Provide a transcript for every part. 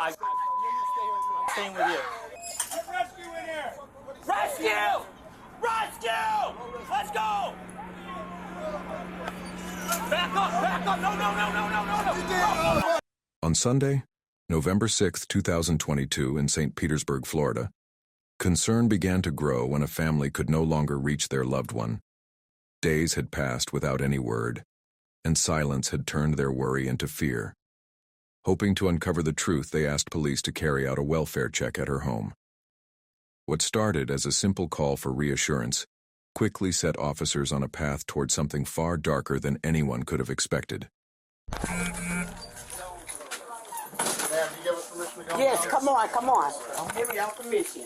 I'm staying with you. Get rescue in here! Rescue! Rescue! Let's go! Back up! Back up! No, no, no, no, no, no, no! On Sunday, November 6, 2022, in St. Petersburg, Florida, concern began to grow when a family could no longer reach their loved one. Days had passed without any word, and silence had turned their worry into fear. Hoping to uncover the truth, they asked police to carry out a welfare check at her home. What started as a simple call for reassurance quickly set officers on a path toward something far darker than anyone could have expected. Yes, come on, come on. I'll give y'all permission.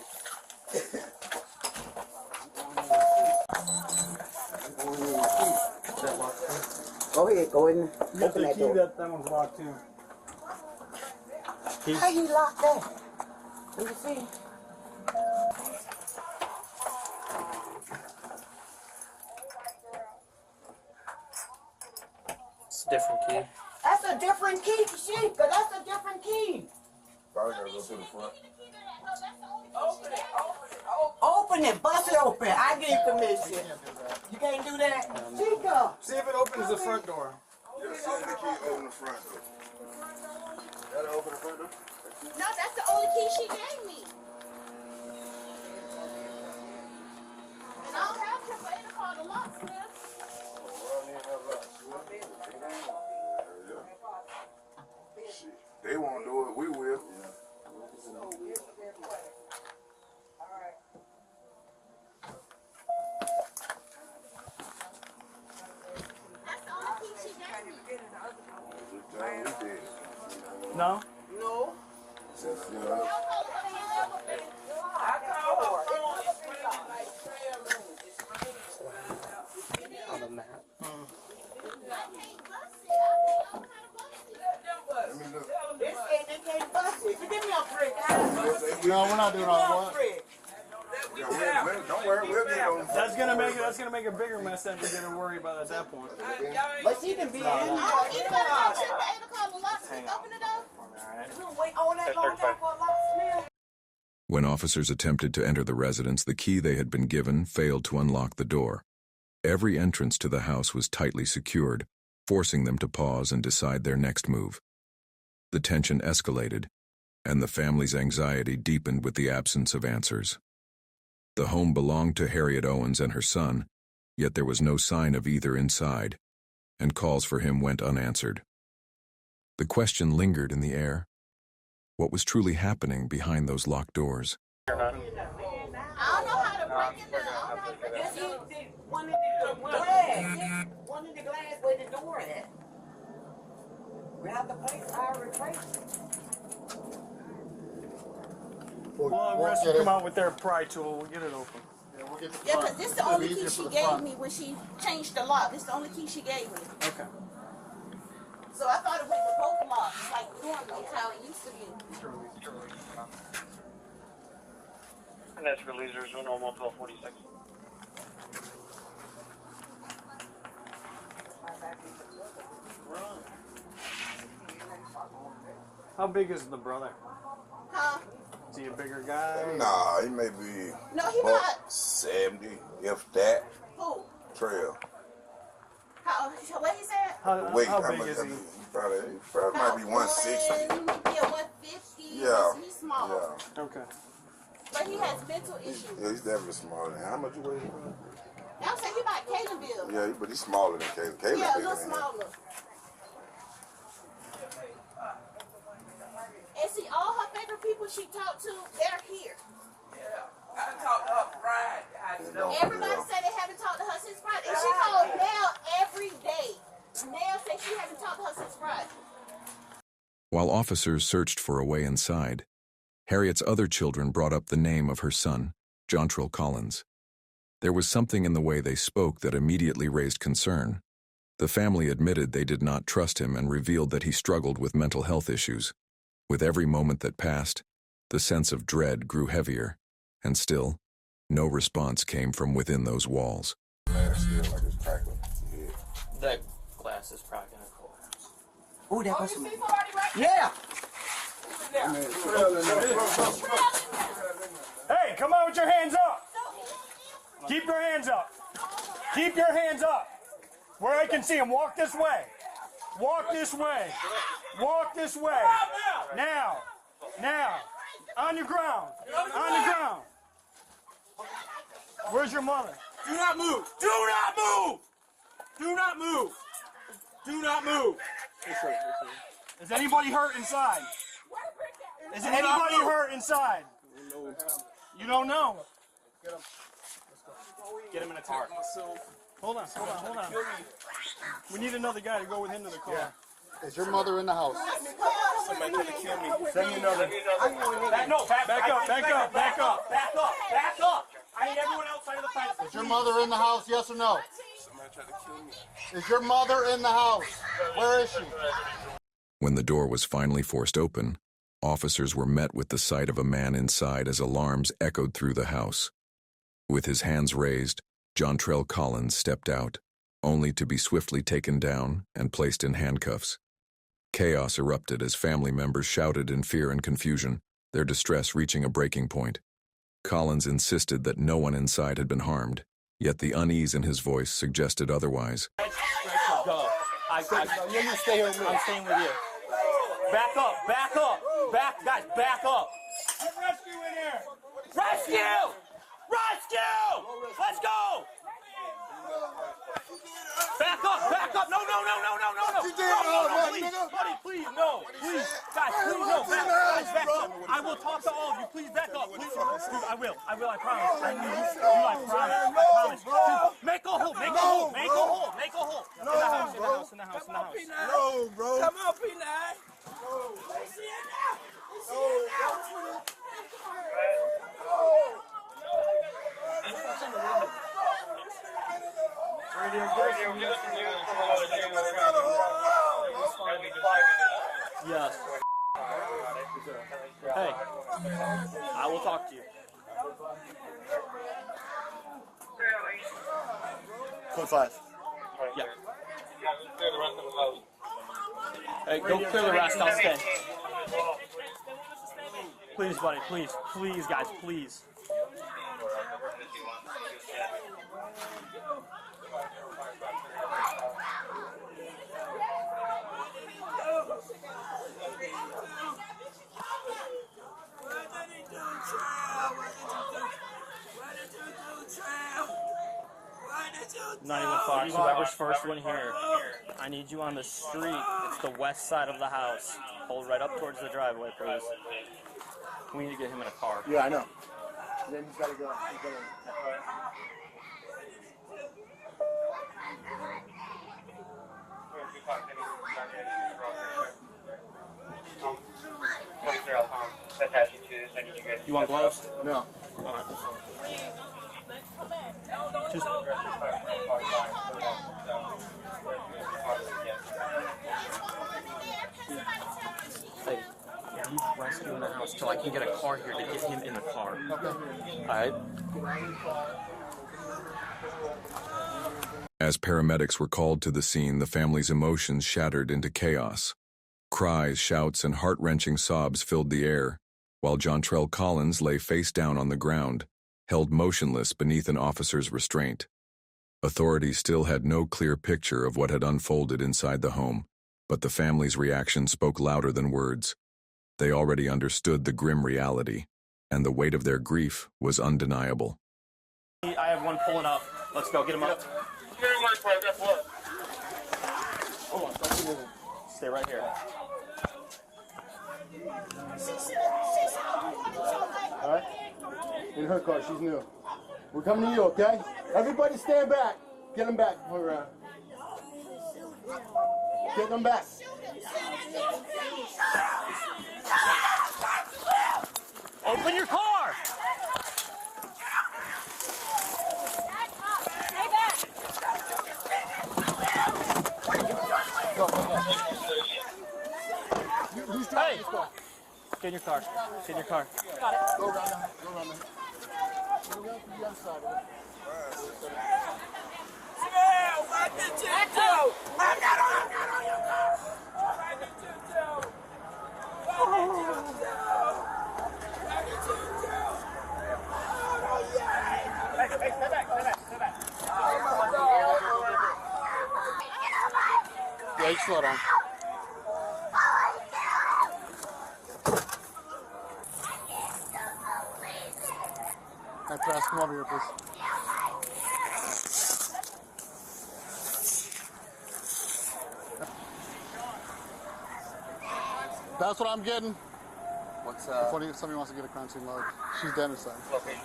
Go ahead, go in. Open that door. That one's locked too. How you lock that? Let me see. It's a different key. That's a different key, Sheikah. That's a different key. Probably gotta go to the front. Open it, open it, open it. Bust it open. I give you permission. You can't do that. Sheikah. See if it opens the front door. Yeah, see if the key open the front door. Gotta open the front door? No, that's the only key she gave me. And I don't have to for to call the locksmith. They won't do it, we will. That's the only key she gave me. No? No. On the map. This ain't, they can't bust it. You give me a brick. No, we're not doing all that. Don't worry, we'll get on. That's gonna make a bigger mess than we're gonna worry about at that point. But she can be in. Oh, anybody got check for to call the locksmith? Open it up. We'll wait all that long time for a locksmith. When officers attempted to enter the residence, the key they had been given failed to unlock the door. Every entrance to the house was tightly secured, forcing them to pause and decide their next move. The tension escalated, and the family's anxiety deepened with the absence of answers. The home belonged to Harriet Owens and her son, yet there was no sign of either inside, and calls for him went unanswered. The question lingered in the air. What was truly happening behind those locked doors? I don't know how to break it down. One in the glass. One in the glass where the door at. Grab the place, I'll replace it. Well, the rest will come out with their pry tool. We'll get it open. Yeah, we'll get the Yeah, front. because this is the only key she gave me when she changed the lock. This is the only key she gave me. Okay. So I thought it went with both locks, like normal, how it used to be. And that's for losers, normal 1246. How big is the brother? Huh? Is he a bigger guy? Nah, he may be No, he about not. 70, if that. Who? Trail. What is that? How big is he? He probably might be 160. Yeah, 150. Yeah. He's small. Yeah. Okay. But he has mental issues. Yeah, he's definitely smaller than him. How much you weigh? I'm saying he about Calebville. Yeah, but he's smaller than Caleb. Caleb's Yeah, a bigger little than him. smaller. And see, all her favorite people she talked to, they're here. I talked to her Friday. Everybody said they haven't talked to her since Friday. And she called Nell every day. Nell said she hasn't talked to her since Friday. While officers searched for a way inside, Harriet's other children brought up the name of her son, Jontrell Collins. There was something in the way they spoke that immediately raised concern. The family admitted they did not trust him and revealed that he struggled with mental health issues. With every moment that passed, the sense of dread grew heavier, and still, no response came from within those walls. That glass is probably gonna collapse. Oh, that was some... Yeah! Hey, come on with your hands up. Keep your hands up. Keep your hands up. Where I can see them. Walk this way. Walk this way. Walk this way. Now. Now. On your ground. On the ground. Where's your mother? Do not move. Do not move. Do not move. Do not move. Is anybody hurt inside? Is anybody hurt inside? You don't know. Get him in a car. Hold on. We need another guy to go with him to the car. Is your mother in the house? Somebody trying to kill me. Send me another. Back up. Back up. I need everyone outside of the fence. Is your mother in the house, yes or no? Somebody tried to kill me. Is your mother in the house? Where is she? When the door was finally forced open, officers were met with the sight of a man inside as alarms echoed through the house. With his hands raised, John Trell Collins stepped out, only to be swiftly taken down and placed in handcuffs. Chaos erupted as family members shouted in fear and confusion, their distress reaching a breaking point. Collins insisted that no one inside had been harmed, yet the unease in his voice suggested otherwise. Go. You're gonna stay here with me. I'm staying with you. Back up. Guys, back up. Rescue in here. Rescue! Let's go! Back up! No! Please, no! Please, guys, please, no! Back up! I will talk to all of you. Please back up. Please, dude, I will. I promise. I promise. Dude, make a hole. In the house. No, bro. Come on, P9. We see it now. Yes. Hey, I will talk to you. Code 5. Yeah. Hey, go clear the rest. I'll stay. Please, buddy. Please, guys. Please. Not even far. Whoever's first one here. I need you on the street. It's the west side of the house. Hold right up towards the driveway, please. We need to get him in a car. Yeah, I know. Then he's gotta go. You want gloves? No. All right. Just... Hey, you rescue in the house till I can get a car here to get him in the car. Okay. All right. As paramedics were called to the scene, the family's emotions shattered into chaos. Cries, shouts, and heart-wrenching sobs filled the air, while John Trell Collins lay face down on the ground, held motionless beneath an officer's restraint. Authorities still had no clear picture of what had unfolded inside the home, but the family's reaction spoke louder than words. They already understood the grim reality, and the weight of their grief was undeniable. I have one pulling up. Let's go. Get him up. Hold on. Don't move. Stay right here. All right? In her car, she's new. We're coming to you, okay? Everybody stand back. Get them back. Hold around. Get them back. Open your car! Stay back. Who's driving this car? Get in your car. Get in your car. Got it. Go around there. Go around there. Go around to the other side of it. What did you do? I'm not on your car. What did you do? What did you do? Slow down. Hey, press, come over here, please. That's what I'm getting. What's If somebody wants to get a crime scene log, she's dead inside. location?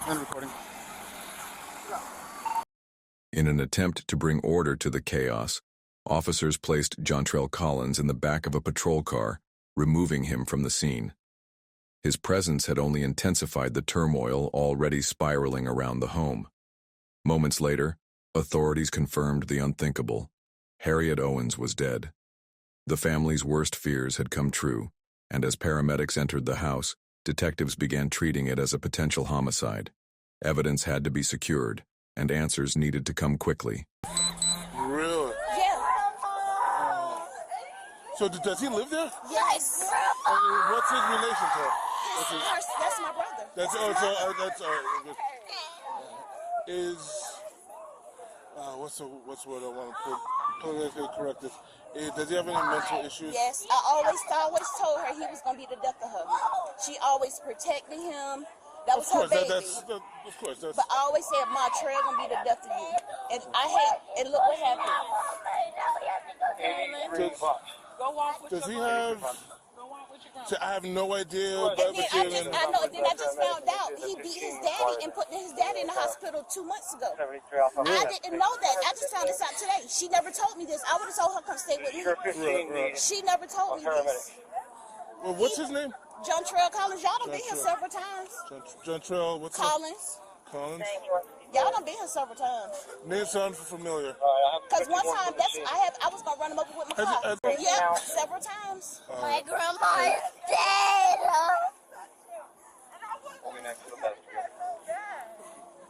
And recording. In an attempt to bring order to the chaos, officers placed Jontrell Collins in the back of a patrol car, removing him from the scene. His presence had only intensified the turmoil already spiraling around the home. Moments later, authorities confirmed the unthinkable. Harriet Owens was dead. The family's worst fears had come true, and as paramedics entered the house, detectives began treating it as a potential homicide. Evidence had to be secured, and answers needed to come quickly. Really? Yeah. So does he live there? Yes. What's his relation to her? That's my brother. Is what's what I want to put? Politically correct this. Does he have any mental issues? Yes, I always told her he was gonna be the death of her. She always protected him. That was her baby. Of course. But I always said, "Ma, Trell gonna be the death of you." And I hate. And look what happened. Does he have? I have no idea. And then I just found out he beat his daddy and put his daddy in the hospital 2 months ago. I didn't know that. I just found this out today. She never told me this. I would have told her come stay with me. Right. She never told me this. Well, what's his name? Jontrell Collins. Y'all done been here several times. Jontrell, what's Collins. Collins? Y'all done been here several times. Name sounds familiar. Because one time, I was gonna run him over with my car. Yeah, several times. My grandma is dead.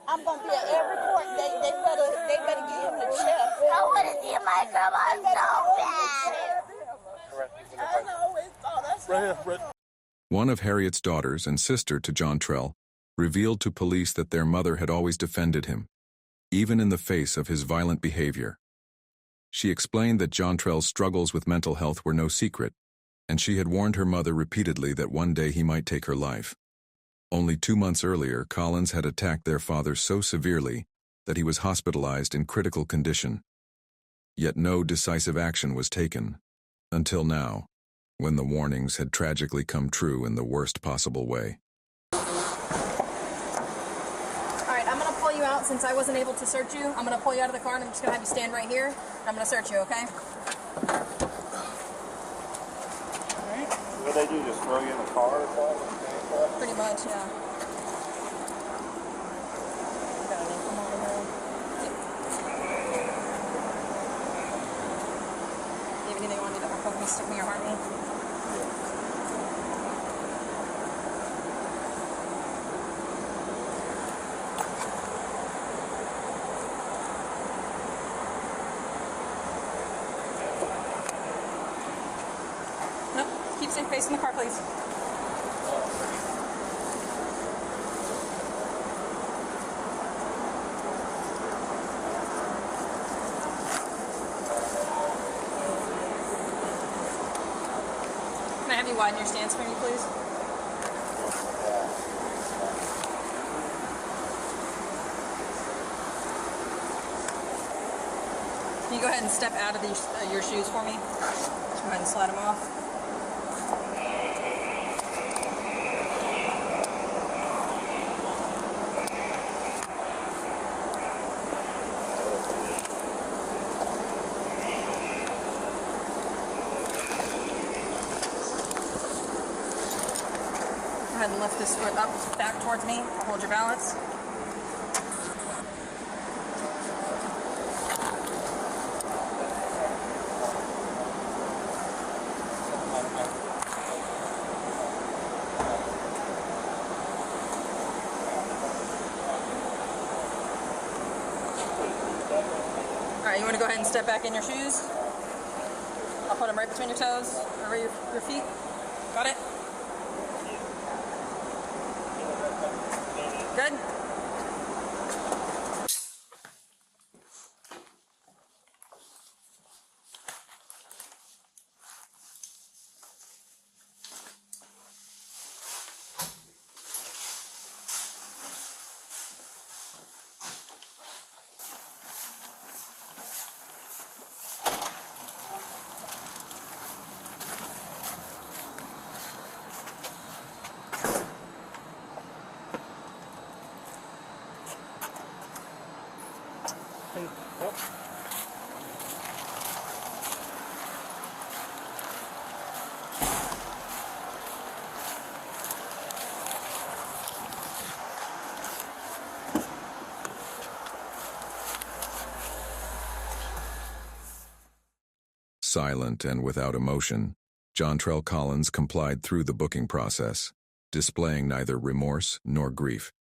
I'm gonna be at every court. They better get him the check. I want to see my grandma so bad. I always thought that's Right here, right. One of Harriet's daughters and sister to Jontrell revealed to police that their mother had always defended him, even in the face of his violent behavior. She explained that Jontrell's struggles with mental health were no secret, and she had warned her mother repeatedly that one day he might take her life. Only 2 months earlier, Collins had attacked their father so severely that he was hospitalized in critical condition. Yet no decisive action was taken, until now, when the warnings had tragically come true in the worst possible way. I'm going to pull you out since I wasn't able to search you. I'm going to pull you out of the car and I'm just going to have you stand right here. I'm going to search you, okay? Alright. What they do, just throw you in the car or something? Pretty much, yeah. Do you have anything you want to do that will me, stick me or harm me? Nope. Keep facing the car, please. Can I have you widen your stance for me, please? Can you go ahead and step out of your shoes for me? Just go ahead and slide them off. Go ahead and lift this foot up, back towards me. Hold your balance. Alright, you want to go ahead and step back in your shoes? I'll put them right between your toes, over your feet. Got it? Good? Silent and without emotion, John Trell Collins complied through the booking process, displaying neither remorse nor grief.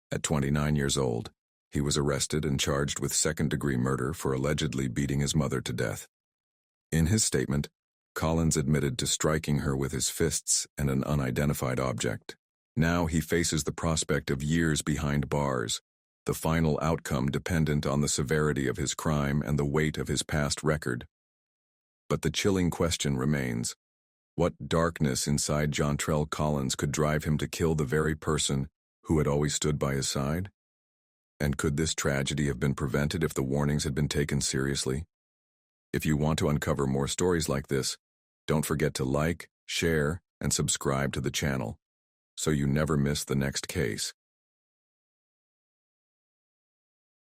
At 29 years old, he was arrested and charged with second-degree murder for allegedly beating his mother to death. In his statement, Collins admitted to striking her with his fists and an unidentified object. Now he faces the prospect of years behind bars, the final outcome dependent on the severity of his crime and the weight of his past record. But the chilling question remains: what darkness inside John Trell Collins could drive him to kill the very person who had always stood by his side? And could this tragedy have been prevented if the warnings had been taken seriously? If you want to uncover more stories like this, don't forget to like, share, and subscribe to the channel, so you never miss the next case.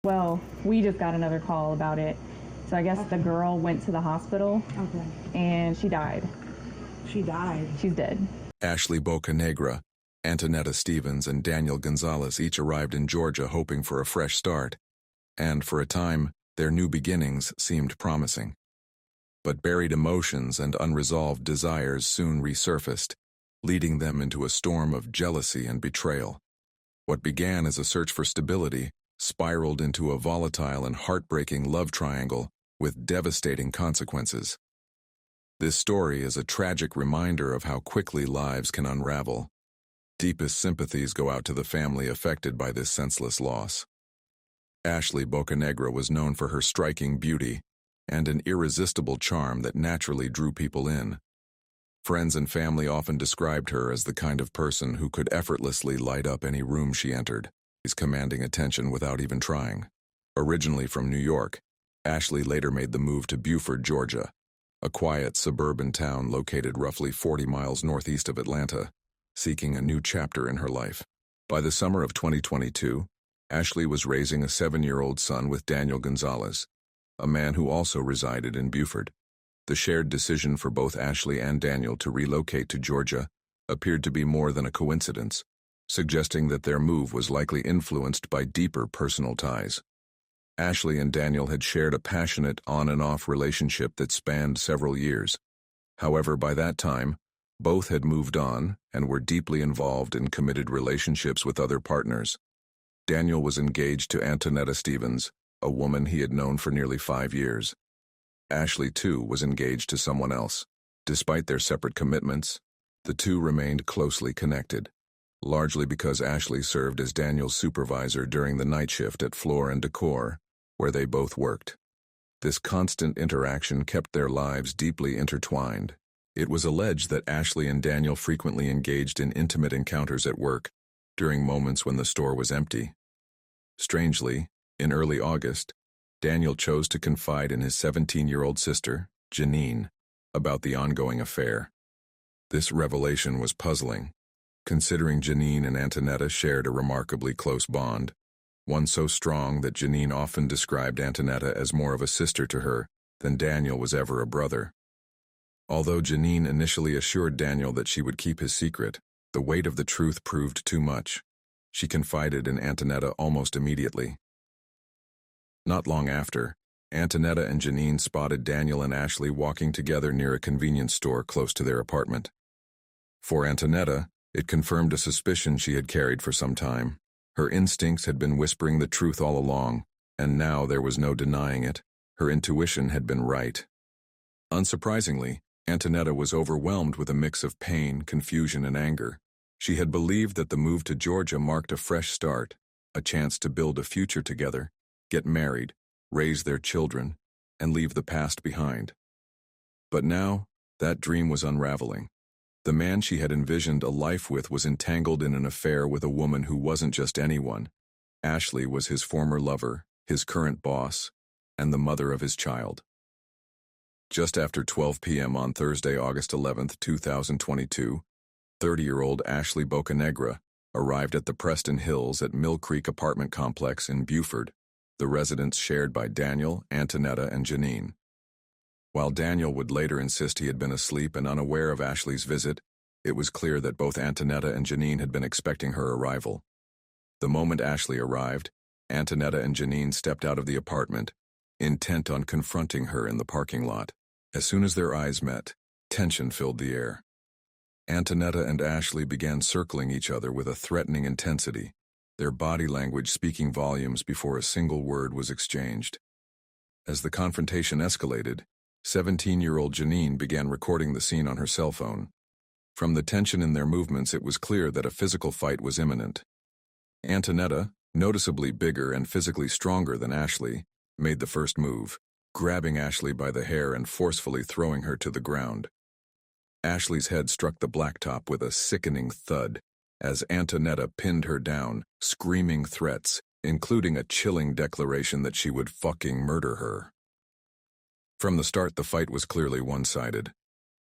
Well, we just got another call about it. So I guess the girl went to the hospital. Okay. And she died. She died. She's dead. Ashley Bocanegra, Antonetta Stevens, and Daniel Gonzalez each arrived in Georgia hoping for a fresh start. And for a time, their new beginnings seemed promising. But buried emotions and unresolved desires soon resurfaced, leading them into a storm of jealousy and betrayal. What began as a search for stability spiraled into a volatile and heartbreaking love triangle with devastating consequences. This story is a tragic reminder of how quickly lives can unravel. Deepest sympathies go out to the family affected by this senseless loss. Ashley Bocanegra was known for her striking beauty and an irresistible charm that naturally drew people in. Friends and family often described her as the kind of person who could effortlessly light up any room she entered, commanding attention without even trying. Originally from New York, Ashley later made the move to Buford, Georgia, a quiet suburban town located roughly 40 miles northeast of Atlanta, seeking a new chapter in her life. By the summer of 2022, Ashley was raising a 7-year-old son with Daniel Gonzalez, a man who also resided in Buford. The shared decision for both Ashley and Daniel to relocate to Georgia appeared to be more than a coincidence, suggesting that their move was likely influenced by deeper personal ties. Ashley and Daniel had shared a passionate on-and-off relationship that spanned several years. However, by that time, both had moved on and were deeply involved in committed relationships with other partners. Daniel was engaged to Antonetta Stevens, a woman he had known for nearly 5 years. Ashley, too, was engaged to someone else. Despite their separate commitments, the two remained closely connected, largely because Ashley served as Daniel's supervisor during the night shift at Floor and Decor, where they both worked. This constant interaction kept their lives deeply intertwined. It was alleged that Ashley and Daniel frequently engaged in intimate encounters at work, during moments when the store was empty. Strangely, in early August, Daniel chose to confide in his 17-year-old sister, Janine, about the ongoing affair. This revelation was puzzling, considering Janine and Antonetta shared a remarkably close bond, one so strong that Janine often described Antonetta as more of a sister to her than Daniel was ever a brother. Although Janine initially assured Daniel that she would keep his secret, the weight of the truth proved too much. She confided in Antonetta almost immediately. Not long after, Antonetta and Janine spotted Daniel and Ashley walking together near a convenience store close to their apartment. For Antonetta, it confirmed a suspicion she had carried for some time. Her instincts had been whispering the truth all along, and now there was no denying it. Her intuition had been right. Unsurprisingly, Antonetta was overwhelmed with a mix of pain, confusion, and anger. She had believed that the move to Georgia marked a fresh start, a chance to build a future together, get married, raise their children, and leave the past behind. But now, that dream was unraveling. The man she had envisioned a life with was entangled in an affair with a woman who wasn't just anyone. Ashley was his former lover, his current boss, and the mother of his child. Just after 12 p.m. on Thursday, August 11, 2022, 30-year-old Ashley Bocanegra arrived at the Preston Hills at Mill Creek apartment complex in Buford, the residence shared by Daniel, Antonetta, and Janine. While Daniel would later insist he had been asleep and unaware of Ashley's visit, it was clear that both Antonetta and Janine had been expecting her arrival. The moment Ashley arrived, Antonetta and Janine stepped out of the apartment, intent on confronting her in the parking lot. As soon as their eyes met, tension filled the air. Antonetta and Ashley began circling each other with a threatening intensity, their body language speaking volumes before a single word was exchanged. As the confrontation escalated, 17-year-old Janine began recording the scene on her cell phone. From the tension in their movements, it was clear that a physical fight was imminent. Antonetta, noticeably bigger and physically stronger than Ashley, made the first move, grabbing Ashley by the hair and forcefully throwing her to the ground. Ashley's head struck the blacktop with a sickening thud as Antonetta pinned her down, screaming threats, including a chilling declaration that she would fucking murder her. From the start, the fight was clearly one-sided.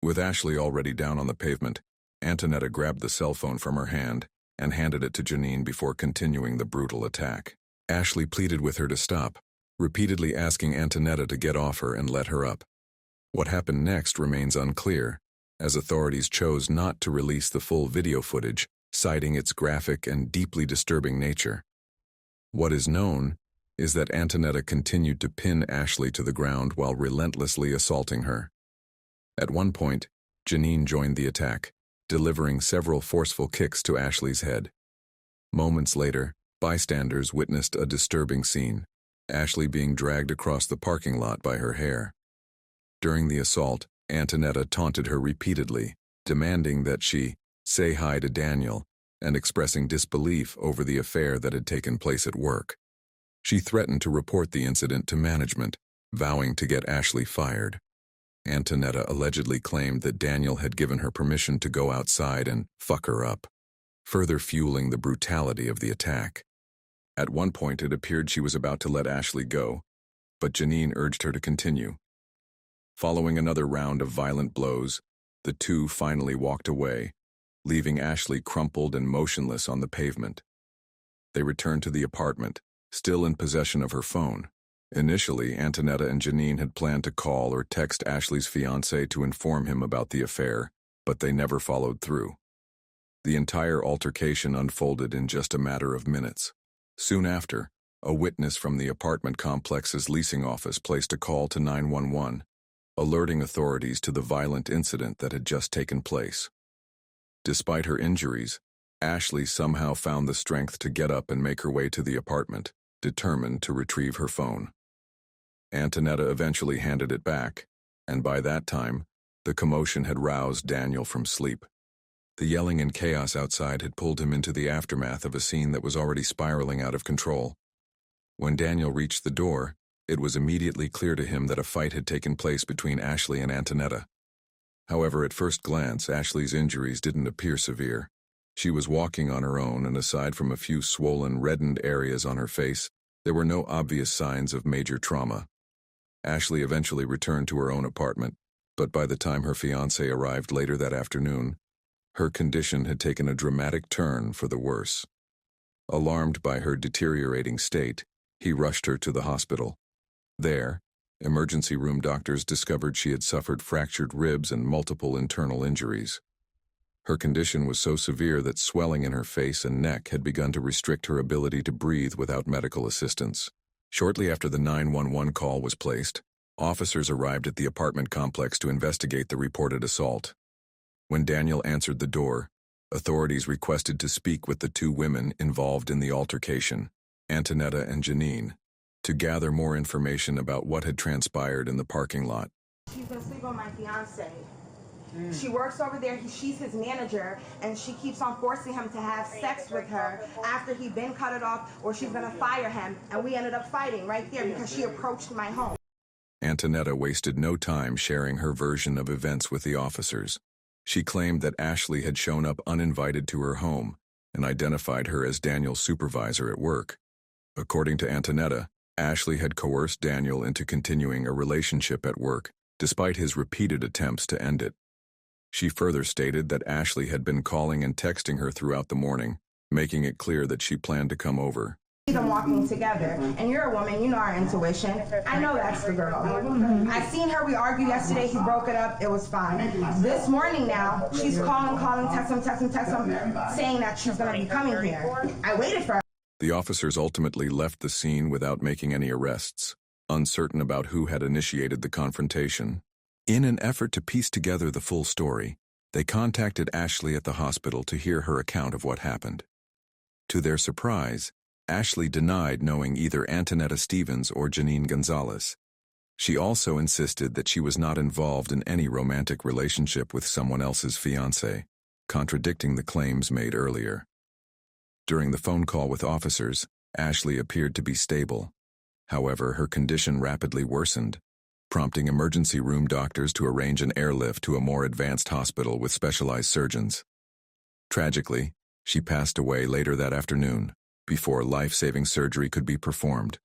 With Ashley already down on the pavement, Antonetta grabbed the cell phone from her hand and handed it to Janine before continuing the brutal attack. Ashley pleaded with her to stop, repeatedly asking Antonetta to get off her and let her up. What happened next remains unclear, as authorities chose not to release the full video footage, citing its graphic and deeply disturbing nature. What is known is that Antonetta continued to pin Ashley to the ground while relentlessly assaulting her. At one point, Janine joined the attack, delivering several forceful kicks to Ashley's head. Moments later, bystanders witnessed a disturbing scene, Ashley being dragged across the parking lot by her hair. During the assault, Antonetta taunted her repeatedly, demanding that she say hi to Daniel and expressing disbelief over the affair that had taken place at work. She threatened to report the incident to management, vowing to get Ashley fired. Antonetta allegedly claimed that Daniel had given her permission to go outside and fuck her up, further fueling the brutality of the attack. At one point, it appeared she was about to let Ashley go, but Janine urged her to continue. Following another round of violent blows, the two finally walked away, leaving Ashley crumpled and motionless on the pavement. They returned to the apartment, still in possession of her phone. Initially, Antonetta and Janine had planned to call or text Ashley's fiancé to inform him about the affair, but they never followed through. The entire altercation unfolded in just a matter of minutes. Soon after, a witness from the apartment complex's leasing office placed a call to 911, alerting authorities to the violent incident that had just taken place. Despite her injuries, Ashley somehow found the strength to get up and make her way to the apartment, determined to retrieve her phone. Antonetta eventually handed it back, and by that time, the commotion had roused Daniel from sleep. The yelling and chaos outside had pulled him into the aftermath of a scene that was already spiraling out of control. When Daniel reached the door, it was immediately clear to him that a fight had taken place between Ashley and Antonetta. However, at first glance, Ashley's injuries didn't appear severe. She was walking on her own, and aside from a few swollen, reddened areas on her face, there were no obvious signs of major trauma. Ashley eventually returned to her own apartment, but by the time her fiancé arrived later that afternoon, her condition had taken a dramatic turn for the worse. Alarmed by her deteriorating state, he rushed her to the hospital. There, emergency room doctors discovered she had suffered fractured ribs and multiple internal injuries. Her condition was so severe that swelling in her face and neck had begun to restrict her ability to breathe without medical assistance. Shortly after the 911 call was placed, officers arrived at the apartment complex to investigate the reported assault. When Daniel answered the door, authorities requested to speak with the two women involved in the altercation, Antonetta and Janine, to gather more information about what had transpired in the parking lot. She's gonna sleep on my fiance. She works over there, she's his manager, and she keeps on forcing him to have sex with her after he'd been cut it off, or she's gonna fire him, and we ended up fighting right there because she approached my home. Antonetta wasted no time sharing her version of events with the officers. She claimed that Ashley had shown up uninvited to her home and identified her as Daniel's supervisor at work. According to Antonetta, Ashley had coerced Daniel into continuing a relationship at work, despite his repeated attempts to end it. She further stated that Ashley had been calling and texting her throughout the morning, making it clear that she planned to come over. Them walking together, and you're a woman, you know our intuition. I know that's the girl. I seen her, we argued yesterday, he broke it up, it was fine. This morning now, she's calling, text him, saying that she's gonna be coming here. I waited for her. The officers ultimately left the scene without making any arrests, uncertain about who had initiated the confrontation. In an effort to piece together the full story, they contacted Ashley at the hospital to hear her account of what happened. To their surprise, Ashley denied knowing either Antonetta Stevens or Janine Gonzalez. She also insisted that she was not involved in any romantic relationship with someone else's fiancé, contradicting the claims made earlier. During the phone call with officers, Ashley appeared to be stable. However, her condition rapidly worsened, prompting emergency room doctors to arrange an airlift to a more advanced hospital with specialized surgeons. Tragically, she passed away later that afternoon, before life-saving surgery could be performed.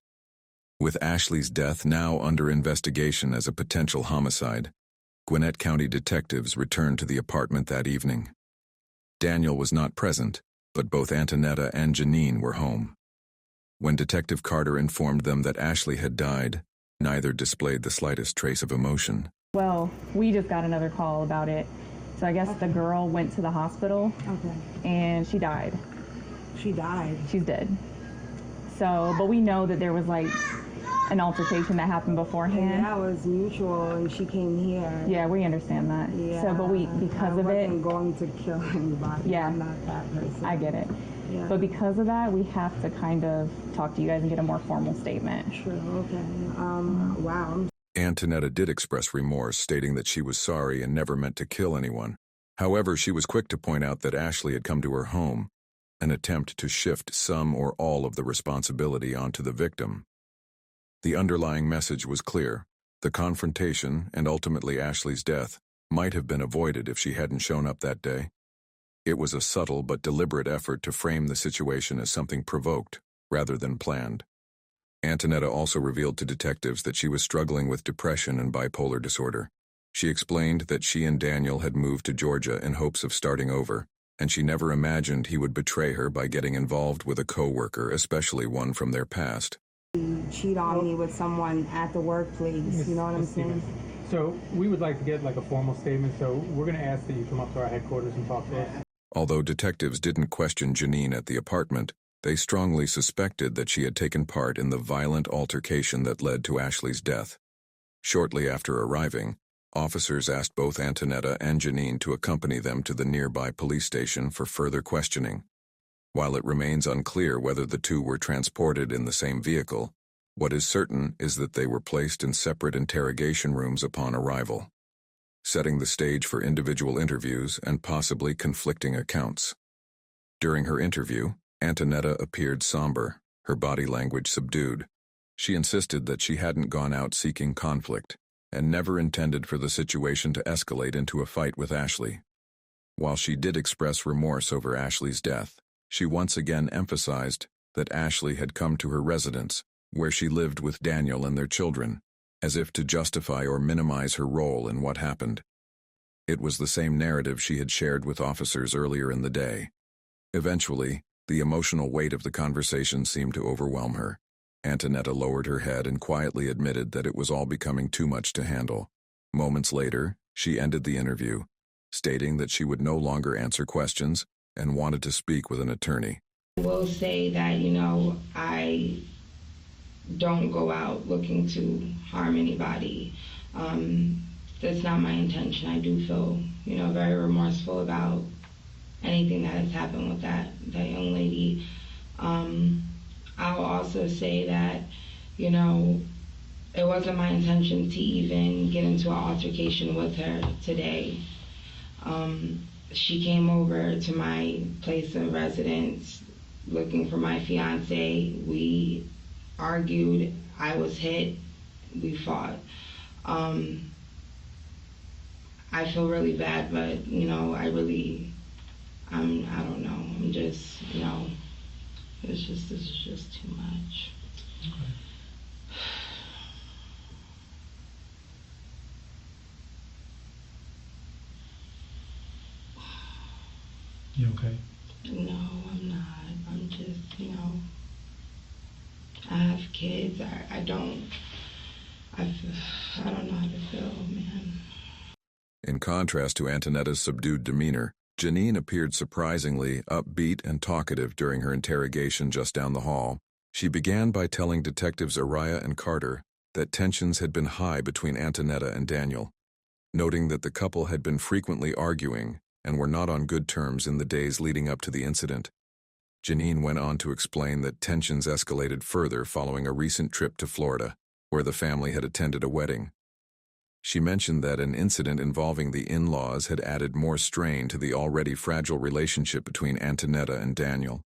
With Ashley's death now under investigation as a potential homicide, Gwinnett County detectives returned to the apartment that evening. Daniel was not present, but both Antonetta and Janine were home. When Detective Carter informed them that Ashley had died, neither displayed the slightest trace of emotion. Well, we just got another call about it. So I guess the girl went to the hospital and she died. She died? She's dead. So, but we know that there was like an altercation that happened beforehand. And that was mutual, and she came here. Yeah, we understand that. Yeah. So, but because of it, I wasn't going to kill anybody. Yeah, I'm not that person. I get it. Yeah. But because of that, we have to kind of talk to you guys and get a more formal statement. Sure. Okay. Wow. Antonetta did express remorse, stating that she was sorry and never meant to kill anyone. However, she was quick to point out that Ashley had come to her home, an attempt to shift some or all of the responsibility onto the victim. The underlying message was clear. The confrontation, and ultimately Ashley's death, might have been avoided if she hadn't shown up that day. It was a subtle but deliberate effort to frame the situation as something provoked, rather than planned. Antonetta also revealed to detectives that she was struggling with depression and bipolar disorder. She explained that she and Daniel had moved to Georgia in hopes of starting over, and she never imagined he would betray her by getting involved with a co-worker, especially one from their past. Cheat on me with someone at the workplace, you know what I'm saying? So we would like to get like a formal statement, so we're going to ask that you come up to our headquarters and talk to us. Although detectives didn't question Janine at the apartment, they strongly suspected that she had taken part in the violent altercation that led to Ashley's death. Shortly after arriving, officers asked both Antonetta and Janine to accompany them to the nearby police station for further questioning. While it remains unclear whether the two were transported in the same vehicle, what is certain is that they were placed in separate interrogation rooms upon arrival, setting the stage for individual interviews and possibly conflicting accounts. During her interview, Antonetta appeared somber, her body language subdued. She insisted that she hadn't gone out seeking conflict, and never intended for the situation to escalate into a fight with Ashley. While she did express remorse over Ashley's death, she once again emphasized that Ashley had come to her residence, where she lived with Daniel and their children, as if to justify or minimize her role in what happened. It was the same narrative she had shared with officers earlier in the day. Eventually, the emotional weight of the conversation seemed to overwhelm her. Antonetta lowered her head and quietly admitted that it was all becoming too much to handle. Moments later, she ended the interview, stating that she would no longer answer questions and wanted to speak with an attorney. I will say that, I don't go out looking to harm anybody. That's not my intention. I do feel, very remorseful about anything that has happened with that young lady. I'll also say that, it wasn't my intention to even get into an altercation with her today. She came over to my place of residence looking for my fiance. We argued, I was hit, we fought. I feel really bad, but, I don't know, I'm just, this is just too much. Okay. You okay? No, I'm not. I'm just, I have kids. I don't know how to feel, man. In contrast to Antonetta's subdued demeanor, Janine appeared surprisingly upbeat and talkative during her interrogation just down the hall. She began by telling detectives Araya and Carter that tensions had been high between Antonetta and Daniel. noting that the couple had been frequently arguing and were not on good terms in the days leading up to the incident. Janine went on to explain that tensions escalated further following a recent trip to Florida, where the family had attended a wedding. She mentioned that an incident involving the in-laws had added more strain to the already fragile relationship between Antonetta and Daniel.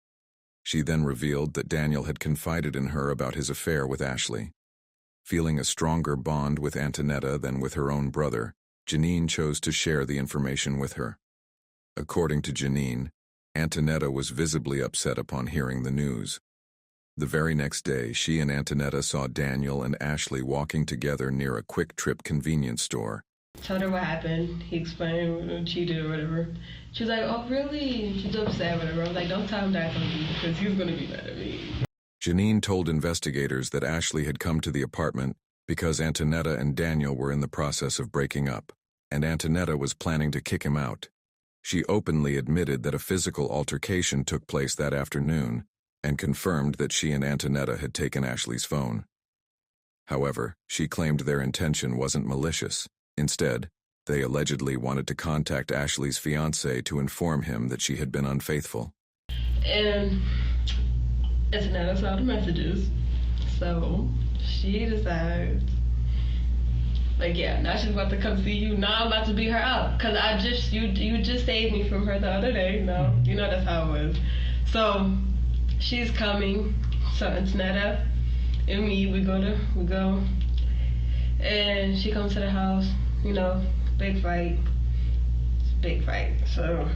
She then revealed that Daniel had confided in her about his affair with Ashley. Feeling a stronger bond with Antonetta than with her own brother, Janine chose to share the information with her. According to Janine, Antonetta was visibly upset upon hearing the news. The very next day, she and Antonetta saw Daniel and Ashley walking together near a Quick Trip convenience store. Told her what happened. He explained what she did or whatever. She was like, oh, really? And she's upset, whatever. I was like, don't tell him that I told you, because he's going to be mad at me. Janine told investigators that Ashley had come to the apartment because Antonetta and Daniel were in the process of breaking up, and Antonetta was planning to kick him out. She openly admitted that a physical altercation took place that afternoon and confirmed that she and Antonetta had taken Ashley's phone. However, she claimed their intention wasn't malicious. Instead, they allegedly wanted to contact Ashley's fiancé to inform him that she had been unfaithful. And Antonetta saw the messages, so she decides, like, yeah, now she's about to come see you. Now I'm about to beat her up, because you just saved me from her the other day. No, you know that's how it was. So she's coming. So Antonetta and me, we go, and she comes to the house. You know, big fight. It's a big fight. So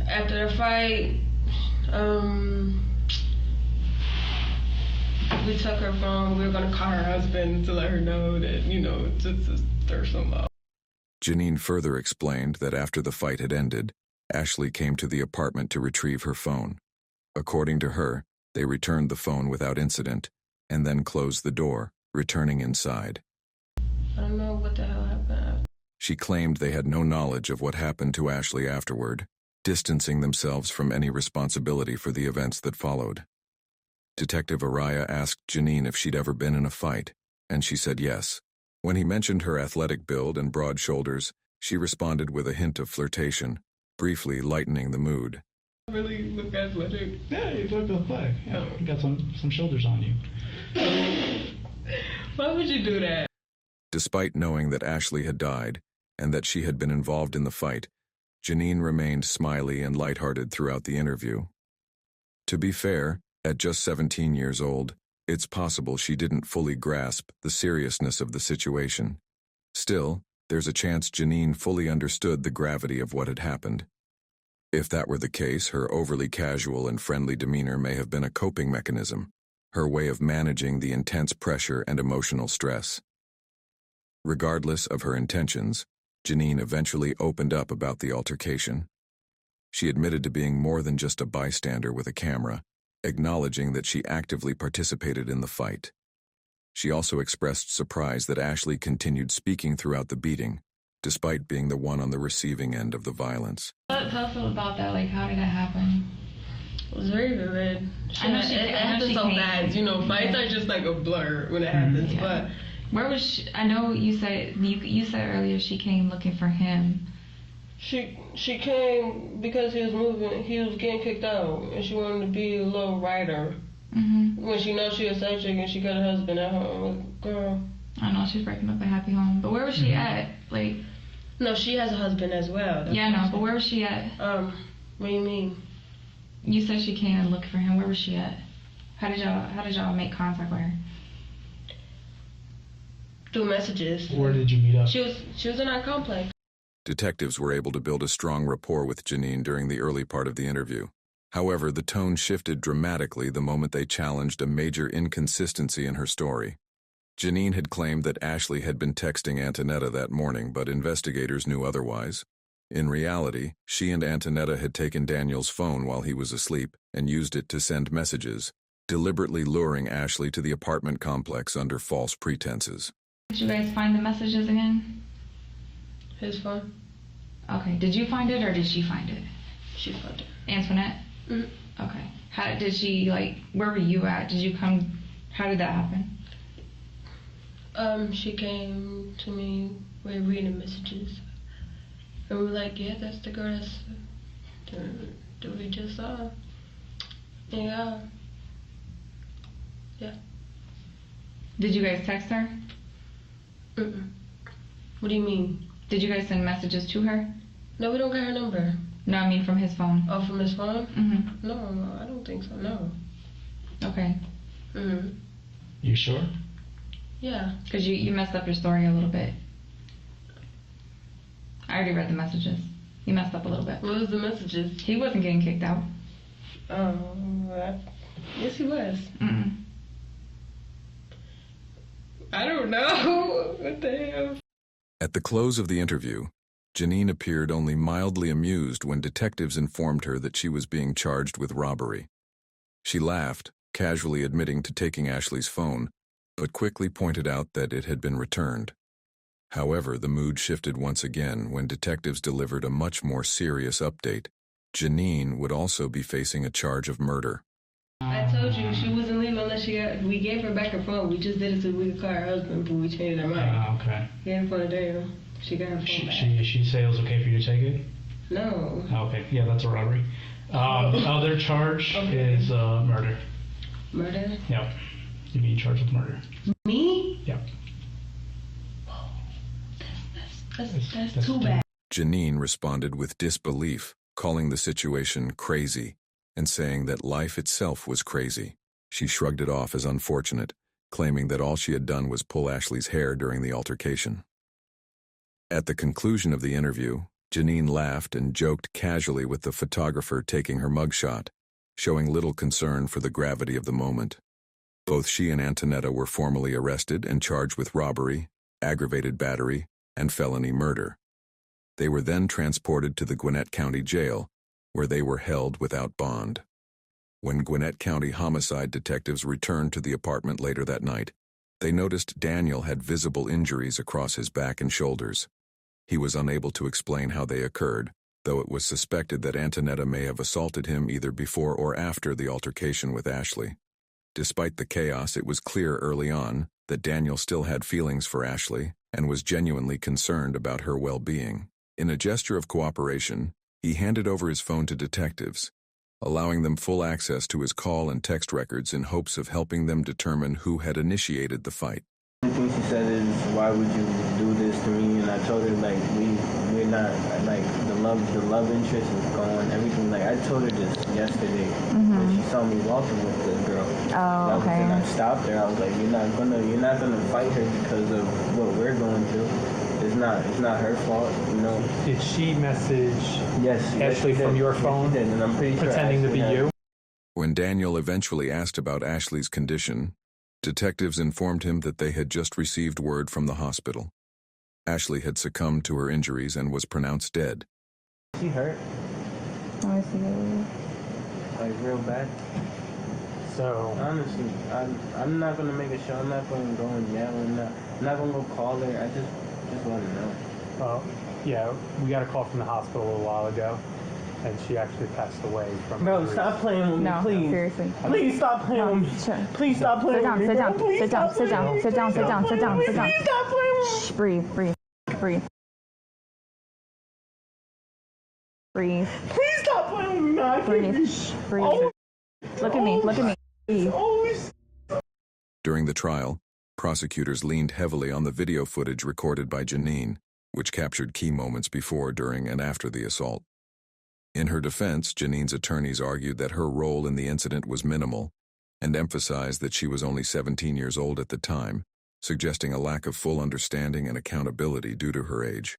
after the fight, we took her phone. We were gonna call her husband to let her know that, you know, just to stir some up. Janine further explained that after the fight had ended, Ashley came to the apartment to retrieve her phone. According to her, they returned the phone without incident and then closed the door, returning inside. I don't know what the hell happened. She claimed they had no knowledge of what happened to Ashley afterward, distancing themselves from any responsibility for the events that followed. Detective Araya asked Janine if she'd ever been in a fight, and she said yes. When he mentioned her athletic build and broad shoulders, she responded with a hint of flirtation, briefly lightening the mood. Really look athletic. Yeah, you look athletic. Yeah, you got some shoulders on you. Why would you do that? Despite knowing that Ashley had died and that she had been involved in the fight, Janine remained smiley and lighthearted throughout the interview. To be fair, at just 17 years old, it's possible she didn't fully grasp the seriousness of the situation. Still, there's a chance Janine fully understood the gravity of what had happened. If that were the case, her overly casual and friendly demeanor may have been a coping mechanism, her way of managing the intense pressure and emotional stress. Regardless of her intentions, Janine eventually opened up about the altercation. She admitted to being more than just a bystander with a camera, acknowledging that she actively participated in the fight. She also expressed surprise that Ashley continued speaking throughout the beating, despite being the one on the receiving end of the violence. Tell us about that, like, how did that happen? It was very vivid. I know it happens so fast, you know, fights are just like a blur when it happens, yeah. But where was she? I know you said earlier she came looking for him. She came because he was getting kicked out, and she wanted to be a little writer. When she knows she was such and she got a husband at home. Girl, I know she's breaking up a happy home, but where was she at? Like, no, she has a husband as well. That's yeah, no, but where was she at? What do you mean? You said she came and looked for him. Where was she at? How did y'all make contact with her? Through messages. Where did you meet up? She was in our complex. Detectives were able to build a strong rapport with Janine during the early part of the interview. However, the tone shifted dramatically the moment they challenged a major inconsistency in her story. Janine had claimed that Ashley had been texting Antonetta that morning, but investigators knew otherwise. In reality, she and Antonetta had taken Daniel's phone while he was asleep and used it to send messages, deliberately luring Ashley to the apartment complex under false pretenses. Did you guys find the messages again? His phone. Okay, did you find it or did she find it? She found it. Antoinette? Okay. How did she, like, where were you at? Did you come, how did that happen? She came to me, we were reading messages. And we were like, yeah, that's the girl that we just saw. Yeah. Yeah. Did you guys text her? Mm-mm. What do you mean? Did you guys send messages to her? No, we don't got her number. No, I mean from his phone. Oh, from his phone? Mm-hmm. No, I don't think so, no. Okay. Mm-hmm. You sure? Yeah. Because you messed up your story a little bit. I already read the messages. You messed up a little bit. What was the messages? He wasn't getting kicked out. Yes, he was. Mm-mm. I don't know. What the hell? At the close of the interview, Janine appeared only mildly amused when detectives informed her that she was being charged with robbery. She laughed, casually admitting to taking Ashley's phone, but quickly pointed out that it had been returned. However, the mood shifted once again when detectives delivered a much more serious update. Janine would also be facing a charge of murder. I told you she wasn't leaving unless we gave her back her phone. We just did it so we could call her husband, but we changed our mind. Okay. He had phone today. She got her phone back. She say it was okay for you to take it? No. Okay, yeah, that's a robbery. The other charge is murder. Murder? Yep. You're being charged with murder. Me? Yep. That's too bad. Janine responded with disbelief, calling the situation crazy, and saying that life itself was crazy. She shrugged it off as unfortunate, claiming that all she had done was pull Ashley's hair during the altercation. At the conclusion of the interview, Janine laughed and joked casually with the photographer taking her mugshot, showing little concern for the gravity of the moment. Both she and Antonetta were formally arrested and charged with robbery, aggravated battery, and felony murder. They were then transported to the Gwinnett County Jail, where they were held without bond. When Gwinnett County homicide detectives returned to the apartment later that night, they noticed Daniel had visible injuries across his back and shoulders. He was unable to explain how they occurred, though it was suspected that Antonetta may have assaulted him either before or after the altercation with Ashley. Despite the chaos, it was clear early on that Daniel still had feelings for Ashley and was genuinely concerned about her well-being. In a gesture of cooperation, he handed over his phone to detectives, allowing them full access to his call and text records in hopes of helping them determine who had initiated the fight. The thing she said is, why would you do this to me? And I told her, like, we're not, like, the love interest is gone, everything. Like, I told her this yesterday when she saw me walking with the girl. Oh, okay. And I stopped her. I was like, you're not gonna fight her because of what we're going through. It's not her fault, you know. Did she message Ashley from your phone, and I'm pretty pretending to be you? When Daniel eventually asked about Ashley's condition, detectives informed him that they had just received word from the hospital. Ashley had succumbed to her injuries and was pronounced dead. She hurt. I see. Like, real bad. So honestly, I'm not gonna make a show. I'm not gonna go and yell. I'm not gonna go call her. I just want to know. Well, yeah, we got a call from the hospital a while ago, and she actually passed away from. Bro, stop playing with me, please. Seriously. Please stop playing with me. Please stop playing with me. Sit down. Sit down. Sit down. Sit down. Sit down. Sit down. Sit down. Please stop playing with me. Shh, breathe. Please stop playing with me, man. Breathe. Oh. Look at me. Breathe. During the trial, prosecutors leaned heavily on the video footage recorded by Janine, which captured key moments before, during, and after the assault. In her defense, Janine's attorneys argued that her role in the incident was minimal and emphasized that she was only 17 years old at the time, suggesting a lack of full understanding and accountability due to her age.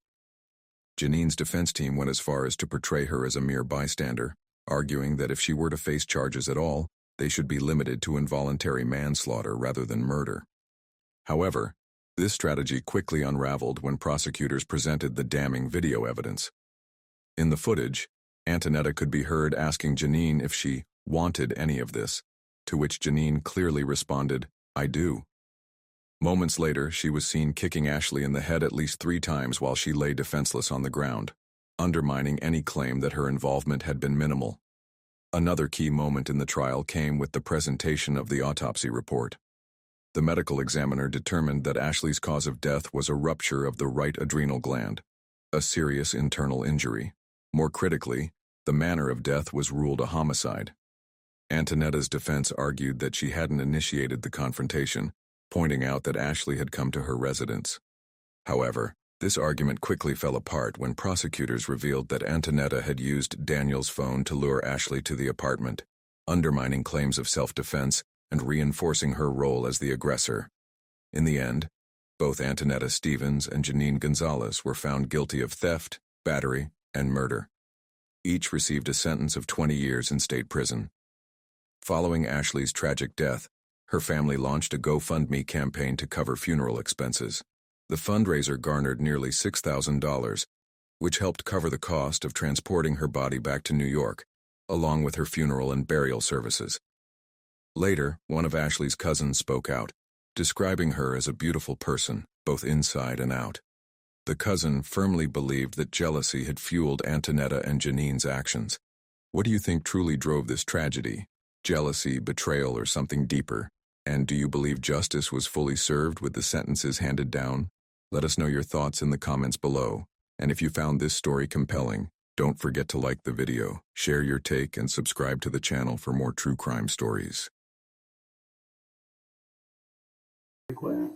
Janine's defense team went as far as to portray her as a mere bystander, arguing that if she were to face charges at all, they should be limited to involuntary manslaughter rather than murder. However, this strategy quickly unraveled when prosecutors presented the damning video evidence. In the footage, Antonetta could be heard asking Janine if she wanted any of this, to which Janine clearly responded, "I do." Moments later, she was seen kicking Ashley in the head at least 3 times while she lay defenseless on the ground, undermining any claim that her involvement had been minimal. Another key moment in the trial came with the presentation of the autopsy report. The medical examiner determined that Ashley's cause of death was a rupture of the right adrenal gland, a serious internal injury. More critically, the manner of death was ruled a homicide. Antonetta's defense argued that she hadn't initiated the confrontation, pointing out that Ashley had come to her residence. However, this argument quickly fell apart when prosecutors revealed that Antonetta had used Daniel's phone to lure Ashley to the apartment, undermining claims of self-defense and reinforcing her role as the aggressor. In the end, both Antonetta Stevens and Janine Gonzalez were found guilty of theft, battery, and murder. Each received a sentence of 20 years in state prison. Following Ashley's tragic death, her family launched a GoFundMe campaign to cover funeral expenses. The fundraiser garnered nearly $6,000, which helped cover the cost of transporting her body back to New York, along with her funeral and burial services. Later, one of Ashley's cousins spoke out, describing her as a beautiful person, both inside and out. The cousin firmly believed that jealousy had fueled Antonetta and Janine's actions. What do you think truly drove this tragedy? Jealousy, betrayal, or something deeper? And do you believe justice was fully served with the sentences handed down? Let us know your thoughts in the comments below. And if you found this story compelling, don't forget to like the video, share your take, and subscribe to the channel for more true crime stories.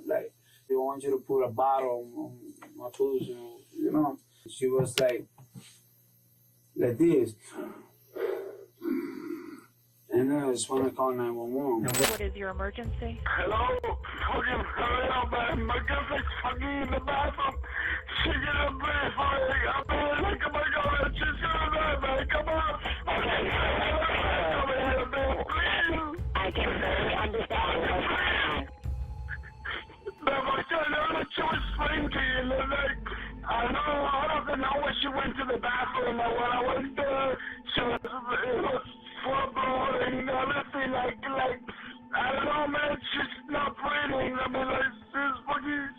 Like, they want you to put a bottle on my food, you know. She was like this. And then I just want to call 911. What is your emergency? Hello? Fucking hurry up, man. My girlfriend's fucking in the bathroom. She get a breath for it. I'm like, oh my God, she's gonna die, man. Come on. Okay. Come here, man. Please. I can barely understand. But my son, she was explaining to you, like, I don't know when she went to the bathroom, and when I went there, it was full of blood and everything, like, I don't know, man, she's not breathing. I mean, like, she's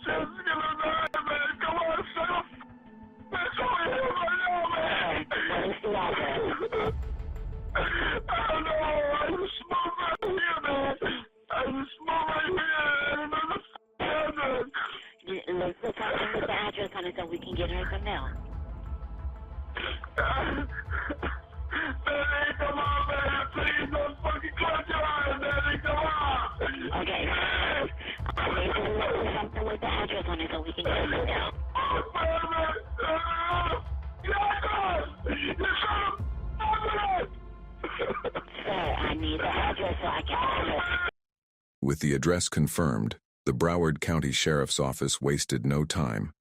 gonna die, man. Come on, son. That's all I have right now, man. I don't know. I just smoke right here, man. I just smoke right here, and Let's tell them the address on it so we can get her some mail. Daddy, come on, man. Please don't fucking close your eyes, Daddy. Come on. Okay. I need to know something with the address on it so we can get her some mail. Sir, I need the address so I can call her. With the address confirmed, the Broward County Sheriff's Office wasted no time.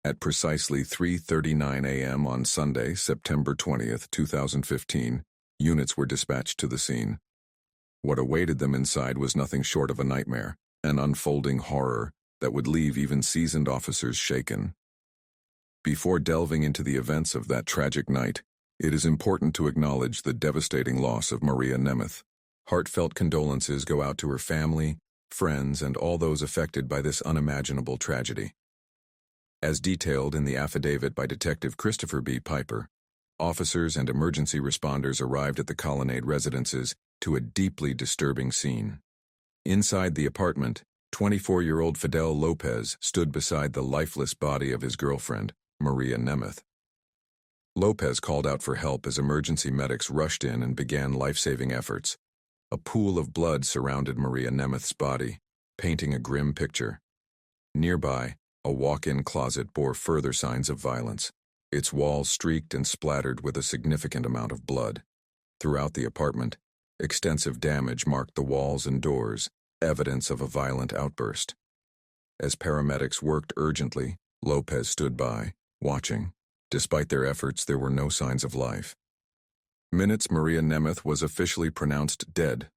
At precisely 3:39 a.m. on Sunday, September 20th, 2015, units were dispatched to the scene. What awaited them inside was nothing short of a nightmare, an unfolding horror that would leave even seasoned officers shaken. Before delving into the events of that tragic night, it is important to acknowledge the devastating loss of Maria Nemeth. Heartfelt condolences go out to her family, friends, and all those affected by this unimaginable tragedy. As detailed in the affidavit by Detective Christopher B. Piper, officers and emergency responders arrived at the Colonnade residences to a deeply disturbing scene. Inside the apartment, 24-year-old Fidel Lopez stood beside the lifeless body of his girlfriend, Maria Nemeth. Lopez called out for help as emergency medics rushed in and began life-saving efforts. A pool of blood surrounded Maria Nemeth's body, painting a grim picture. Nearby, a walk-in closet bore further signs of violence, its walls streaked and splattered with a significant amount of blood. Throughout the apartment, extensive damage marked the walls and doors, evidence of a violent outburst. As paramedics worked urgently, Lopez stood by, watching. Despite their efforts, there were no signs of life. Minutes Maria Nemeth was officially pronounced dead.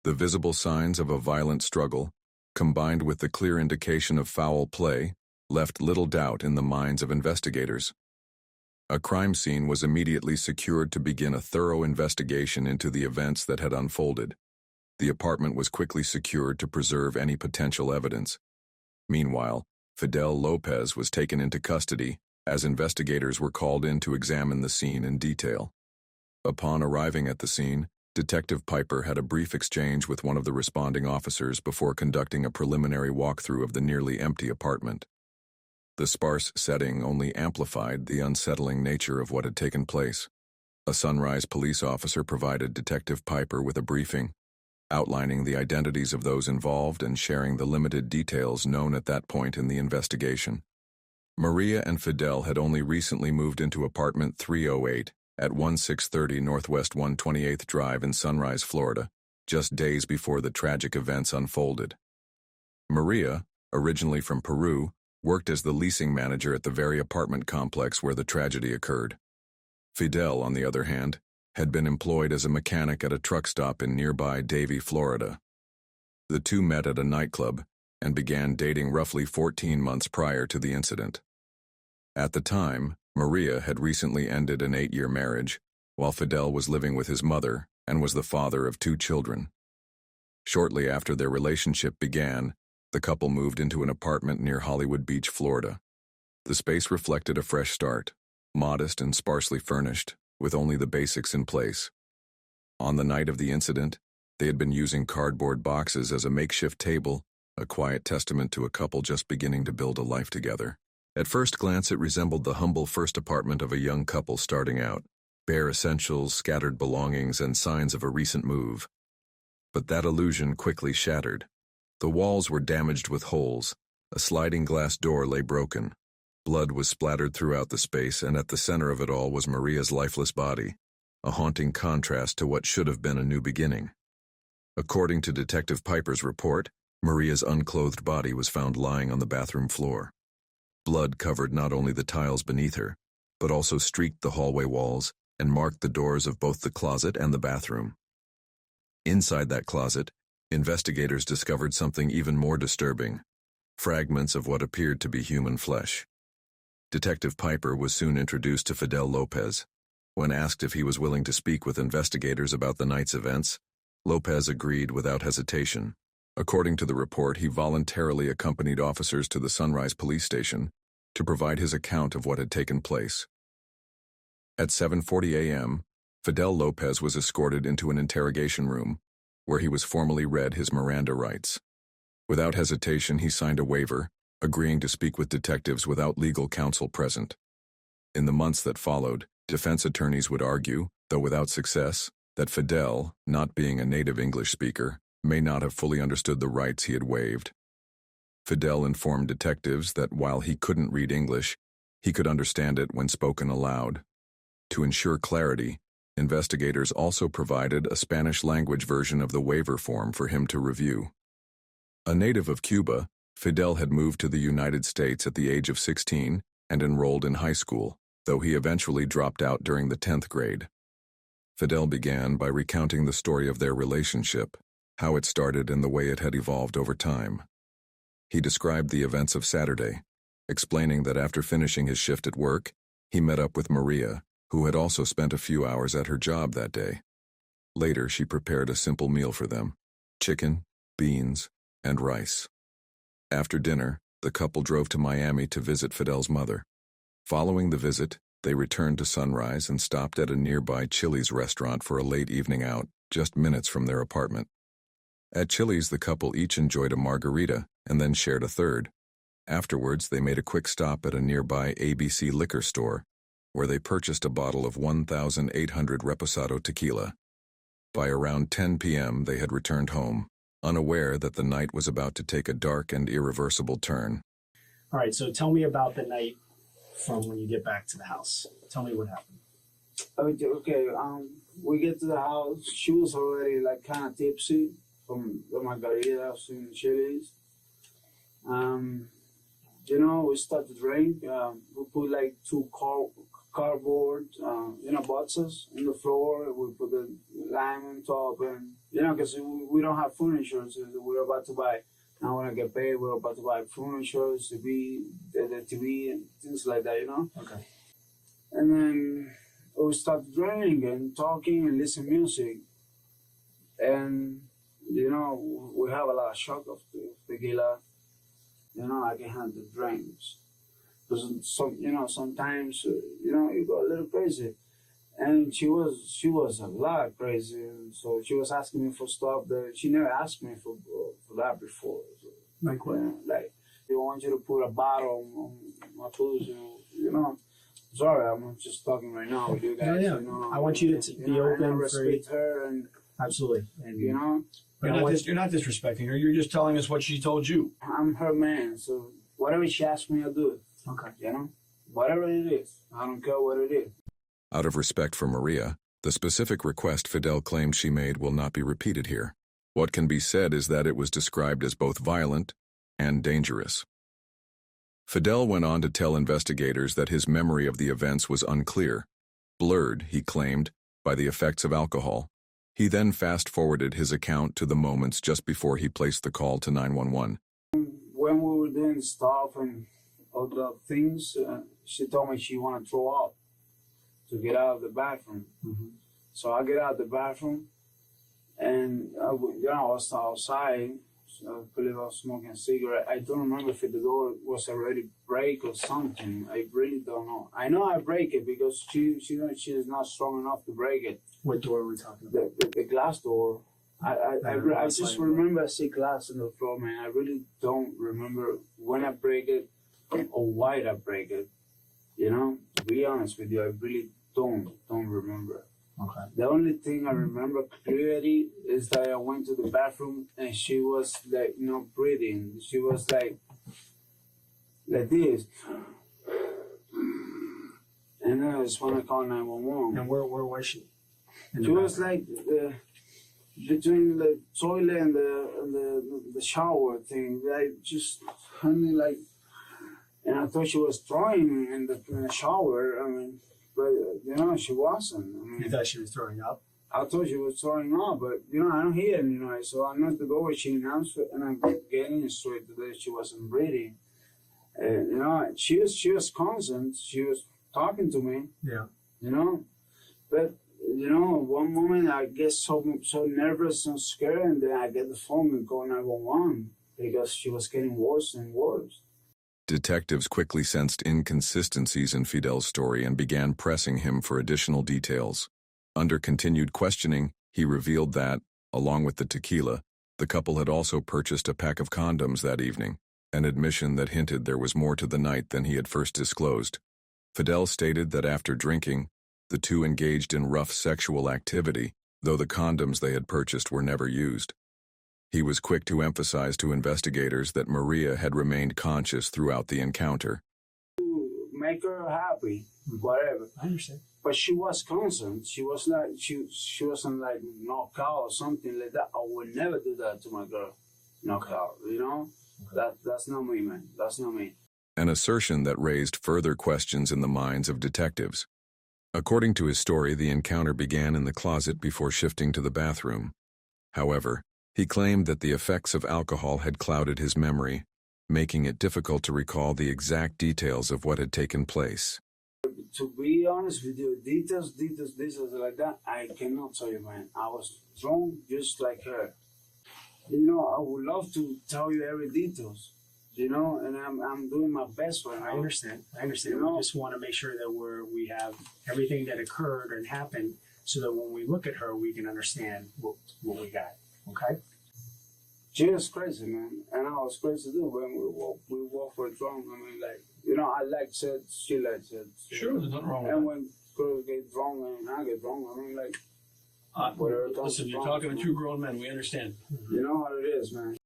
The visible signs of a violent struggle, combined with the clear indication of foul play, left little doubt in the minds of investigators. A crime scene was immediately secured to begin a thorough investigation into the events that had unfolded. The apartment was quickly secured to preserve any potential evidence. Meanwhile, Fidel Lopez was taken into custody as investigators were called in to examine the scene in detail. Upon arriving at the scene, Detective Piper had a brief exchange with one of the responding officers before conducting a preliminary walkthrough of the nearly empty apartment. The sparse setting only amplified the unsettling nature of what had taken place. A Sunrise police officer provided Detective Piper with a briefing, outlining the identities of those involved and sharing the limited details known at that point in the investigation. Maria and Fidel had only recently moved into apartment 308 at 1630 Northwest 128th Drive in Sunrise, Florida, just days before the tragic events unfolded. Maria, originally from Peru, worked as the leasing manager at the very apartment complex where the tragedy occurred. Fidel, on the other hand, had been employed as a mechanic at a truck stop in nearby Davie, Florida. The two met at a nightclub and began dating roughly 14 months prior to the incident. At the time, Maria had recently ended an 8-year marriage, while Fidel was living with his mother and was the father of 2 children. Shortly after their relationship began, the couple moved into an apartment near Hollywood Beach, Florida. The space reflected a fresh start, modest and sparsely furnished, with only the basics in place. On the night of the incident, they had been using cardboard boxes as a makeshift table, a quiet testament to a couple just beginning to build a life together. At first glance, it resembled the humble first apartment of a young couple starting out, bare essentials, scattered belongings, and signs of a recent move. But that illusion quickly shattered. The walls were damaged with holes, a sliding glass door lay broken. Blood was splattered throughout the space, and at the center of it all was Maria's lifeless body, a haunting contrast to what should have been a new beginning. According to Detective Piper's report, Maria's unclothed body was found lying on the bathroom floor. Blood covered not only the tiles beneath her, but also streaked the hallway walls and marked the doors of both the closet and the bathroom. Inside that closet, investigators discovered something even more disturbing: fragments of what appeared to be human flesh. Detective Piper was soon introduced to Fidel Lopez. When asked if he was willing to speak with investigators about the night's events, Lopez agreed without hesitation. According to the report, he voluntarily accompanied officers to the Sunrise police station to provide his account of what had taken place. At 7:40 a.m., Fidel Lopez was escorted into an interrogation room, where he was formally read his Miranda rights. Without hesitation, he signed a waiver, agreeing to speak with detectives without legal counsel present. In the months that followed, defense attorneys would argue, though without success, that Fidel, not being a native English speaker, may not have fully understood the rights he had waived. Fidel informed detectives that while he couldn't read English, he could understand it when spoken aloud. To ensure clarity, investigators also provided a Spanish-language version of the waiver form for him to review. A native of Cuba, Fidel had moved to the United States at the age of 16 and enrolled in high school, though he eventually dropped out during the 10th grade. Fidel began by recounting the story of their relationship, how it started and the way it had evolved over time. He described the events of Saturday, explaining that after finishing his shift at work, he met up with Maria, who had also spent a few hours at her job that day. Later, she prepared a simple meal for them: chicken, beans, and rice. After dinner, the couple drove to Miami to visit Fidel's mother. Following the visit, they returned to Sunrise and stopped at a nearby Chili's restaurant for a late evening out, just minutes from their apartment. At Chili's, the couple each enjoyed a margarita and then shared a third. Afterwards, they made a quick stop at a nearby ABC liquor store, where they purchased a bottle of 1,800 Reposado tequila. By around 10 p.m., they had returned home, unaware that the night was about to take a dark and irreversible turn. All right, so tell me about the night from when you get back to the house. Tell me what happened. Okay, we get to the house. She was already like kind of tipsy from the margaritas in Chili's. We start to drink. We put like 2 cardboard, boxes on the floor. We put the lime on top, and because we don't have furniture, so we're about to buy. Now when I get paid, we're about to buy furniture, the TV, and things like that, Okay. And then we start drinking and talking and listen to music, and we have a lot of shock of tequila. I can handle drinks. Because sometimes, you go a little crazy. And she was a lot crazy. And so she was asking me for stuff that she never asked me for that before. So, like what? Like, they want you to put a bottle on my pussy, you know. Sorry, I'm just talking right now with you guys. No, yeah. You know, I want you to be open. And I respect her, and absolutely. And you know, you're not disrespecting her. You're just telling us what she told you. I'm her man, so whatever she asks me, I'll do it. Okay. You know, whatever it is, I don't care what it is. Out of respect for Maria, the specific request Fidel claimed she made will not be repeated here. What can be said is that it was described as both violent and dangerous. Fidel went on to tell investigators that his memory of the events was unclear, blurred, he claimed, by the effects of alcohol. He then fast-forwarded his account to the moments just before he placed the call to 911. When we were doing stuff and all the things, she told me she wanted to throw up to get out of the bathroom. Mm-hmm. So I get out of the bathroom, and I was outside. I believe I was smoking a cigarette. I don't remember if the door was already break or something. I really don't know. I know I break it because she is not strong enough to break it. What door are we talking about? The glass door. I just remember I see glass on the floor, man. I really don't remember when I break it or why I break it. You know, to be honest with you, I really don't remember. Okay. The only thing I remember clearly is that I went to the bathroom and she was like, you know, breathing. She was like this. And then I just want to call 911. And where was she? She was like between the toilet and the shower thing. Like just honey, like, and I thought she was throwing in the shower. I mean, but you know, she wasn't. I mean, you thought she was throwing up? I thought she was throwing up, but you know, I don't hear it, you know. So I knocked the door, she announced it, and I'm getting straight to that she wasn't breathing. You know, she was constant. She was talking to me. Yeah. You know, but you know, one moment I get so nervous and scared, and then I get the phone and call 911 because she was getting worse and worse. Detectives quickly sensed inconsistencies in Fidel's story and began pressing him for additional details. Under continued questioning, he revealed that, along with the tequila, the couple had also purchased a pack of condoms that evening, an admission that hinted there was more to the night than he had first disclosed. Fidel stated that after drinking, the two engaged in rough sexual activity, though the condoms they had purchased were never used. He was quick to emphasize to investigators that Maria had remained conscious throughout the encounter. To make her happy, whatever. I understand. But she was constant. She was not. She wasn't like knocked out or something like that. I would never do that to my girl. Knock out, you know. That's not me, man. That's not me. An assertion that raised further questions in the minds of detectives. According to his story, the encounter began in the closet before shifting to the bathroom. However, he claimed that the effects of alcohol had clouded his memory, making it difficult to recall the exact details of what had taken place. To be honest with you, details like that, I cannot tell you, man. I was drunk just like her. You know, I would love to tell you every details, you know, and I'm doing my best right now. I understand. You know? We just want to make sure that we have everything that occurred and happened so that when we look at her, we can understand what we got. Okay? She was crazy, man. And I was crazy too when we walk for drunk. I mean, like, you know, I like sex, she likes sex. Sure, there's nothing wrong with that. And when girls get drunk and I get drunk, I mean, like, listen, you're talking to two grown men. We understand. You know how it is, man.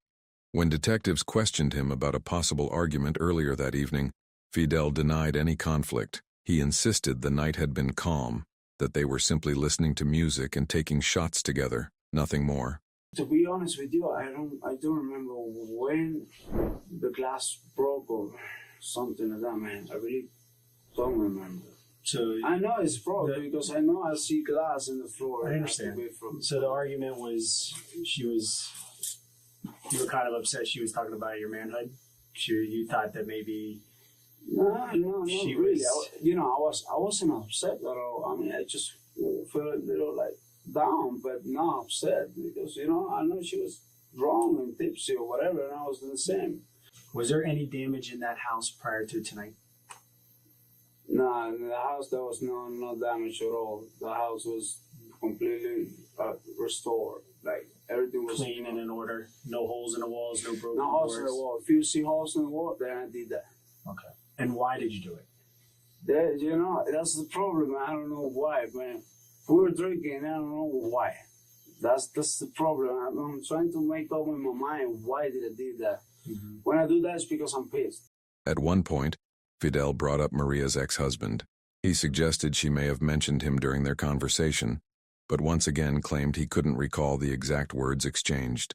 When detectives questioned him about a possible argument earlier that evening, Fidel denied any conflict. He insisted the night had been calm, that they were simply listening to music and taking shots together, nothing more. To be honest with you, I don't remember when the glass broke or something like that, man. I really don't remember. So I know it's broke because I know I see glass in the floor. I understand. So the argument was you were kind of upset she was talking about your manhood. You thought that maybe no, she really. was. I wasn't upset at all. I mean, I just felt a little like down, but not upset because you know I know she was drunk and tipsy or whatever, and I was the same. Was there any damage in that house prior to tonight? No, No, in the house there was no damage at all. The house was completely restored. Like everything was clean and in order. No holes in the walls, no broken no holes in the doors. wall. If you see holes in the wall, then I did that. Okay. And why did you do it? That's the problem. I don't know why, man. We were drinking. I don't know why. That's the problem. I'm trying to make up in my mind why did I do that. Mm-hmm. When I do that, it's because I'm pissed. At one point, Fidel brought up Maria's ex-husband. He suggested she may have mentioned him during their conversation, but once again claimed he couldn't recall the exact words exchanged.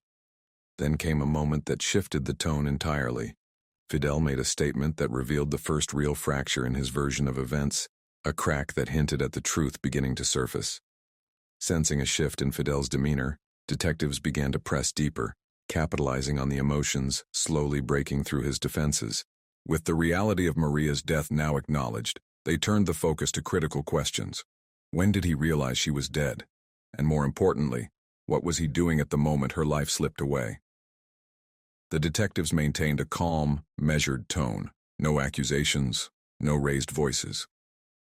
Then came a moment that shifted the tone entirely. Fidel made a statement that revealed the first real fracture in his version of events, a crack that hinted at the truth beginning to surface. Sensing a shift in Fidel's demeanor, detectives began to press deeper, capitalizing on the emotions slowly breaking through his defenses. With the reality of Maria's death now acknowledged, they turned the focus to critical questions. When did he realize she was dead? And more importantly, what was he doing at the moment her life slipped away? The detectives maintained a calm, measured tone. No accusations, no raised voices.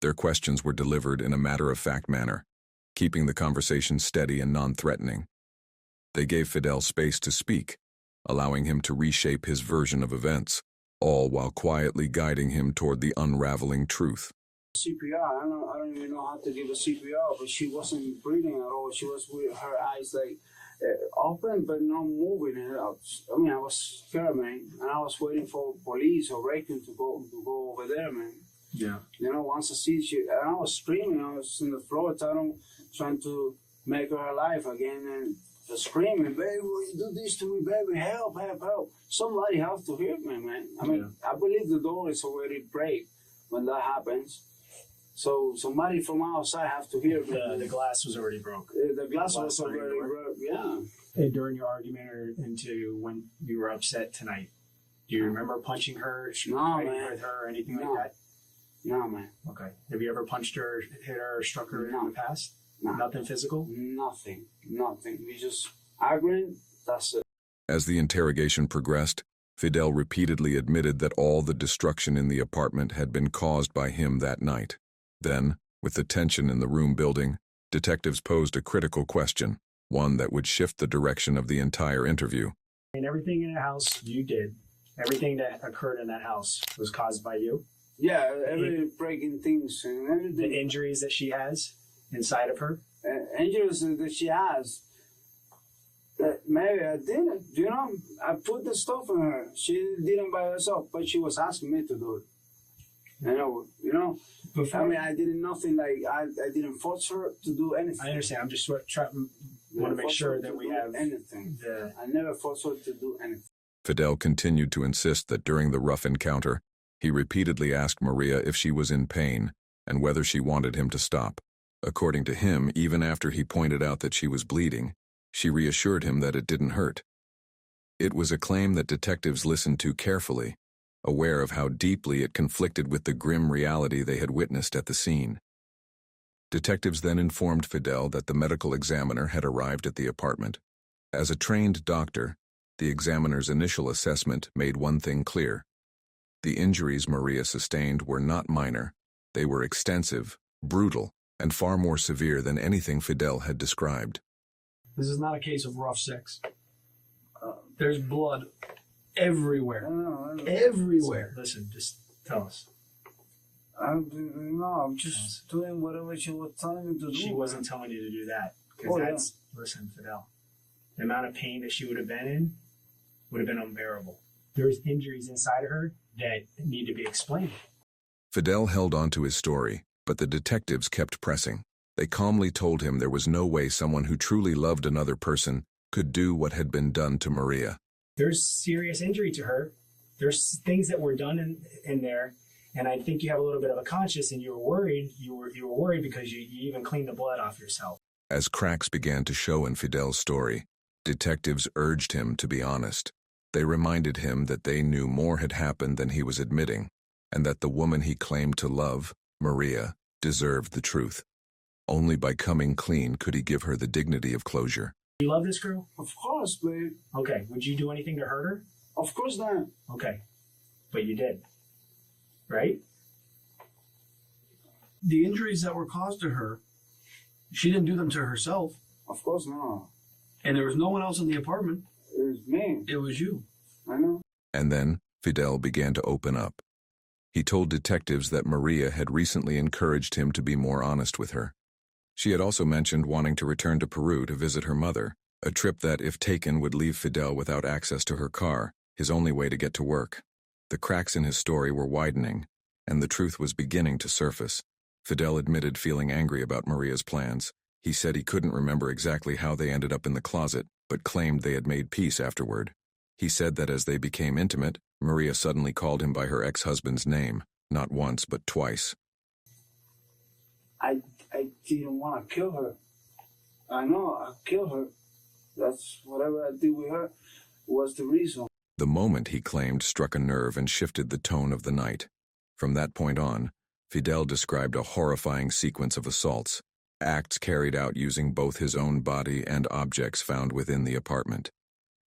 Their questions were delivered in a matter-of-fact manner, keeping the conversation steady and non-threatening. They gave Fidel space to speak, allowing him to reshape his version of events, all while quietly guiding him toward the unraveling truth. CPR, I don't even know how to give a CPR, but she wasn't breathing at all. She was with her eyes like open, but not moving. I was scared, man, and I was waiting for police or Reckon to go over there, man. Yeah. Once I see she, and I was screaming. I was on the floor, trying to make her alive again, and screaming, "Baby, you do this to me, baby, help, help, help." Somebody has to help me, man. I believe the door is already break when that happens. So somebody from outside has to hear me. The glass was already broke. The glass was already broke, yeah. Hey, during your argument or into when you were upset tonight, do you remember punching her, fighting with her, or anything like that? No, man. Okay. Have you ever punched her, hit her, or struck her in the past? No. Nothing physical? Nothing. We just arguing, that's it. As the interrogation progressed, Fidel repeatedly admitted that all the destruction in the apartment had been caused by him that night. Then, with the tension in the room building, detectives posed a critical question, one that would shift the direction of the entire interview. And everything in the house you did, everything that occurred in that house was caused by you? Yeah, every breaking things and everything. The injuries that she has inside of her? Injuries that she has. Maybe I didn't, I put the stuff on her. She didn't by herself, but she was asking me to do it. I did nothing like, I didn't force her to do anything. I understand. I'm just want to make sure that we have anything. I never forced her to do anything. Fidel continued to insist that during the rough encounter, he repeatedly asked Maria if she was in pain and whether she wanted him to stop. According to him, even after he pointed out that she was bleeding, she reassured him that it didn't hurt. It was a claim that detectives listened to carefully, aware of how deeply it conflicted with the grim reality they had witnessed at the scene. Detectives then informed Fidel that the medical examiner had arrived at the apartment. As a trained doctor, the examiner's initial assessment made one thing clear. The injuries Maria sustained were not minor. They were extensive, brutal, and far more severe than anything Fidel had described. This is not a case of rough sex. There's blood everywhere. Everywhere. Listen, just tell us. I'm just doing whatever she was telling me to do. She wasn't telling you to do that. Because listen, Fidel, the amount of pain that she would have been in would have been unbearable. There's injuries inside of her that need to be explained. Fidel held on to his story, but the detectives kept pressing. They calmly told him there was no way someone who truly loved another person could do what had been done to Maria. There's serious injury to her. There's things that were done in there, and I think you have a little bit of a conscience, and you were worried. You were worried because you even cleaned the blood off yourself. As cracks began to show in Fidel's story, detectives urged him to be honest. They reminded him that they knew more had happened than he was admitting, and that the woman he claimed to love, Maria, deserved the truth. Only by coming clean could he give her the dignity of closure. You love this girl? Of course, babe. Okay. Would you do anything to hurt her? Of course not. Okay. But you did. Right? The injuries that were caused to her, she didn't do them to herself. Of course not. And there was no one else in the apartment. It was me. It was you. I know. And then Fidel began to open up. He told detectives that Maria had recently encouraged him to be more honest with her. She had also mentioned wanting to return to Peru to visit her mother, a trip that, if taken, would leave Fidel without access to her car, his only way to get to work. The cracks in his story were widening, and the truth was beginning to surface. Fidel admitted feeling angry about Maria's plans. He said he couldn't remember exactly how they ended up in the closet, but claimed they had made peace afterward. He said that as they became intimate, Maria suddenly called him by her ex-husband's name, not once but twice. I didn't want to kill her. I know, I killed her. That's whatever I did with her was the reason. The moment, he claimed, struck a nerve and shifted the tone of the night. From that point on, Fidel described a horrifying sequence of assaults, acts carried out using both his own body and objects found within the apartment.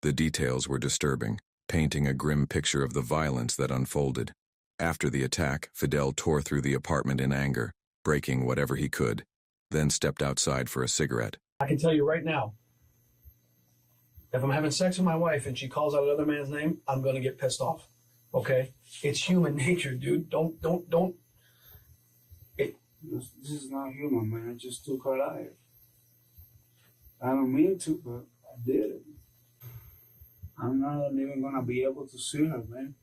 The details were disturbing, painting a grim picture of the violence that unfolded. After the attack, Fidel tore through the apartment in anger, breaking whatever he could, then stepped outside for a cigarette. I can tell you right now, if I'm having sex with my wife and she calls out another man's name, I'm going to get pissed off. Okay? It's human nature, dude. Don't. This is not human, man. I just took her life. I don't mean to, but I did it. I'm not even going to be able to see her, man.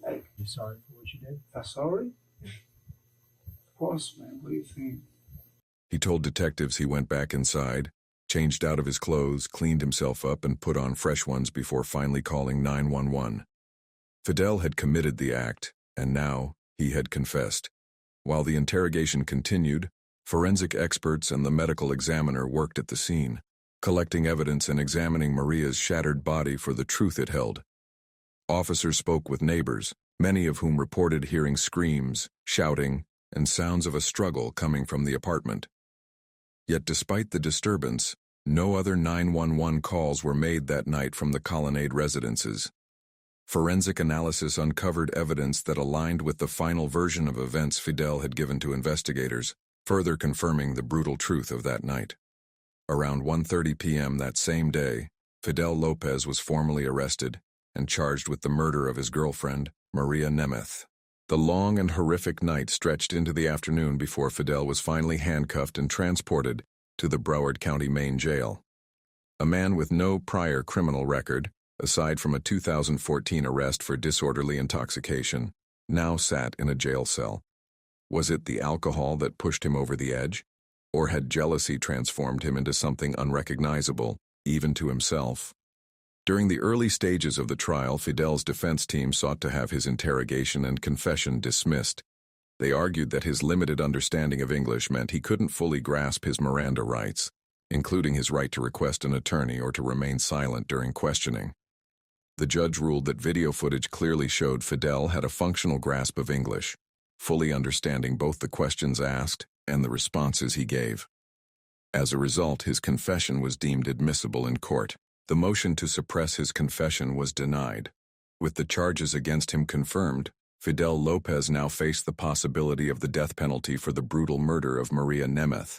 Like, you sorry for what you did? I'm sorry? Of course, man. What do you think? He told detectives he went back inside, changed out of his clothes, cleaned himself up, and put on fresh ones before finally calling 911. Fidel had committed the act, and now he had confessed. While the interrogation continued, forensic experts and the medical examiner worked at the scene, collecting evidence and examining Maria's shattered body for the truth it held. Officers spoke with neighbors, many of whom reported hearing screams, shouting, and sounds of a struggle coming from the apartment. Yet despite the disturbance, no other 911 calls were made that night from the Colonnade residences. Forensic analysis uncovered evidence that aligned with the final version of events Fidel had given to investigators, further confirming the brutal truth of that night. Around 1:30 p.m. that same day, Fidel Lopez was formally arrested and charged with the murder of his girlfriend, Maria Nemeth. The long and horrific night stretched into the afternoon before Fidel was finally handcuffed and transported to the Broward County Main Jail. A man with no prior criminal record, aside from a 2014 arrest for disorderly intoxication, now sat in a jail cell. Was it the alcohol that pushed him over the edge? Or had jealousy transformed him into something unrecognizable, even to himself? During the early stages of the trial, Fidel's defense team sought to have his interrogation and confession dismissed. They argued that his limited understanding of English meant he couldn't fully grasp his Miranda rights, including his right to request an attorney or to remain silent during questioning. The judge ruled that video footage clearly showed Fidel had a functional grasp of English, fully understanding both the questions asked and the responses he gave. As a result, his confession was deemed admissible in court. The motion to suppress his confession was denied. With the charges against him confirmed, Fidel Lopez now faced the possibility of the death penalty for the brutal murder of Maria Nemeth.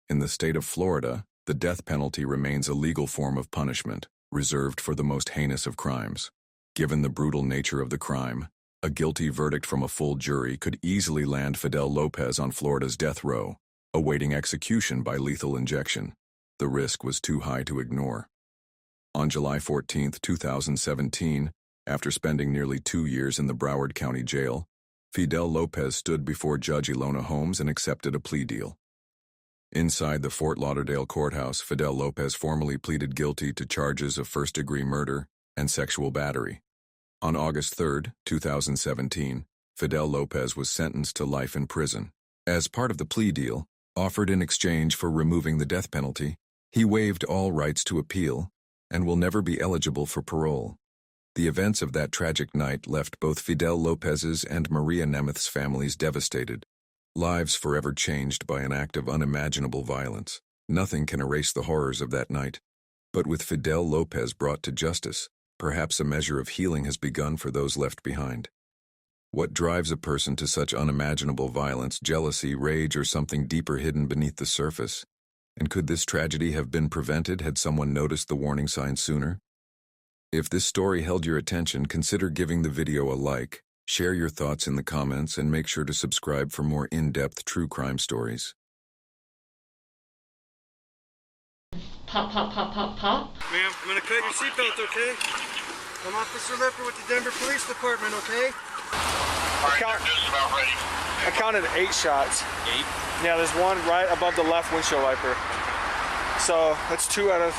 In the state of Florida, the death penalty remains a legal form of punishment, reserved for the most heinous of crimes. Given the brutal nature of the crime, a guilty verdict from a full jury could easily land Fidel Lopez on Florida's death row, awaiting execution by lethal injection. The risk was too high to ignore. On July 14, 2017, after spending nearly 2 years in the Broward County Jail, Fidel Lopez stood before Judge Ilona Holmes and accepted a plea deal. Inside the Fort Lauderdale courthouse, Fidel Lopez formally pleaded guilty to charges of first-degree murder and sexual battery. On August 3, 2017, Fidel Lopez was sentenced to life in prison. As part of the plea deal, offered in exchange for removing the death penalty, he waived all rights to appeal and will never be eligible for parole. The events of that tragic night left both Fidel Lopez's and Maria Nemeth's families devastated, lives forever changed by an act of unimaginable violence. Nothing can erase the horrors of that night. But with Fidel Lopez brought to justice, perhaps a measure of healing has begun for those left behind. What drives a person to such unimaginable violence, jealousy, rage, or something deeper hidden beneath the surface? And could this tragedy have been prevented had someone noticed the warning signs sooner? If this story held your attention, consider giving the video a like, share your thoughts in the comments, and make sure to subscribe for more in-depth true crime stories. Pop, pop, pop, pop, pop. Ma'am, I'm gonna cut your seatbelt, okay? I'm Officer Lipper with the Denver Police Department, okay? I counted 8 shots. 8? Yeah, there's one right above the left windshield wiper. So that's 2 out of,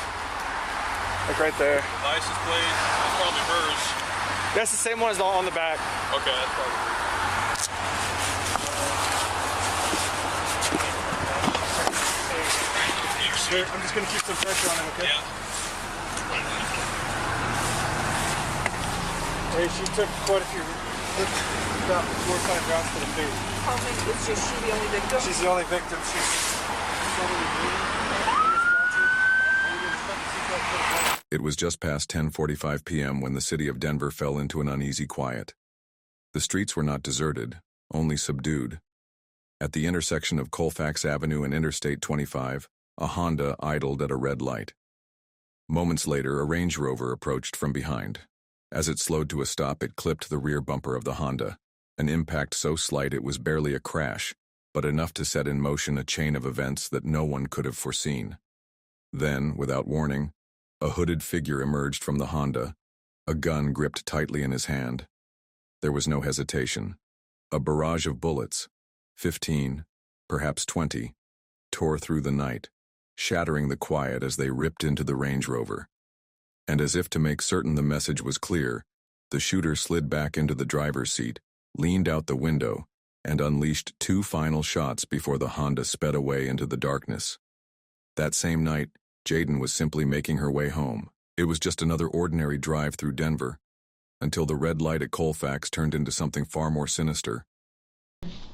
like right there. License plate, that's probably hers. That's the same one as on the back. Okay, that's probably hers. I'm just gonna keep some pressure on him, okay? Yeah. Hey, she took quite a few. About 4 or 5 rounds to the face. How many? Is just she the only victim? She's the only victim. It was just past 10:45 p.m. when the city of Denver fell into an uneasy quiet. The streets were not deserted, only subdued. At the intersection of Colfax Avenue and Interstate 25, a Honda idled at a red light. Moments later, a Range Rover approached from behind. As it slowed to a stop, it clipped the rear bumper of the Honda, an impact so slight it was barely a crash, but enough to set in motion a chain of events that no one could have foreseen. Then, without warning, a hooded figure emerged from the Honda, a gun gripped tightly in his hand. There was no hesitation. A barrage of bullets, 15, perhaps 20, tore through the night, shattering the quiet as they ripped into the Range Rover. And as if to make certain the message was clear, the shooter slid back into the driver's seat, leaned out the window, and unleashed 2 final shots before the Honda sped away into the darkness. That same night, Jaden was simply making her way home. It was just another ordinary drive through Denver, until the red light at Colfax turned into something far more sinister.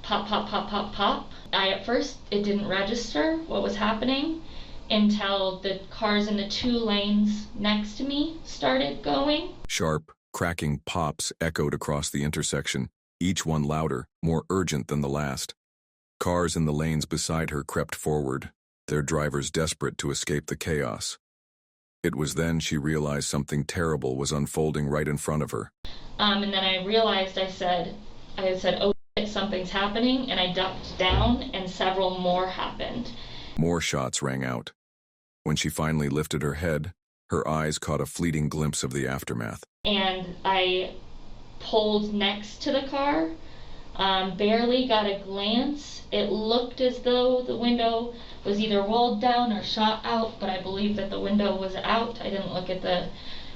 Pop, pop, pop, pop, pop. At first, it didn't register what was happening until the cars in the 2 lanes next to me started going. Sharp, cracking pops echoed across the intersection, each one louder, more urgent than the last. Cars in the lanes beside her crept forward, their drivers desperate to escape the chaos. It was then she realized something terrible was unfolding right in front of her. And then I realized, I said, oh shit, something's happening, and I ducked down, and several more happened. More shots rang out. When she finally lifted her head, her eyes caught a fleeting glimpse of the aftermath. And I pulled next to the car, barely got a glance. It looked as though the window was either rolled down or shot out, but I believe that the window was out. I didn't look at the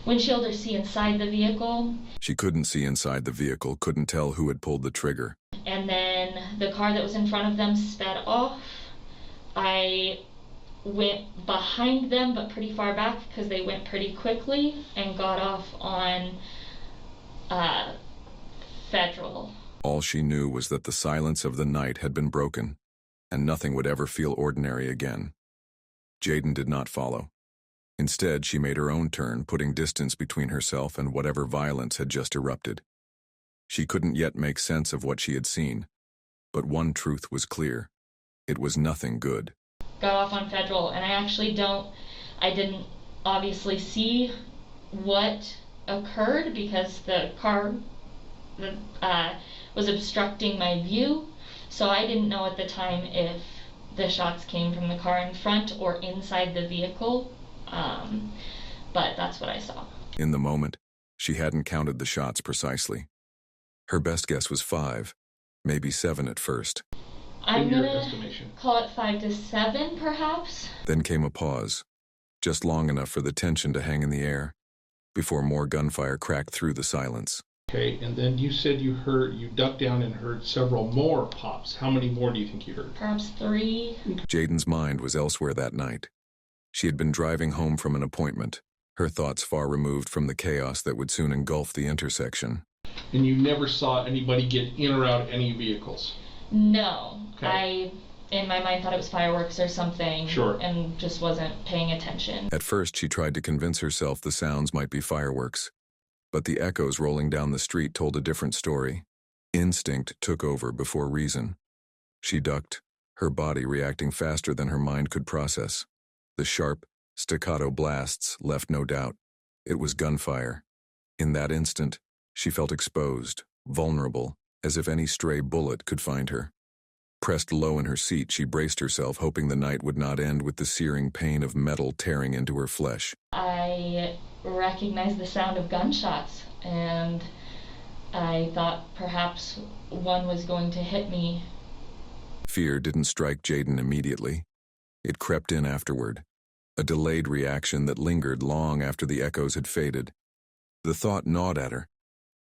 windshield or see inside the vehicle. She couldn't see inside the vehicle, couldn't tell who had pulled the trigger. And then the car that was in front of them sped off. I went behind them, but pretty far back because they went pretty quickly, and got off on Federal. All she knew was that the silence of the night had been broken, and nothing would ever feel ordinary again. Jaden did not follow. Instead, she made her own turn, putting distance between herself and whatever violence had just erupted. She couldn't yet make sense of what she had seen, but one truth was clear. It was nothing good. Got off on Federal, and I didn't obviously see what occurred because the car was obstructing my view, so I didn't know at the time if the shots came from the car in front or inside the vehicle, but that's what I saw. In the moment, she hadn't counted the shots precisely. Her best guess was 5, maybe 7 at first. I'm gonna call it 5 to 7, perhaps. Then came a pause, just long enough for the tension to hang in the air, before more gunfire cracked through the silence. Okay, and then you said you ducked down and heard several more pops. How many more do you think you heard? Perhaps 3. Jaden's mind was elsewhere that night. She had been driving home from an appointment, her thoughts far removed from the chaos that would soon engulf the intersection. And you never saw anybody get in or out any vehicles? No. Okay. I, in my mind, thought it was fireworks or something. Sure. And just wasn't paying attention. At first, she tried to convince herself the sounds might be fireworks, but the echoes rolling down the street told a different story. Instinct took over before reason. She ducked, her body reacting faster than her mind could process. The sharp, staccato blasts left no doubt. It was gunfire. In that instant, she felt exposed, vulnerable, as if any stray bullet could find her. Pressed low in her seat, she braced herself, hoping the night would not end with the searing pain of metal tearing into her flesh. I recognized the sound of gunshots, and I thought perhaps one was going to hit me. Fear didn't strike Jaden immediately. It crept in afterward, a delayed reaction that lingered long after the echoes had faded. The thought gnawed at her.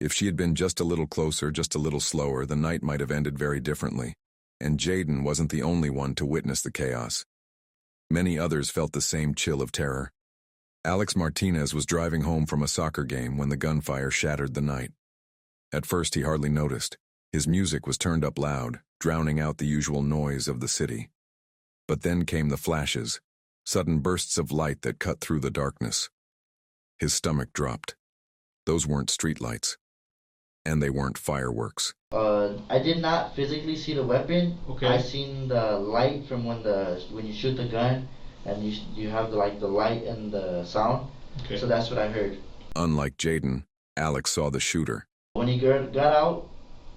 If she had been just a little closer, just a little slower, the night might have ended very differently. And Jaden wasn't the only one to witness the chaos. Many others felt the same chill of terror. Alex Martinez was driving home from a soccer game when the gunfire shattered the night. At first he hardly noticed. His music was turned up loud, drowning out the usual noise of the city. But then came the flashes, sudden bursts of light that cut through the darkness. His stomach dropped. Those weren't streetlights. And they weren't fireworks. I did not physically see the weapon. Okay. I seen the light from when you shoot the gun, and you have the light and the sound. Okay. So that's what I heard. Unlike Jaden, Alex saw the shooter. When he got out,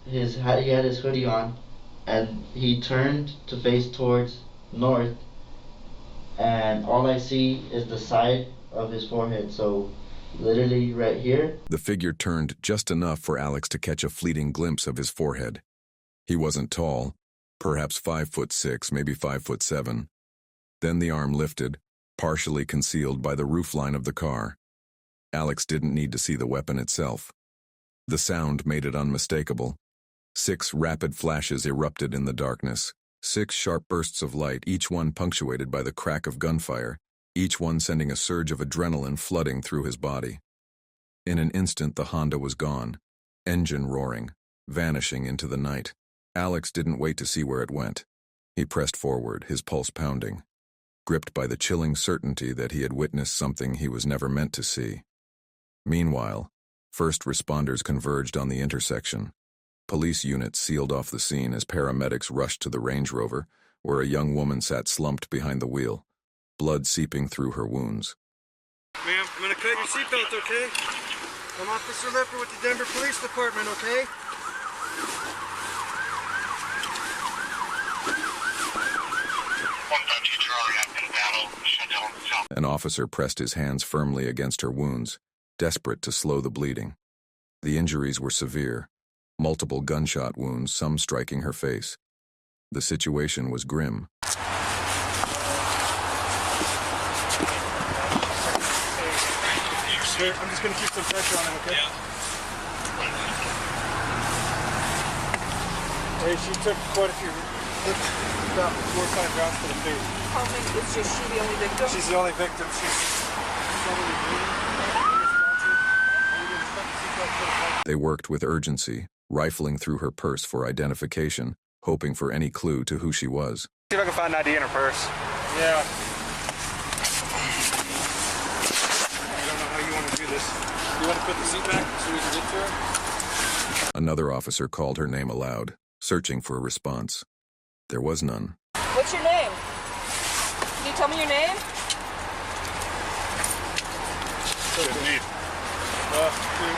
he had his hoodie on, and he turned to face towards north, and all I see is the side of his forehead. So literally right here. The figure turned just enough for Alex to catch a fleeting glimpse of his forehead. He wasn't tall, perhaps 5'6", maybe 5'7". Then the arm lifted, partially concealed by the roofline of the car. Alex didn't need to see the weapon itself. The sound made it unmistakable. 6 rapid flashes erupted in the darkness. 6 sharp bursts of light, each one punctuated by the crack of gunfire, each one sending a surge of adrenaline flooding through his body. In an instant, the Honda was gone, engine roaring, vanishing into the night. Alex didn't wait to see where it went. He pressed forward, his pulse pounding, gripped by the chilling certainty that he had witnessed something he was never meant to see. Meanwhile, first responders converged on the intersection. Police units sealed off the scene as paramedics rushed to the Range Rover, where a young woman sat slumped behind the wheel, blood seeping through her wounds. Ma'am, I'm gonna cut your seatbelt, okay? I'm Officer Lipper with the Denver Police Department, okay? An officer pressed his hands firmly against her wounds, desperate to slow the bleeding. The injuries were severe, multiple gunshot wounds, some striking her face. The situation was grim. I'm just going to keep some pressure on him, okay? Yeah. Hey, she took quite a few, about 4 or 5 rounds to the face. How many? Is just she the only victim? She's the only victim. She's only bleeding. They worked with urgency, rifling through her purse for identification, hoping for any clue to who she was. See if I can find an ID in her purse. Yeah. You want to put the seat back so we can get to her? Another officer called her name aloud, searching for a response. There was none. What's your name? Can you tell me your name?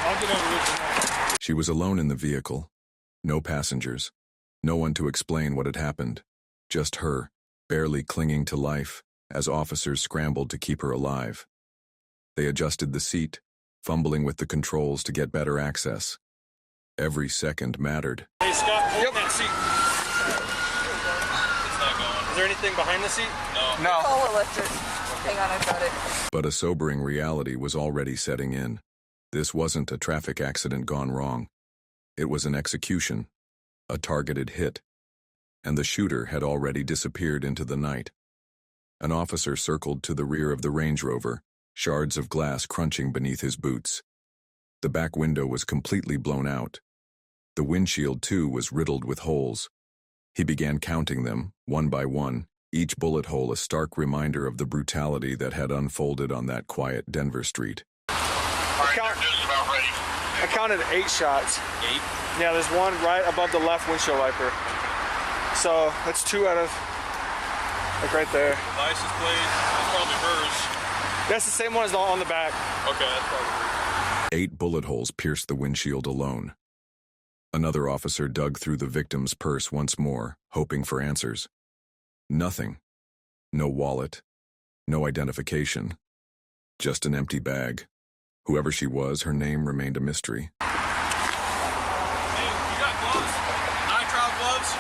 I'll get over with. She was alone in the vehicle. No passengers. No one to explain what had happened. Just her, barely clinging to life, as officers scrambled to keep her alive. They adjusted the seat, fumbling with the controls to get better access. Every second mattered. Hey, Scott, hold that seat. It's not going. Is there anything behind the seat? No. Call electric. Hang on, I've got it. But a sobering reality was already setting in. This wasn't a traffic accident gone wrong. It was an execution, a targeted hit, and the shooter had already disappeared into the night. An officer circled to the rear of the Range Rover, shards of glass crunching beneath his boots. The back window was completely blown out. The windshield, too, was riddled with holes. He began counting them, one by one, each bullet hole a stark reminder of the brutality that had unfolded on that quiet Denver street. All right, they're just about ready. I counted 8 shots. 8? Yeah, there's one right above the left windshield wiper. So that's 2 out of, like right there. License plate, that's probably hers. That's the same one as on the back. Okay, that's probably hers. 8 bullet holes pierced the windshield alone. Another officer dug through the victim's purse once more, hoping for answers. Nothing. No wallet. No identification. Just an empty bag. Whoever she was, her name remained a mystery. Hey, you got gloves? Nitrile gloves?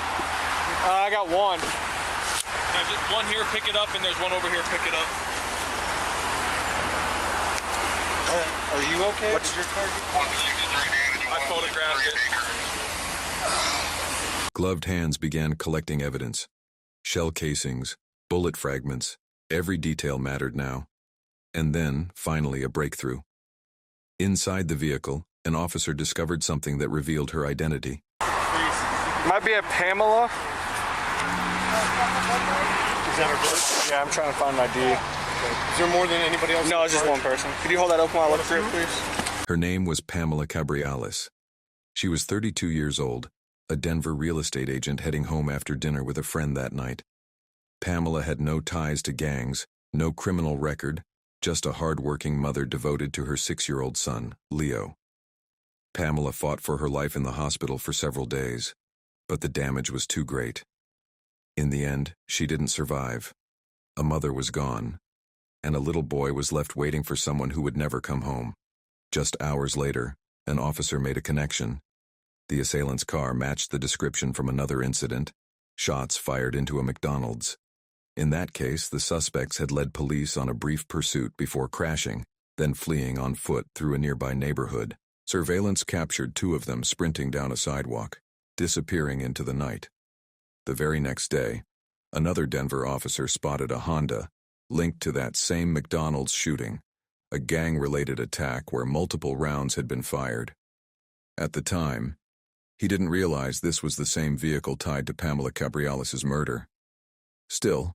I got one. There's just one here, pick it up, and there's one over here, pick it up. Are you okay? What's your target? I photographed it. Gloved hands began collecting evidence. Shell casings, bullet fragments, every detail mattered now. And then, finally, a breakthrough. Inside the vehicle, an officer discovered something that revealed her identity. Might be a Pamela. Is that her birth? Yeah, I'm trying to find an ID. Okay. Is there more than anybody else? No, it's just one person. Could you hold that open while I look through it, please? Her name was Pamela Cabriales. She was 32 years old, a Denver real estate agent heading home after dinner with a friend that night. Pamela had no ties to gangs, no criminal record, just a hard-working mother devoted to her 6-year-old son, Leo. Pamela fought for her life in the hospital for several days, but the damage was too great. In the end, she didn't survive. A mother was gone, and a little boy was left waiting for someone who would never come home. Just hours later, an officer made a connection. The assailant's car matched the description from another incident, shots fired into a McDonald's. In that case, the suspects had led police on a brief pursuit before crashing, then fleeing on foot through a nearby neighborhood. Surveillance captured 2 of them sprinting down a sidewalk, disappearing into the night. The very next day, another Denver officer spotted a Honda linked to that same McDonald's shooting, a gang-related attack where multiple rounds had been fired. At the time, he didn't realize this was the same vehicle tied to Pamela Cabriales' murder. Still,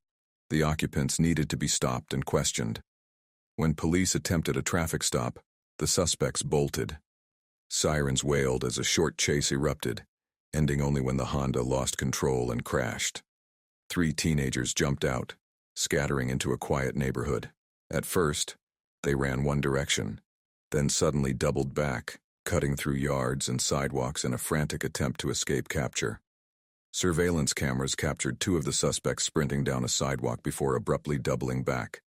the occupants needed to be stopped and questioned. When police attempted a traffic stop, the suspects bolted. Sirens wailed as a short chase erupted, ending only when the Honda lost control and crashed. 3 teenagers jumped out, scattering into a quiet neighborhood. At first, they ran one direction, then suddenly doubled back, cutting through yards and sidewalks in a frantic attempt to escape capture. Surveillance cameras captured 2 of the suspects sprinting down a sidewalk before abruptly doubling back.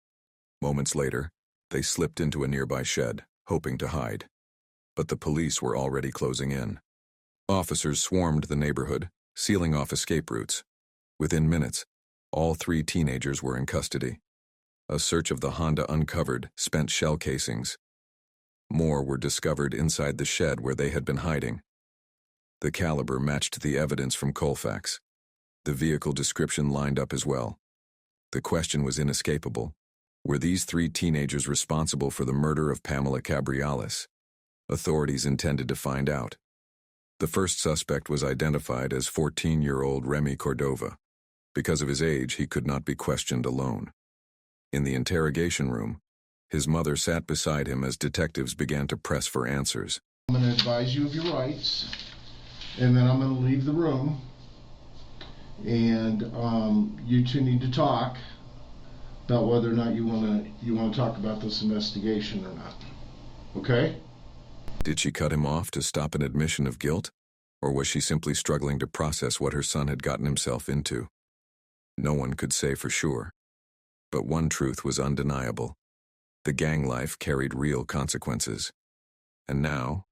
Moments later, they slipped into a nearby shed, hoping to hide. But the police were already closing in. Officers swarmed the neighborhood, sealing off escape routes. Within minutes, all 3 teenagers were in custody. A search of the Honda uncovered spent shell casings. More were discovered inside the shed where they had been hiding. The caliber matched the evidence from Colfax. The vehicle description lined up as well. The question was inescapable. Were these 3 teenagers responsible for the murder of Pamela Cabriales? Authorities intended to find out. The first suspect was identified as 14-year-old Remi Cordova. Because of his age, he could not be questioned alone. In the interrogation room, his mother sat beside him as detectives began to press for answers. I'm going to advise you of your rights, and then I'm going to leave the room, and you 2 need to talk about whether or not you want to talk about this investigation or not. Okay? Did she cut him off to stop an admission of guilt, or was she simply struggling to process what her son had gotten himself into? No one could say for sure. But one truth was undeniable. The gang life carried real consequences. And now,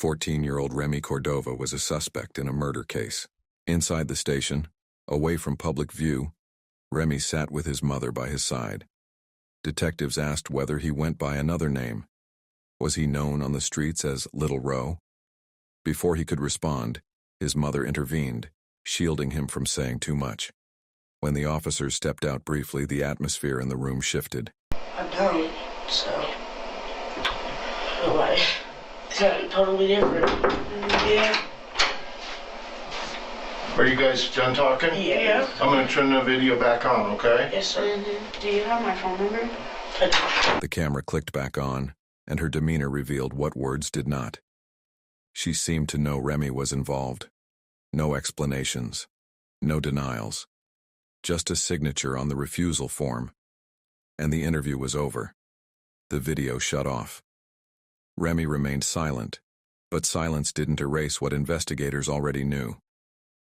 14-year-old Remi Cordova was a suspect in a murder case. Inside the station, away from public view, Remi sat with his mother by his side. Detectives asked whether he went by another name. Was he known on the streets as Little Roe? Before he could respond, his mother intervened, shielding him from saying too much. When the officers stepped out briefly, the atmosphere in the room shifted. I don't, so like, it's something totally different. Yeah. Are you guys done talking? Yeah. I'm going to turn the video back on, okay? Yes, sir. Do you have my phone number? The camera clicked back on, and her demeanor revealed what words did not. She seemed to know Remi was involved. No explanations, no denials, just a signature on the refusal form. And the interview was over. The video shut off. Remi remained silent, but silence didn't erase what investigators already knew.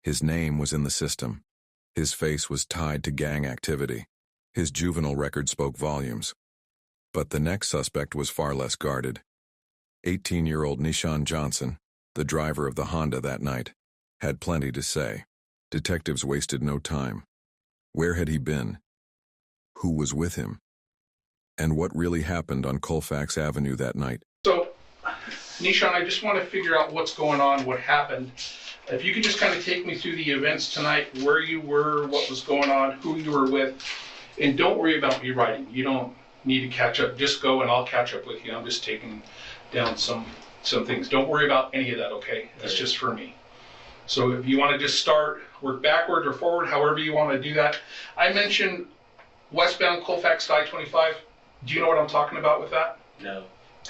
His name was in the system. His face was tied to gang activity. His juvenile record spoke volumes. But the next suspect was far less guarded. 18-year-old Nishan Johnson, the driver of the Honda that night, had plenty to say. Detectives wasted no time. Where had he been? Who was with him? And what really happened on Colfax Avenue that night? So, Nishan, I just want to figure out what's going on, what happened. If you could just kind of take me through the events tonight, where you were, what was going on, who you were with, and don't worry about me writing. You don't need to catch up. Just go and I'll catch up with you. I'm just taking down some things. Don't worry about any of that, okay? That's just for me. So if you want to just start, work backward or forward, however you want to do that. I mentioned westbound Colfax I-25. Do you know what I'm talking about with that? No.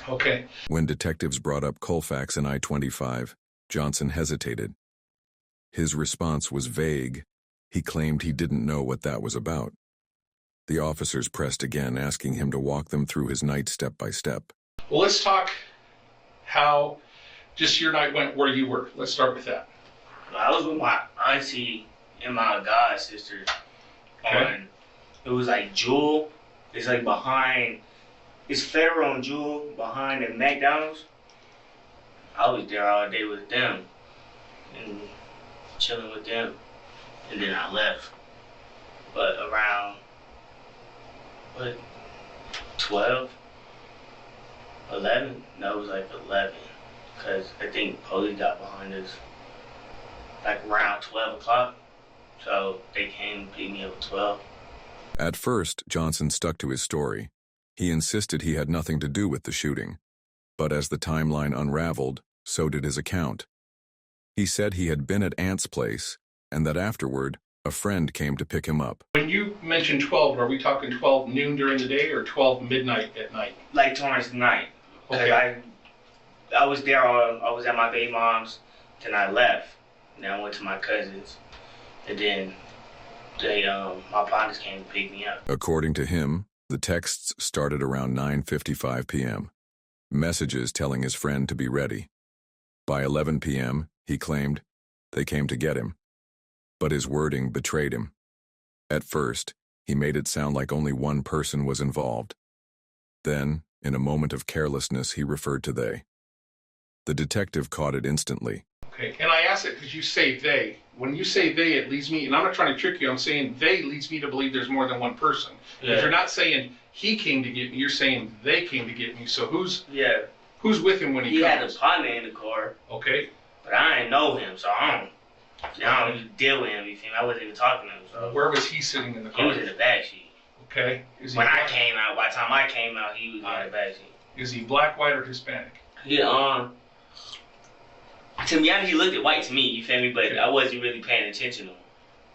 Okay. When detectives brought up Colfax and I-25, Johnson hesitated. His response was vague. He claimed he didn't know what that was about. The officers pressed again, asking him to walk them through his night step by step. Well, let's talk how just your night went where you were. Let's start with that. I was with my auntie and my god sister. Okay. It was like Jewel. It's like behind, it's Pharaoh and Jewel behind the McDonald's. I was there all day with them and chilling with them. And then I left. But around, 12? 11? No, it was like 11. Because I think police got behind us like around 12 o'clock. So they came and picked me up at 12. At first, Johnson stuck to his story. He insisted he had nothing to do with the shooting. But as the timeline unraveled, so did his account. He said he had been at Ant's place, and that afterward, a friend came to pick him up. When you mentioned 12, are we talking 12 noon during the day or 12 midnight at night? Like towards the night. Okay. I was there, I was at my baby mom's, then I left. And then I went to my cousin's. And then my partners came to pick me up. According to him, the texts started around 9:55 p.m. Messages telling his friend to be ready. By 11 p.m., he claimed, they came to get him. But his wording betrayed him. At first, he made it sound like only one person was involved. Then, in a moment of carelessness, he referred to they. The detective caught it instantly. Okay, and I ask it because you say they. When you say they, it leads me, and I'm not trying to trick you, I'm saying they leads me to believe there's more than one person. Yeah. If you're not saying he came to get me, you're saying they came to get me. So who's with him when he comes? He had a partner in the car. Okay. But I didn't know him, so I don't even deal with him, you feel me? I wasn't even talking to him, so. Where was he sitting in the car? He was in the backseat. Okay. When I came out, by the time I came out, he was in the backseat. Is he black, white, or Hispanic? To be honest, he looked white to me, you feel me? But I wasn't really paying attention to him.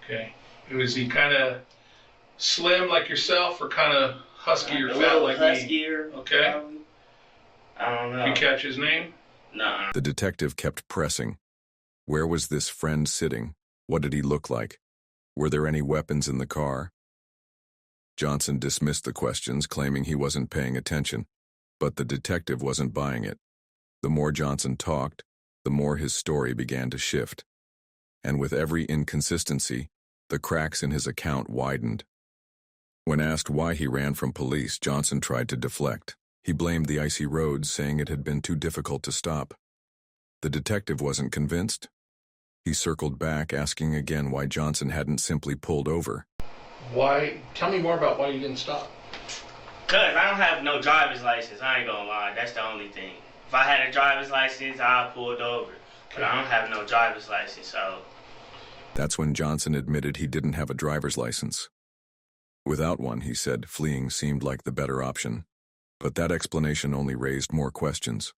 Okay. Was he kind of slim like yourself or kind of husky or fat like huskier, me? Okay. Probably. I don't know. You catch his name? Nuh-uh. The detective kept pressing. Where was this friend sitting? What did he look like? Were there any weapons in the car? Johnson dismissed the questions, claiming he wasn't paying attention. But the detective wasn't buying it. The more Johnson talked, the more his story began to shift. And with every inconsistency, the cracks in his account widened. When asked why he ran from police, Johnson tried to deflect. He blamed the icy roads, saying it had been too difficult to stop. The detective wasn't convinced. He circled back, asking again why Johnson hadn't simply pulled over. Why? Tell me more about why you didn't stop. Cause I don't have no driver's license, I ain't gonna lie, that's the only thing. If I had a driver's license, I'd pulled over. But I don't have no driver's license, so. That's when Johnson admitted he didn't have a driver's license. Without one, he said, fleeing seemed like the better option. But that explanation only raised more questions.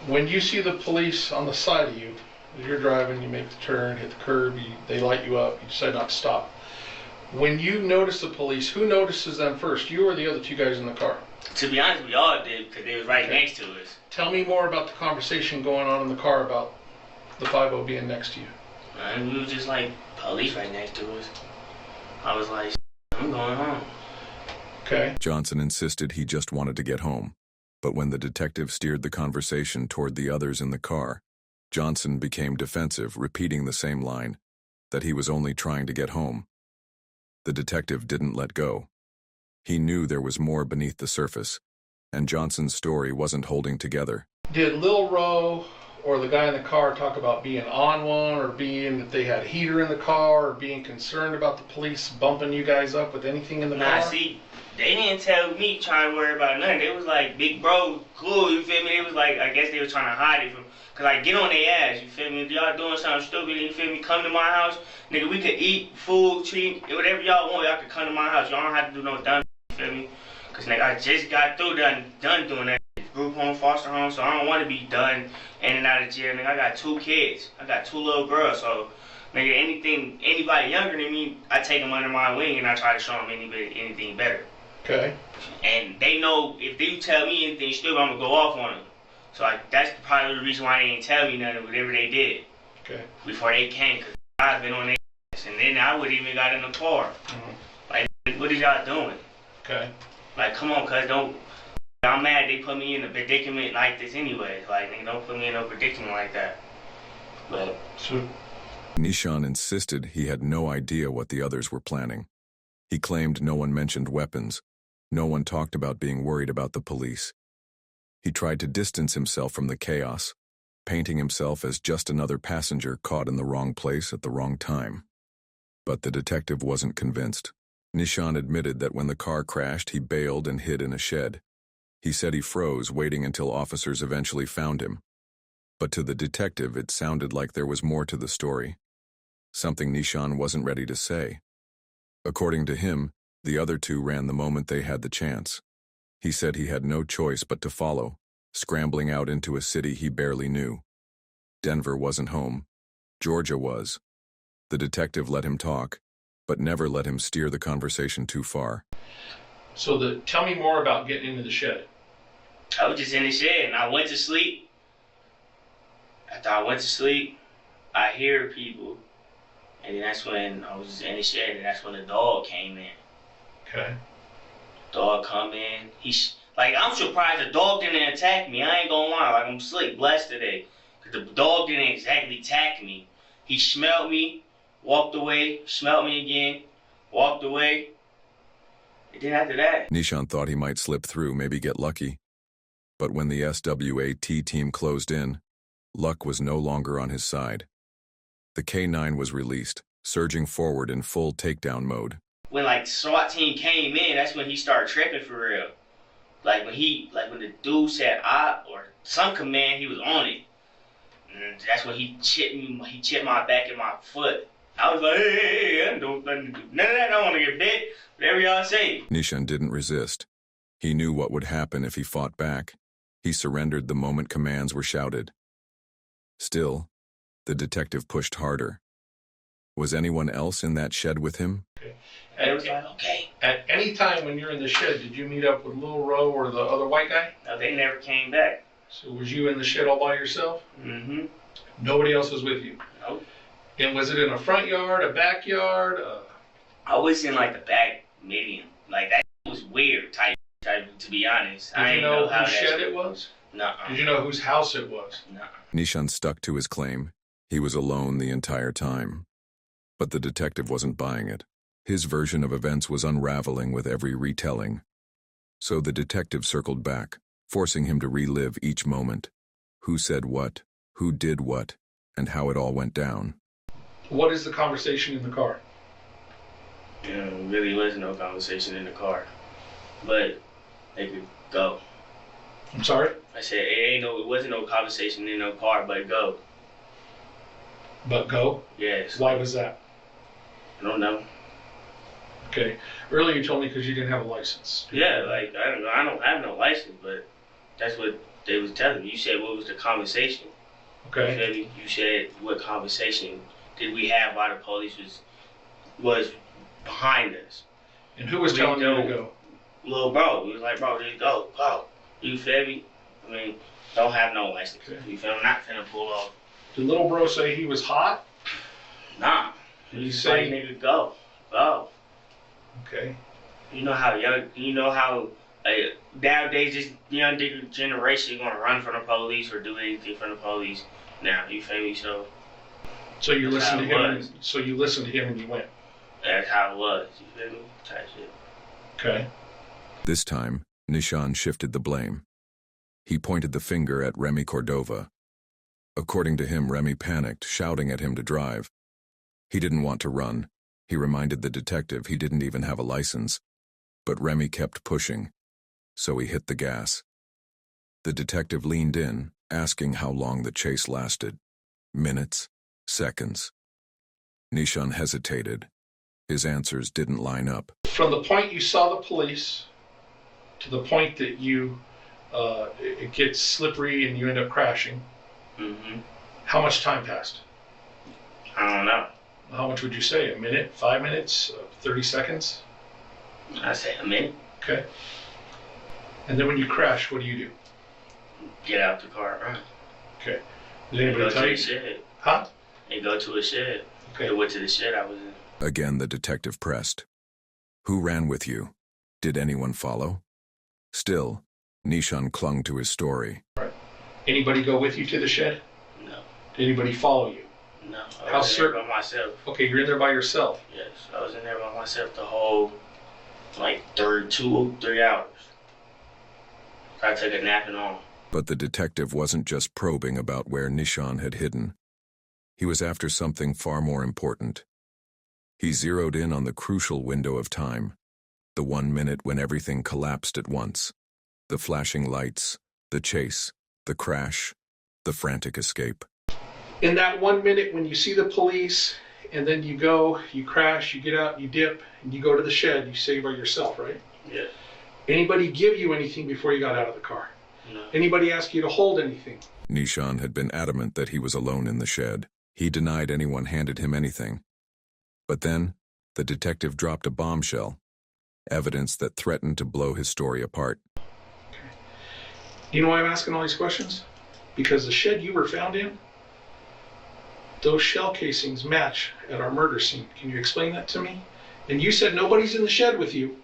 When you see the police on the side of you, as you're driving, you make the turn, hit the curb, they light you up, you decide not to stop. When you notice the police, who notices them first, you or the other two guys in the car? To be honest, we all did because they was right next to us. Tell me more about the conversation going on in the car about the 5-0 being next to you. And we was just like police right next to us. I was like, I'm going home. Okay. Johnson insisted he just wanted to get home, but when the detective steered the conversation toward the others in the car, Johnson became defensive, repeating the same line, that he was only trying to get home. The detective didn't let go. He knew there was more beneath the surface, and Johnson's story wasn't holding together. Did Lil Roe or the guy in the car talk about being on one, or being that they had a heater in the car, or being concerned about the police bumping you guys up with anything in the car? Nah, see, they didn't tell me trying to worry about nothing. They was like, big bro, cool, you feel me? They was like, I guess they were trying to hide it from, cause I get on their ass, you feel me? If y'all doing something stupid, you feel me? Come to my house, nigga, we could eat, food, treat, whatever y'all want, y'all could come to my house. Y'all don't have to do no dumb, you feel me? Cause nigga, I just got through done doing that. Group home, foster home, so I don't want to be done in and out of jail. Nigga, I got 2 kids. I got 2 little girls, so nigga, anybody younger than me, I take them under my wing and I try to show them anything better. Okay. And they know if they tell me anything stupid, I'm gonna go off on them. So that's probably the reason why they didn't tell me nothing, whatever they did. Okay. Before they came, cause I've been on their ass, and then I would even got in the car. Like, what is y'all doing? Okay. Like, come on, cuz don't. I'm mad they put me in a predicament like this anyway. Like, they don't put me in no predicament like that. But Nishan insisted he had no idea what the others were planning. He claimed no one mentioned weapons. No one talked about being worried about the police. He tried to distance himself from the chaos, painting himself as just another passenger caught in the wrong place at the wrong time. But the detective wasn't convinced. Nishan admitted that when the car crashed, he bailed and hid in a shed. He said he froze, waiting until officers eventually found him. But to the detective, it sounded like there was more to the story. Something Nishan wasn't ready to say. According to him, the other 2 ran the moment they had the chance. He said he had no choice but to follow, scrambling out into a city he barely knew. Denver wasn't home. Georgia was. The detective let him talk, but never let him steer the conversation too far. So tell me more about getting into the shed. I was just in the shed and I went to sleep. After I went to sleep, I hear people. And then that's when I was in the shed and that's when the dog came in. Okay. Dog come in. I'm surprised the dog didn't attack me. I ain't gonna lie. Like, I'm slick blessed today. Cause the dog didn't exactly attack me. He smelled me, walked away, smelled me again, walked away. And then after that, Nishan thought he might slip through, maybe get lucky. But when the SWAT team closed in, luck was no longer on his side. The K-9 was released, surging forward in full takedown mode. when like SWAT team came in, that's when he started tripping for real. Like when the dude said or some command, he was on it. And that's when he chipped me. He chipped my back and my foot. I was like, hey, I don't do none of that. I don't want to get bit. Whatever y'all say. Nishan didn't resist. He knew what would happen if he fought back. He surrendered the moment commands were shouted. Still, the detective pushed harder. Was anyone else in that shed with him? And it was like, okay. At any time when you're in the shed, did you meet up with Lil Roe or the other white guy? No, they never came back. So was you in the shed all by yourself? Mm-hmm. Nobody else was with you? Nope. And was it in a front yard, a backyard? I was in like the back medium. Like that was weird type to be honest. Did you know whose shed it was? Nuh-uh. Did you know whose house it was? Nuh-uh. Nishan stuck to his claim. He was alone the entire time. But the detective wasn't buying it. His version of events was unraveling with every retelling. So the detective circled back, forcing him to relive each moment. Who said what, who did what, and how it all went down. What is the conversation in the car? Yeah, there really wasn't no conversation in the car. But they could go. I'm sorry? I said it wasn't no conversation in no car, but go. But go? Yes. Why was that? I don't know. Okay. Earlier you told me because you didn't have a license. Yeah, like I don't know. I don't have no license, but that's what they was telling me. You said what was the conversation? Okay. You feel me? You said what conversation did we have while the police was behind us? And who was telling you to go? little bro. He was like, bro, just go. You feel me? I mean, don't have no license. You feel me? I'm not finna pull off. Did little bro say he was hot? Nah. Did he say, nigga, go. Okay. You know how nowadays this young generation is gonna run from the police or do anything from the police. Now, you feel me? So you listened to him. So you listened to him and you went. That's how it was. You feel me? Type shit. Okay. This time, Nishan shifted the blame. He pointed the finger at Remi Cordova. According to him, Remi panicked, shouting at him to drive. He didn't want to run. He reminded the detective he didn't even have a license. But Remi kept pushing, so he hit the gas. The detective leaned in, asking how long the chase lasted. Minutes? Seconds? Nishan hesitated. His answers didn't line up. From the point you saw the police to the point that it gets slippery and you end up crashing, how much time passed? I don't know. How much would you say? A minute? 5 minutes? 30 seconds? I say a minute. Okay. And then when you crash, what do? Get out the car, run. Okay. Did anybody tell you? Go to a shed. Huh? And go to a shed. Okay. I went to the shed I was in. Again, the detective pressed. Who ran with you? Did anyone follow? Still, Nishan clung to his story. Right. Anybody go with you to the shed? No. Did anybody follow you? No. I was in there by myself. Okay, you're in there by yourself? Yes. I was in there by myself the whole, 2-3 hours. I took a nap and all. But the detective wasn't just probing about where Nishan had hidden. He was after something far more important. He zeroed in on the crucial window of time, the 1 minute when everything collapsed at once. The flashing lights, the chase, the crash, the frantic escape. In that 1 minute when you see the police, and then you go, you crash, you get out, you dip, and you go to the shed, you say by yourself, right? Yes. Anybody give you anything before you got out of the car? No. Anybody ask you to hold anything? Nishan had been adamant that he was alone in the shed. He denied anyone handed him anything. But then, the detective dropped a bombshell, evidence that threatened to blow his story apart. Okay. You know why I'm asking all these questions? Because the shed you were found in, those shell casings match at our murder scene. Can you explain that to me? And you said nobody's in the shed with you.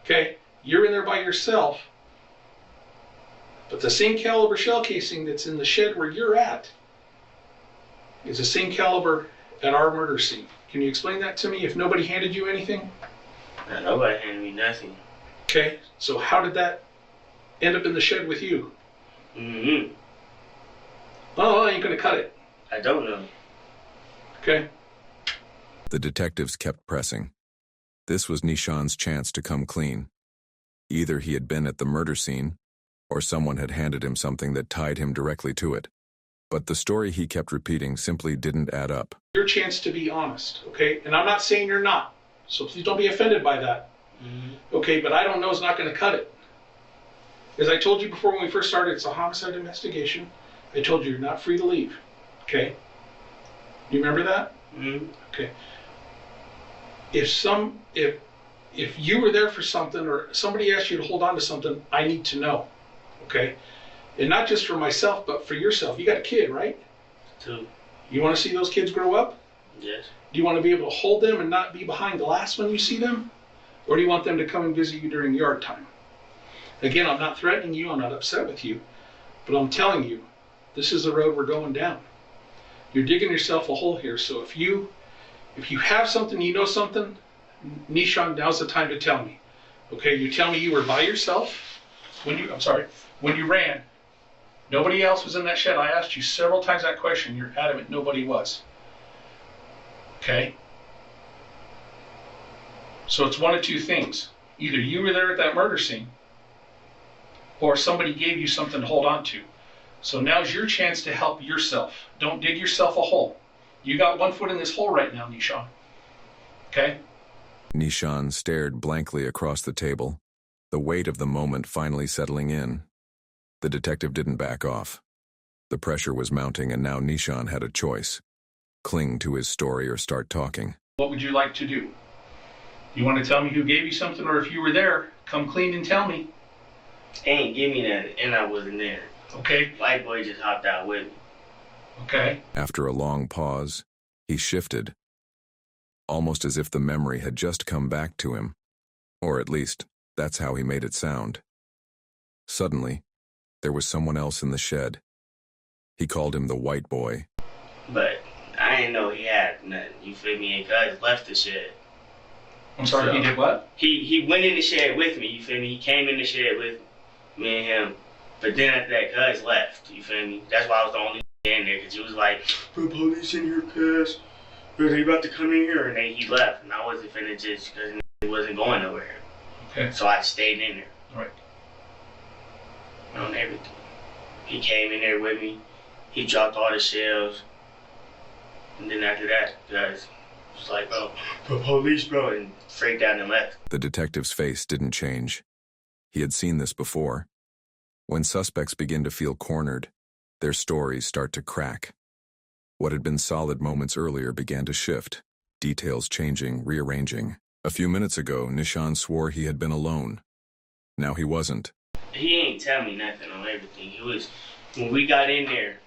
Okay? You're in there by yourself. But the same caliber shell casing that's in the shed where you're at is the same caliber at our murder scene. Can you explain that to me if nobody handed you anything? No, nobody handed me nothing. Okay, so how did that end up in the shed with you? Oh, I ain't gonna cut it. I don't know. Okay. The detectives kept pressing. This was Nishan's chance to come clean. Either he had been at the murder scene, or someone had handed him something that tied him directly to it. But the story he kept repeating simply didn't add up. Your chance to be honest, okay? And I'm not saying you're not, so please don't be offended by that. Okay, but I don't know is not going to cut it. As I told you before when we first started, it's a homicide investigation. I told you you're not free to leave, okay? You remember that? Okay. If you were there for something or somebody asked you to hold on to something, I need to know, okay? And not just for myself, but for yourself. You got a kid, right? 2. You want to see those kids grow up? Yes. Do you want to be able to hold them and not be behind glass when you see them? Or do you want them to come and visit you during yard time? Again, I'm not threatening you, I'm not upset with you, but I'm telling you, this is the road we're going down. You're digging yourself a hole here, so if you have something, you know something, Nishan, now's the time to tell me. Okay, you tell me you were by yourself when you ran. Nobody else was in that shed. I asked you several times that question. You're adamant nobody was. Okay? So it's one of two things. Either you were there at that murder scene, or somebody gave you something to hold on to. So now's your chance to help yourself. Don't dig yourself a hole. You got 1 foot in this hole right now, Nishan. Okay? Nishan stared blankly across the table, the weight of the moment finally settling in. The detective didn't back off. The pressure was mounting, and now Nishan had a choice. Cling to his story or start talking. What would you like to do? You want to tell me who gave you something, or if you were there, Come clean and tell me. They ain't give me that, and I wasn't there. Okay. White boy just hopped out with me. Okay. After a long pause, he shifted, almost as if the memory had just come back to him. Or at least, that's how he made it sound. Suddenly, there was someone else in the shed. He called him the white boy. But I didn't know he had nothing, you feel me? And guys left the shed. I'm sorry, he did what? He went in the shed with me, you feel me? He came in the shed with me and him. But then after that, guys left, you feel me? That's why I was the only in there, because he was like, the police in here, cuz. Are they about to come in here? And then he left, and I wasn't finna just, because he wasn't going nowhere. Okay. So I stayed in there. All right. On everything. He came in there with me. He dropped all the shells. And then after that, guys was like, bro, the police, bro, and freaked out and left. The detective's face didn't change. He had seen this before. When suspects begin to feel cornered, their stories start to crack. What had been solid moments earlier began to shift, details changing, rearranging. A few minutes ago, Nishan swore he had been alone. Now he wasn't. He ain't tell me nothing on everything. He was, when we got in there,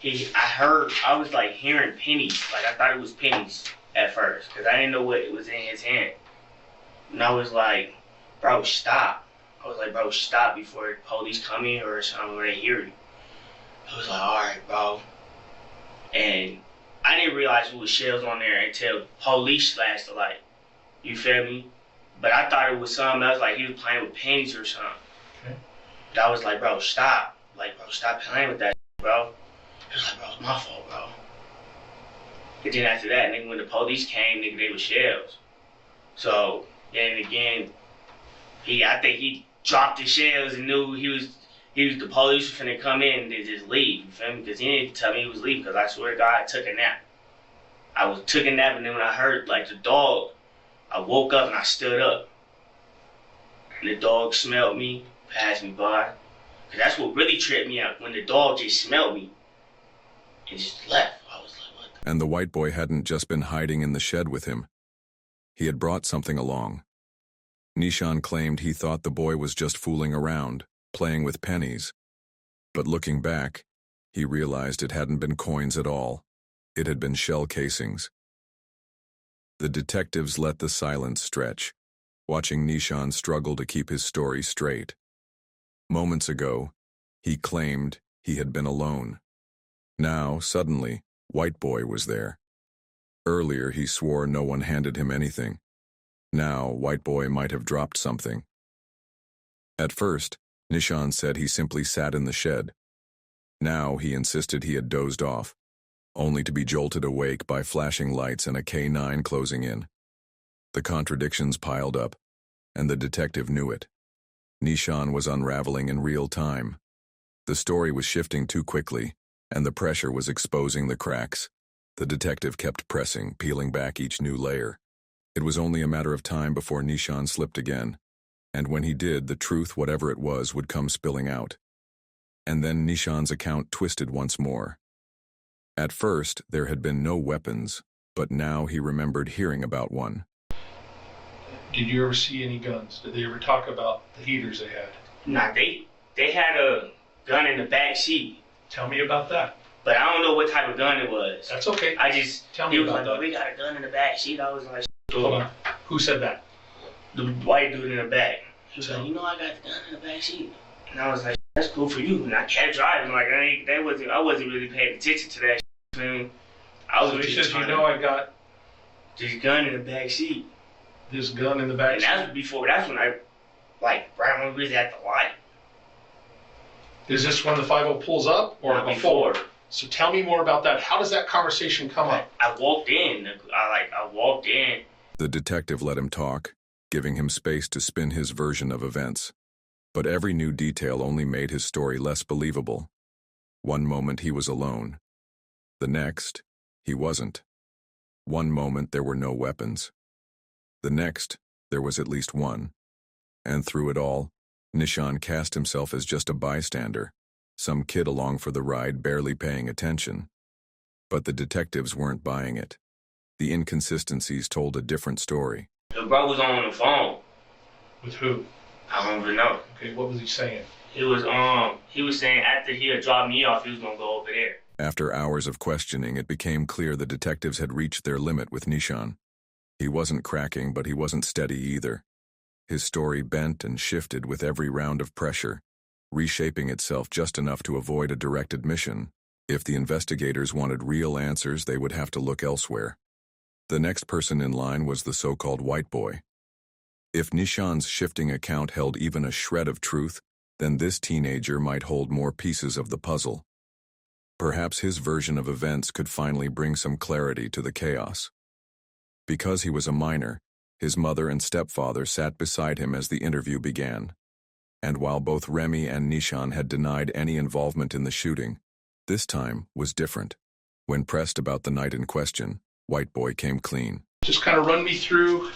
I was like hearing pennies. Like I thought it was pennies at first, because I didn't know what was in his hand. And I was like, bro, stop. I was like, bro, stop before the police come in or something, or they hear you. I was like, all right, bro. And I didn't realize it was shells on there until police flashed the light. You feel me? But I thought it was something else, like he was playing with pennies or something. Okay. But I was like, bro, stop. Like, bro, stop playing with that, bro. He was like, bro, it's my fault, bro. And then after that, nigga, when the police came, nigga, they were shells. So, then again, I think he dropped the shells and knew the police was finna come in and they just leave, you feel me? Because he didn't tell me he was leaving, because I swear to God, I took a nap. I took a nap, and then when I heard, like, the dog, I woke up and I stood up. And the dog smelled me, passed me by. Because that's what really tripped me out, when the dog just smelled me and just left. I was like, what the? And the white boy hadn't just been hiding in the shed with him. He had brought something along. Nishan claimed he thought the boy was just fooling around, playing with pennies. But looking back, he realized it hadn't been coins at all. It had been shell casings. The detectives let the silence stretch, watching Nishan struggle to keep his story straight. Moments ago, he claimed he had been alone. Now, suddenly, white boy was there. Earlier, he swore no one handed him anything. Now, white boy might have dropped something. At first, Nishan said he simply sat in the shed. Now, he insisted he had dozed off, only to be jolted awake by flashing lights and a K9 closing in. The contradictions piled up, and the detective knew it. Nishan was unraveling in real time. The story was shifting too quickly, and the pressure was exposing the cracks. The detective kept pressing, peeling back each new layer. It was only a matter of time before Nishan slipped again, and when he did, the truth, whatever it was, would come spilling out. And then Nishan's account twisted once more. At first, there had been no weapons, but now he remembered hearing about one. Did you ever see any guns? Did they ever talk about the heaters they had? Nah, they had a gun in the back seat. Tell me about that. But I don't know what type of gun it was. That's okay. Tell me about that. We got a gun in the back seat. I was like, hold on. Who said that? The white dude in the back. He was like, I got the gun in the back seat. And I was like, that's cool for you. And I kept driving. Like, I wasn't really paying attention to that. I was really just trying I got this gun in the back seat. This gun in the back seat. And that's when I, like, right when we was at the light. Is this when the 50 pulls up or before? So tell me more about that. How does that conversation come up? I walked in. I walked in. The detective let him talk, giving him space to spin his version of events. But every new detail only made his story less believable. One moment he was alone. The next, he wasn't. One moment there were no weapons. The next, there was at least one. And through it all, Nishan cast himself as just a bystander, some kid along for the ride barely paying attention. But the detectives weren't buying it. The inconsistencies told a different story. The bro was on the phone. With who? I don't even know. Okay, what was he saying? He was saying after he had dropped me off, he was gonna go over there. After hours of questioning, it became clear the detectives had reached their limit with Nishan. He wasn't cracking, but he wasn't steady either. His story bent and shifted with every round of pressure, reshaping itself just enough to avoid a direct admission. If the investigators wanted real answers, they would have to look elsewhere. The next person in line was the so-called white boy. If Nishan's shifting account held even a shred of truth, then this teenager might hold more pieces of the puzzle. Perhaps his version of events could finally bring some clarity to the chaos. Because he was a minor, his mother and stepfather sat beside him as the interview began. And while both Remi and Nishan had denied any involvement in the shooting, this time was different. When pressed about the night in question, White Boy came clean. Just kind of run me through,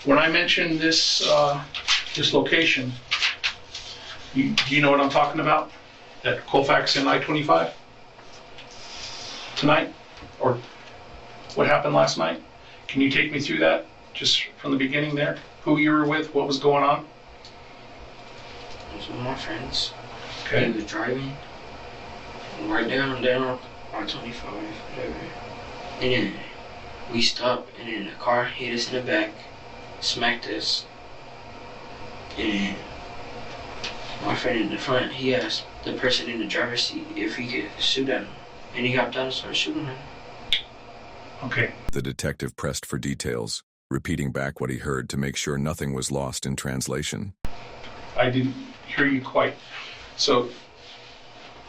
when I mentioned this location, do you know what I'm talking about? At Colfax and I-25? Tonight? Or what happened last night? Can you take me through that, just from the beginning there? Who you were with, what was going on? I was with my friends. Okay. He was driving. Right down I-25, whatever. And then we stopped, and then the car hit us in the back, smacked us. And then my friend in the front, he asked the person in the driver's seat if he could shoot at him. And he got down and started shooting at him. Okay. The detective pressed for details, repeating back what he heard to make sure nothing was lost in translation. I didn't hear you quite. So,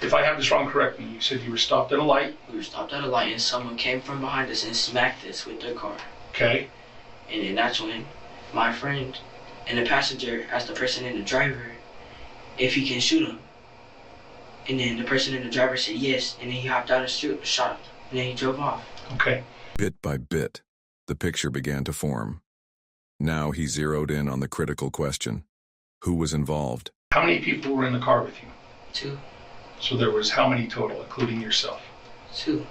if I have this wrong, correct me. You said you were stopped at a light. We were stopped at a light, and someone came from behind us and smacked us with their car. Okay. And then that's when my friend and the passenger asked the person in the driver if he can shoot him. And then the person in the driver said yes, and then he hopped out and shot, and then he drove off. Okay. Bit by bit, the picture began to form. Now he zeroed in on the critical question. Who was involved? How many people were in the car with you? 2. So there was how many total, including yourself? 2.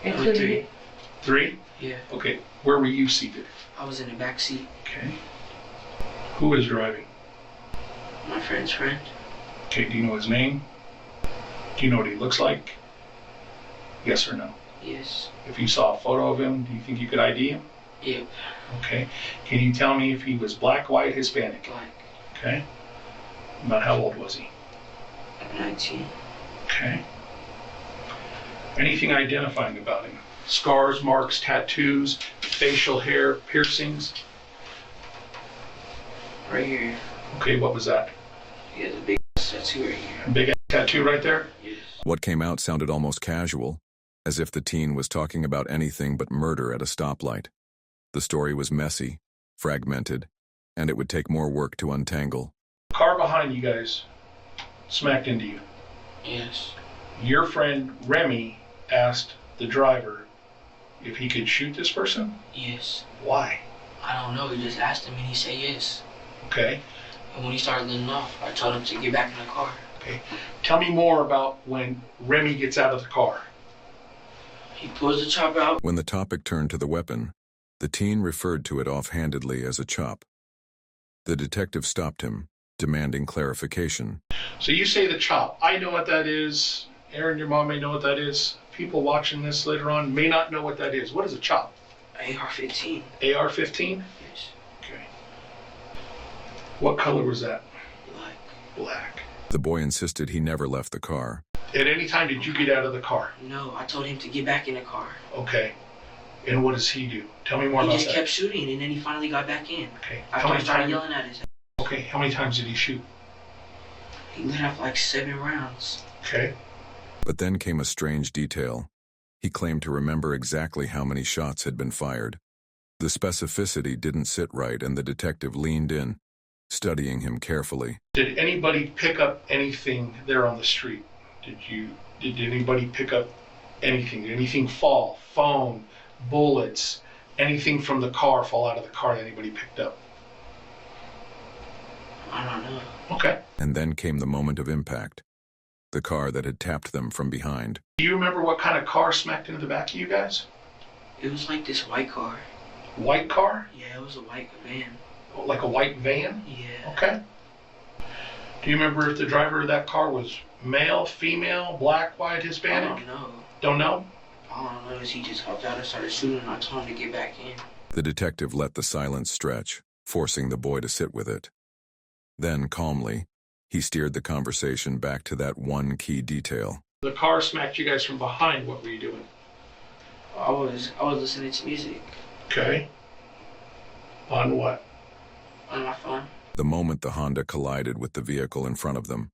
Or 3. 3? Yeah. Okay. Where were you seated? I was in the back seat. Okay. Who was driving? My friend's friend. Okay, do you know his name? Do you know what he looks like? Yes or no? Yes. If you saw a photo of him, do you think you could ID him? Yep. Okay. Can you tell me if he was black, white, Hispanic? Black. Okay. About how old was he? 19. Okay. Anything identifying about him? Scars, marks, tattoos, facial hair, piercings? Right here. Okay, what was that? He has a big tattoo right here. A big tattoo right there? Yes. What came out sounded almost casual, as if the teen was talking about anything but murder at a stoplight. The story was messy, fragmented, and it would take more work to untangle. Car behind you guys smacked into you. Yes. Your friend Remi asked the driver if he could shoot this person? Yes. Why? I don't know. He just asked him and he said yes. Okay. And when he started letting off, I told him to get back in the car. Okay. Tell me more about when Remi gets out of the car. He pulls the chop out. When the topic turned to the weapon, the teen referred to it offhandedly as a chop. The detective stopped him, demanding clarification. So you say the chop. I know what that is. Aaron, your mom may know what that is. People watching this later on may not know what that is. What is a chop? AR-15. AR-15? Yes. Okay. What color was that? Black. Black. The boy insisted he never left the car. At any time did you get out of the car? No, I told him to get back in the car. Okay. And what does he do? Tell me more about that. He just kept shooting, and then he finally got back in. Okay. After I started yelling at his. Okay, how many times did he shoot? He let off like 7 rounds. Okay. But then came a strange detail. He claimed to remember exactly how many shots had been fired. The specificity didn't sit right, and the detective leaned in, studying him carefully. Did anybody pick up anything there on the street? Did anybody pick up anything? Did anything fall? Phone, bullets, anything from the car fall out of the car that anybody picked up? I don't know. Okay. And then came the moment of impact. The car that had tapped them from behind. Do you remember what kind of car smacked into the back of you guys? It was like this white car. White car? Yeah, it was a white van. Like a white van? Yeah. Okay. Do you remember if the driver of that car was male, female, black, white, Hispanic? I don't know. Don't know? All I know is he just hopped out and started shooting, and I told him to get back in. The detective let the silence stretch, forcing the boy to sit with it. Then, calmly, he steered the conversation back to that one key detail. The car smacked you guys from behind. What were you doing? I was listening to music. Okay. On what? On my phone. The moment the Honda collided with the vehicle in front of them,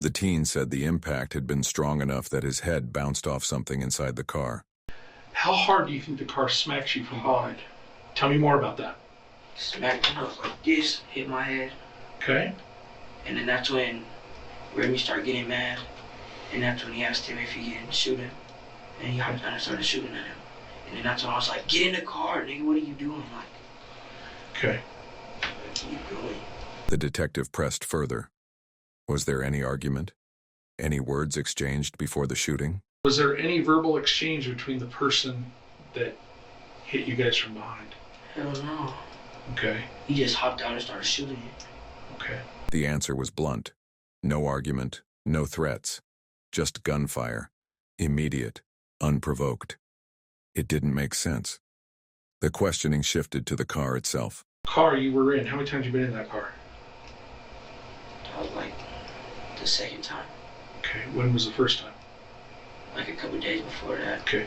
the teen said the impact had been strong enough that his head bounced off something inside the car. How hard do you think the car smacks you from behind? Tell me more about that. Smacked me up like this, hit my head. Okay. And then that's when Remi started getting mad. And that's when he asked him if he can shoot him. And he hopped down and started shooting at him. And then that's when I was like, get in the car, nigga, what are you doing? Like, okay. Keep going. The detective pressed further. Was there any argument? Any words exchanged before the shooting? Was there any verbal exchange between the person that hit you guys from behind? Hell no. Okay. He just hopped out and started shooting it. Okay. The answer was blunt. No argument, no threats. Just gunfire. Immediate, unprovoked. It didn't make sense. The questioning shifted to the car itself. Car you were in, how many times have you been in that car? That was like the second time. Okay, when was the first time? Like a couple days before that. Okay.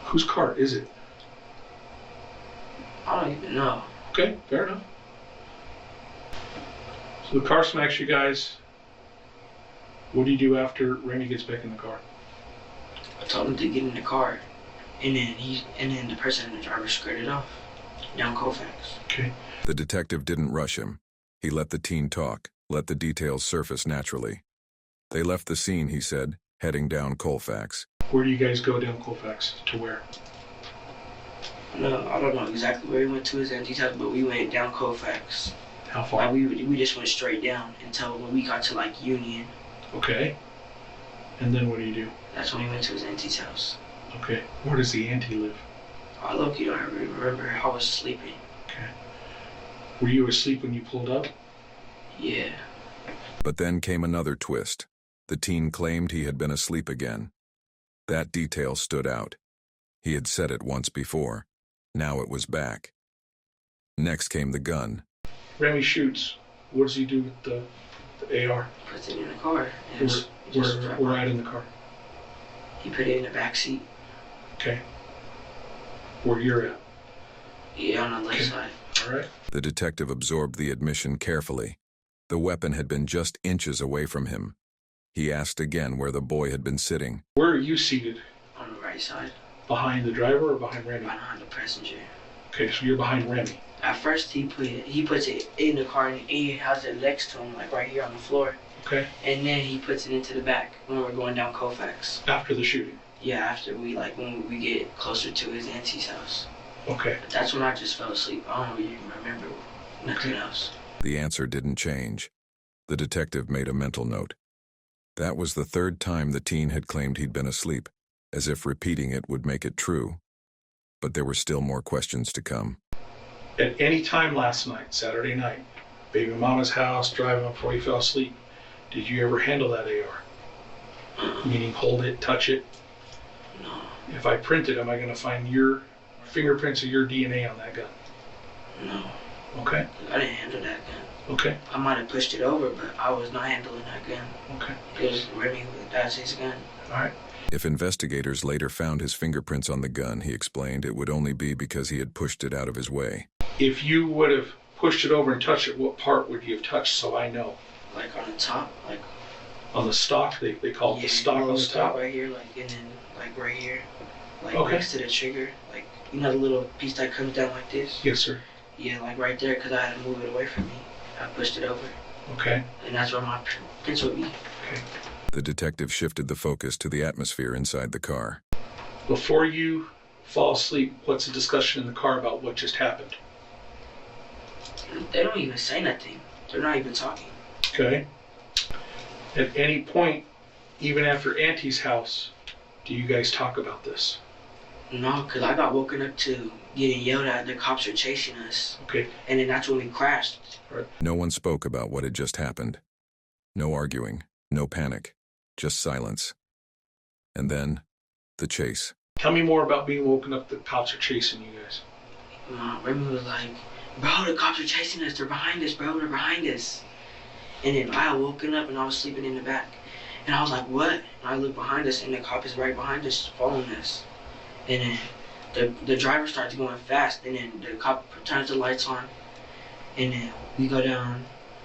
Whose car is it? I don't even know. Okay, fair enough. So the car smacks you guys. What do you do after Remi gets back in the car? I told him to get in the car, and then the person in the driver skirted off down Colfax. Okay. The detective didn't rush him. He let the teen talk, let the details surface naturally. They left the scene, he said, heading down Colfax. Where do you guys go down Colfax? To where? No, I don't know exactly where we went to his auntie's house, but we went down Colfax. How far? Like we just went straight down until when we got to like Union. Okay. And then what do you do? That's when we went to his auntie's house. Okay. Where does the auntie live? I low-key don't remember. I was sleeping. Okay. Were you asleep when you pulled up? Yeah. But then came another twist. The teen claimed he had been asleep again. That detail stood out. He had said it once before. Now it was back. Next came the gun. Remi shoots. What does he do with the AR? Puts it in the car. Where at in the car? He put it in the back seat. Okay. Where you're at? Yeah, on the left side. All right. The detective absorbed the admission carefully. The weapon had been just inches away from him. He asked again where the boy had been sitting. Where are you seated? On the right side. Behind the driver or behind Remi? Behind the passenger. Okay, so you're behind Remi. At first he puts it in the car and he has it next to him, like right here on the floor. Okay. And then he puts it into the back when we're going down Colfax. After the shooting? Yeah, after when we get closer to his auntie's house. Okay. But that's when I just fell asleep. I don't really remember nothing else. The answer didn't change. The detective made a mental note. That was the third time the teen had claimed he'd been asleep, as if repeating it would make it true. But there were still more questions to come. At any time last night, Saturday night, baby mama's house, driving up before you fell asleep, did you ever handle that AR? Meaning hold it, touch it? No. If I print it, am I going to find your fingerprints or your DNA on that gun? No. Okay. I didn't handle that gun. Okay. I might have pushed it over, but I was not handling that gun. Okay. It was Remi, that's his gun. All right. If investigators later found his fingerprints on the gun, he explained, it would only be because he had pushed it out of his way. If you would have pushed it over and touched it, what part would you have touched so I know? Like on the top, like... On the stock, they call it the stock on the top? Right here, like, and then, like, right here. Like, okay. Next to the trigger. Like, you know the little piece that comes down like this? Yes, sir. Yeah, like right there, because I had to move it away from me. I pushed it over. Okay. And that's where my prints would be. Okay. The detective shifted the focus to the atmosphere inside the car. Before you fall asleep, what's the discussion in the car about what just happened? They don't even say nothing. They're not even talking. Okay. At any point, even after Auntie's house, do you guys talk about this? No, because I got woken up to getting yelled at. The cops are chasing us. Okay. And then that's when we crashed. Right. No one spoke about what had just happened. No arguing, no panic, just silence. And then, the chase. Tell me more about being woken up. The cops are chasing you guys. Remi was like, bro, the cops are chasing us. They're behind us, bro. They're behind us. And then I had woken up and I was sleeping in the back. And I was like, what? And I looked behind us and the cop is right behind us, following us. And then the driver starts going fast. And then the cop turns the lights on. And then we go down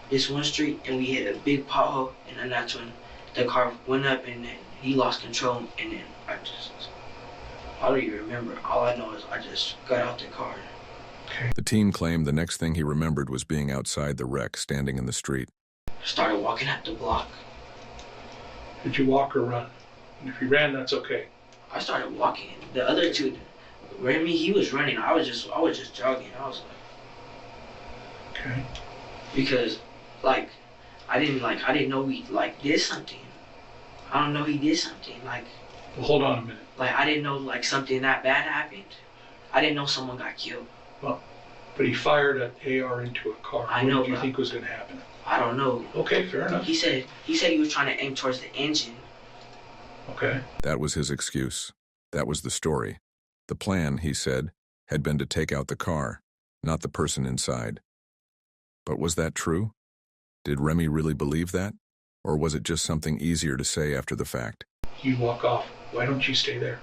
this one street and we hit a big pothole. And then that's when the car went up and then he lost control. And then I don't even remember. All I know is I just got out the car. The team claimed the next thing he remembered was being outside the wreck, standing in the street. Started walking up the block. Did you walk or run? And if you ran, that's okay. I started walking. The other two, Remi, he was running. I was just jogging. I was like, okay. Because, like, I didn't know he did something. I don't know he did something. Like, well, hold on a minute. Like, I didn't know something that bad happened. I didn't know someone got killed. Well, but he fired an AR into a car. I know. What did you think was going to happen? I don't know. Okay, fair enough. He said he was trying to aim towards the engine. Okay. That was his excuse. That was the story. The plan, he said, had been to take out the car, not the person inside. But was that true? Did Remi really believe that? Or was it just something easier to say after the fact? You walk off. Why don't you stay there?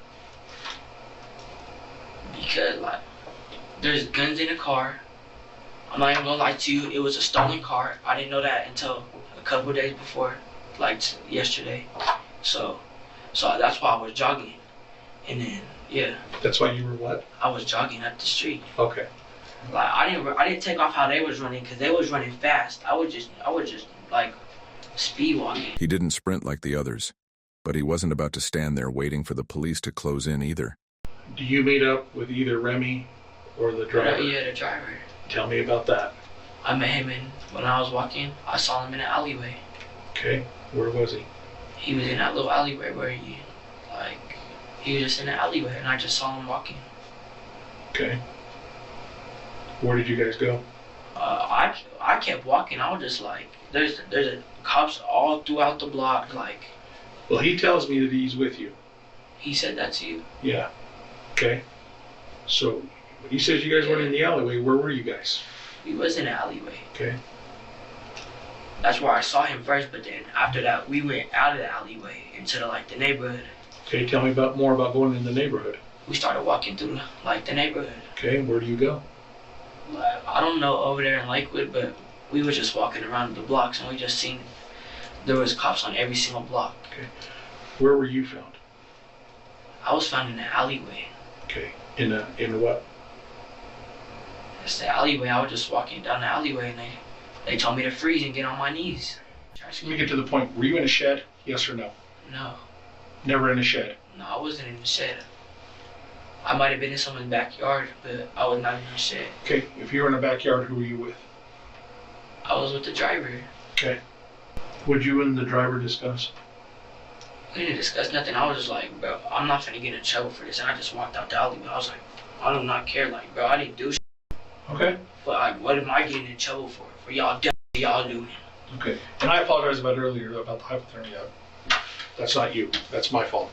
Because, there's guns in the car. I'm not even gonna lie to you, it was a stolen car. I didn't know that until a couple days before, yesterday. So that's why I was jogging. And then, yeah. That's why you were what? I was jogging up the street. Okay. I didn't take off how they was running, because they was running fast. I was just speed walking. He didn't sprint like the others, but he wasn't about to stand there waiting for the police to close in either. Do you meet up with either Remi or the driver? Yeah, the driver. Tell me about that. I met him when I was walking. I saw him in an alleyway. Okay, where was he? He was in that little alleyway where he was just in an alleyway, and I just saw him walking. Okay. Where did you guys go? I kept walking. I was just there's cops all throughout the block, Well, he tells me that he's with you. He said that to you. Yeah. Okay. So, when he says you guys weren't in the alleyway, where were you guys? We was in an alleyway. Okay. That's where I saw him first, but then after that, we went out of the alleyway into the neighborhood. Okay, tell me more about going in the neighborhood. We started walking through the neighborhood. Okay, where do you go? I don't know, over there in Lakewood, but we were just walking around the blocks and we just seen there was cops on every single block. Okay. Where were you found? I was found in the alleyway. Okay. In what? It's the alleyway. I was just walking down the alleyway and they told me to freeze and get on my knees. Let me get to the point. Were you in a shed? Yes or no? No. Never in a shed? No, I wasn't in the shed. I might have been in someone's backyard, but I was not in the shed. Okay, if you were in a backyard, who were you with? I was with the driver. Okay. What'd you and the driver discuss? We didn't discuss nothing. I was just like, bro, I'm not finna get in trouble for this. And I just walked out the alleyway. I was like, I do not care. Bro, I didn't do shit. Okay. But what am I getting in trouble for? For y'all doing? Okay. And I apologize about earlier about the hypothermia. That's not you. That's my fault.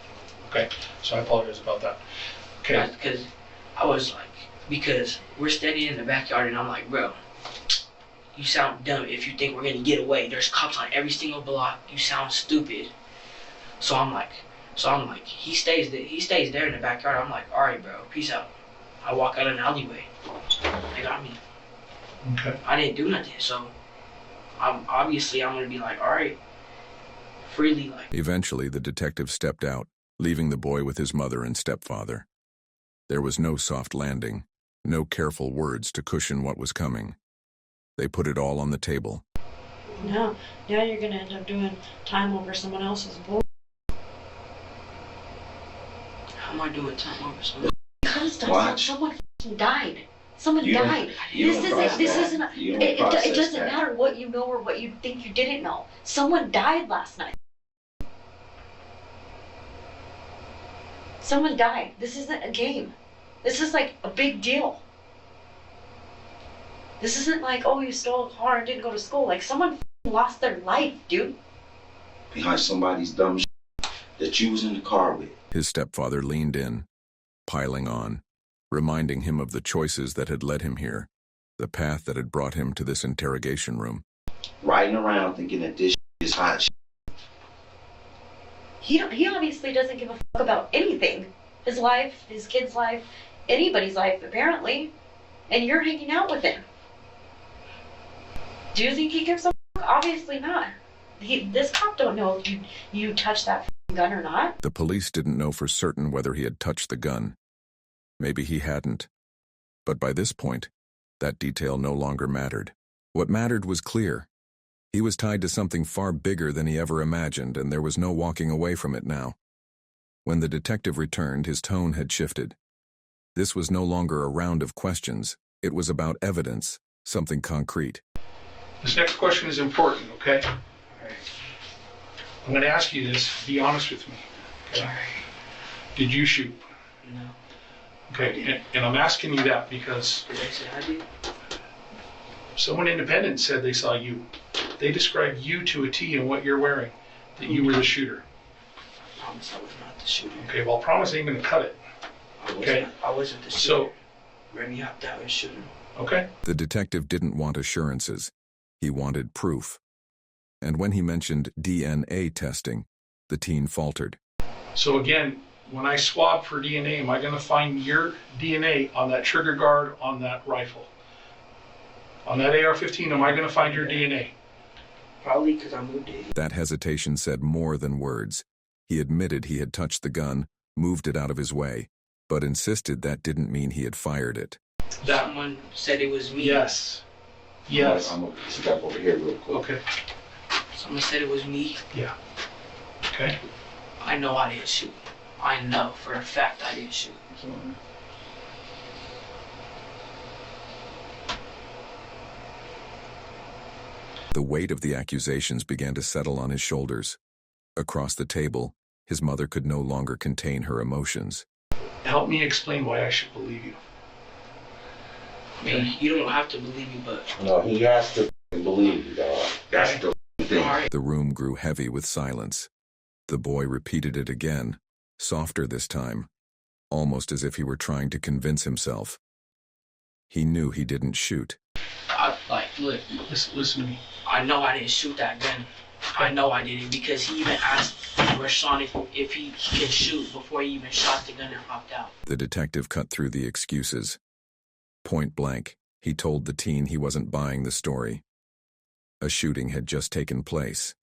Okay. So I apologize about that. Okay. Because I was because we're standing in the backyard and I'm like, bro, you sound dumb if you think we're gonna get away. There's cops on every single block. You sound stupid. So I'm like, he stays there in the backyard. I'm like, all right, bro, peace out. I walk out in the alleyway. They got me. Okay. I didn't do nothing, so I'm gonna be like, all right, freely Eventually, the detective stepped out, leaving the boy with his mother and stepfather. There was no soft landing, no careful words to cushion what was coming. They put it all on the table. Now you're gonna end up doing time over someone else's bull. How am I doing time over someone? Because someone died. Someone died. This isn't. It doesn't matter what you know or what you think you didn't know. Someone died last night. Someone died. This isn't a game. This is like a big deal. This isn't like, oh, you stole a car and didn't go to school. Like, someone lost their life, dude. Behind somebody's dumb shit that you was in the car with. His stepfather leaned in, piling on, reminding him of the choices that had led him here, the path that had brought him to this interrogation room. Riding around thinking that this shit is hot shit. He obviously doesn't give a fuck about anything. His life, his kid's life, anybody's life, apparently. And you're hanging out with him. Do you think he gives a fuck? Obviously not. This cop don't know if you touched that gun or not. The police didn't know for certain whether he had touched the gun. Maybe he hadn't. But by this point, that detail no longer mattered. What mattered was clear. He was tied to something far bigger than he ever imagined, and there was no walking away from it now. When the detective returned, his tone had shifted. This was no longer a round of questions. It was about evidence, something concrete. This next question is important, okay? I'm going to ask you this. Be honest with me. Okay? Did you shoot? No. Okay, and I'm asking you that because Did I say I did? someone independent said they saw you. They described you to a T in what you're wearing, that you were the shooter. I promise I was not the shooter. Okay, well, promise ain't going to cut it. Okay? I wasn't the shooter. So, Remi hopped out and shot him. Okay. The detective didn't want assurances. He wanted proof. And when he mentioned DNA testing, the teen faltered. So again, when I swab for DNA, am I going to find your DNA on that trigger guard on that rifle? On that AR-15, am I going to find your DNA? Probably because I moved it. That hesitation said more than words. He admitted he had touched the gun, moved it out of his way, but insisted that didn't mean he had fired it. Someone said it was me. Yes. Yes. I'm going to step over here real quick. Okay. Someone said it was me. Yeah. Okay. I know I didn't shoot. I know for a fact I didn't shoot. The weight of the accusations began to settle on his shoulders. Across the table, his mother could no longer contain her emotions. Help me explain why I should believe you. I mean, you don't have to believe me, but... No, he has to believe you, dog. That's the thing. The room grew heavy with silence. The boy repeated it again, softer this time, almost as if he were trying to convince himself. He knew he didn't shoot. Look, listen to me. I know I didn't shoot that gun. I know I didn't because he even asked Rashawn if he can shoot before he even shot the gun and hopped out. The detective cut through the excuses. Point blank, he told the teen he wasn't buying the story. A shooting had just taken place.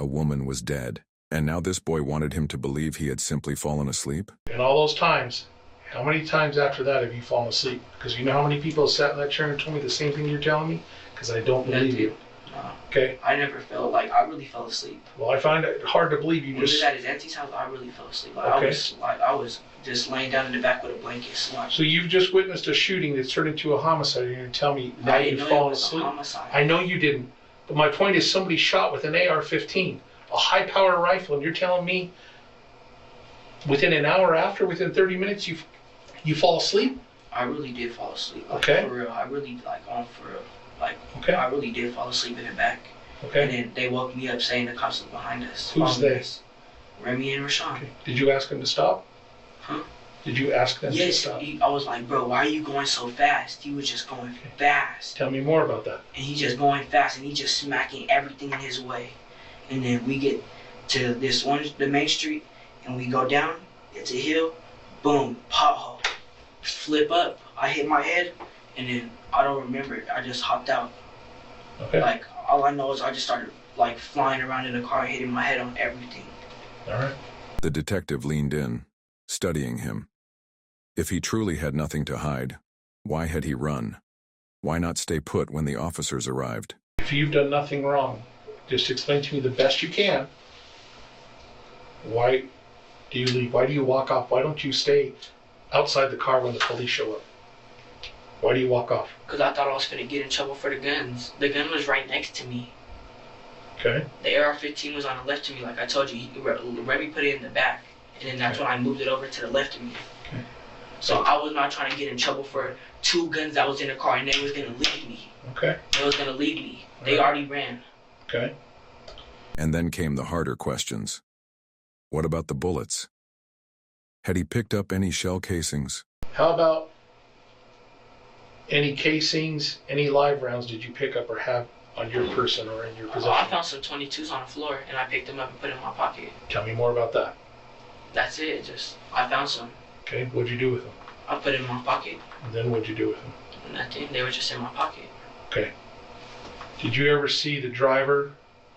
A woman was dead, and now this boy wanted him to believe he had simply fallen asleep? And all those times, how many times after that have you fallen asleep? Because you know how many people sat in that chair and told me the same thing you're telling me? Because I don't believe you. No. Okay? I never felt like I really fell asleep. Well, I find it hard to believe you When just... we was at his auntie's house, I really fell asleep. Okay. I was just laying down in the back with a blanket sleeping. So you've just witnessed a shooting that's turned into a homicide, and you're going to tell me now you've fallen asleep? I know you didn't. But my point is somebody shot with an AR-15, a high-power rifle, and you're telling me within an hour after, within 30 minutes, you fall asleep? I really did fall asleep. Like, Okay. For real. I really, for real. Okay. I really did fall asleep in the back. Okay. And then they woke me up saying the cops were behind us. Who's following they? us. Remi and Rashawn. Okay. Did you ask them to stop? Huh? Did you ask them to Yes. stop? I was like, bro, why are you going so fast? He was just going fast. Tell me more about that. And he just going fast and he just smacking everything in his way. And then we get to the main street, and we go down. It's a hill. Boom, pothole. Flip up. I hit my head, and then I don't remember it. I just hopped out. Okay. Like, all I know is I just started, flying around in the car and hitting my head on everything. All right. The detective leaned in, studying him. If he truly had nothing to hide, why had he run? Why not stay put when the officers arrived? If you've done nothing wrong, just explain to me the best you can. Why do you leave? Why do you walk off? Why don't you stay outside the car when the police show up? Why do you walk off? Because I thought I was going to get in trouble for the guns. The gun was right next to me. Okay. The AR-15 was on the left of me, like I told you. Remi put it in the back. And then that's when I moved it over to the left of me. Okay. So I was not trying to get in trouble for 2 guns that was in the car, and they was gonna leave me. Okay. They was gonna leave me. They already ran. Okay. And then came the harder questions. What about the bullets? Had he picked up any shell casings? How about any casings, any live rounds did you pick up or have on your person or in your possession? I found some 22s on the floor, and I picked them up and put them in my pocket. Tell me more about that. That's it. I found some. Okay, what'd you do with them? I put it in my pocket. And then what'd you do with them? Nothing. They were just in my pocket. Okay. Did you ever see the driver,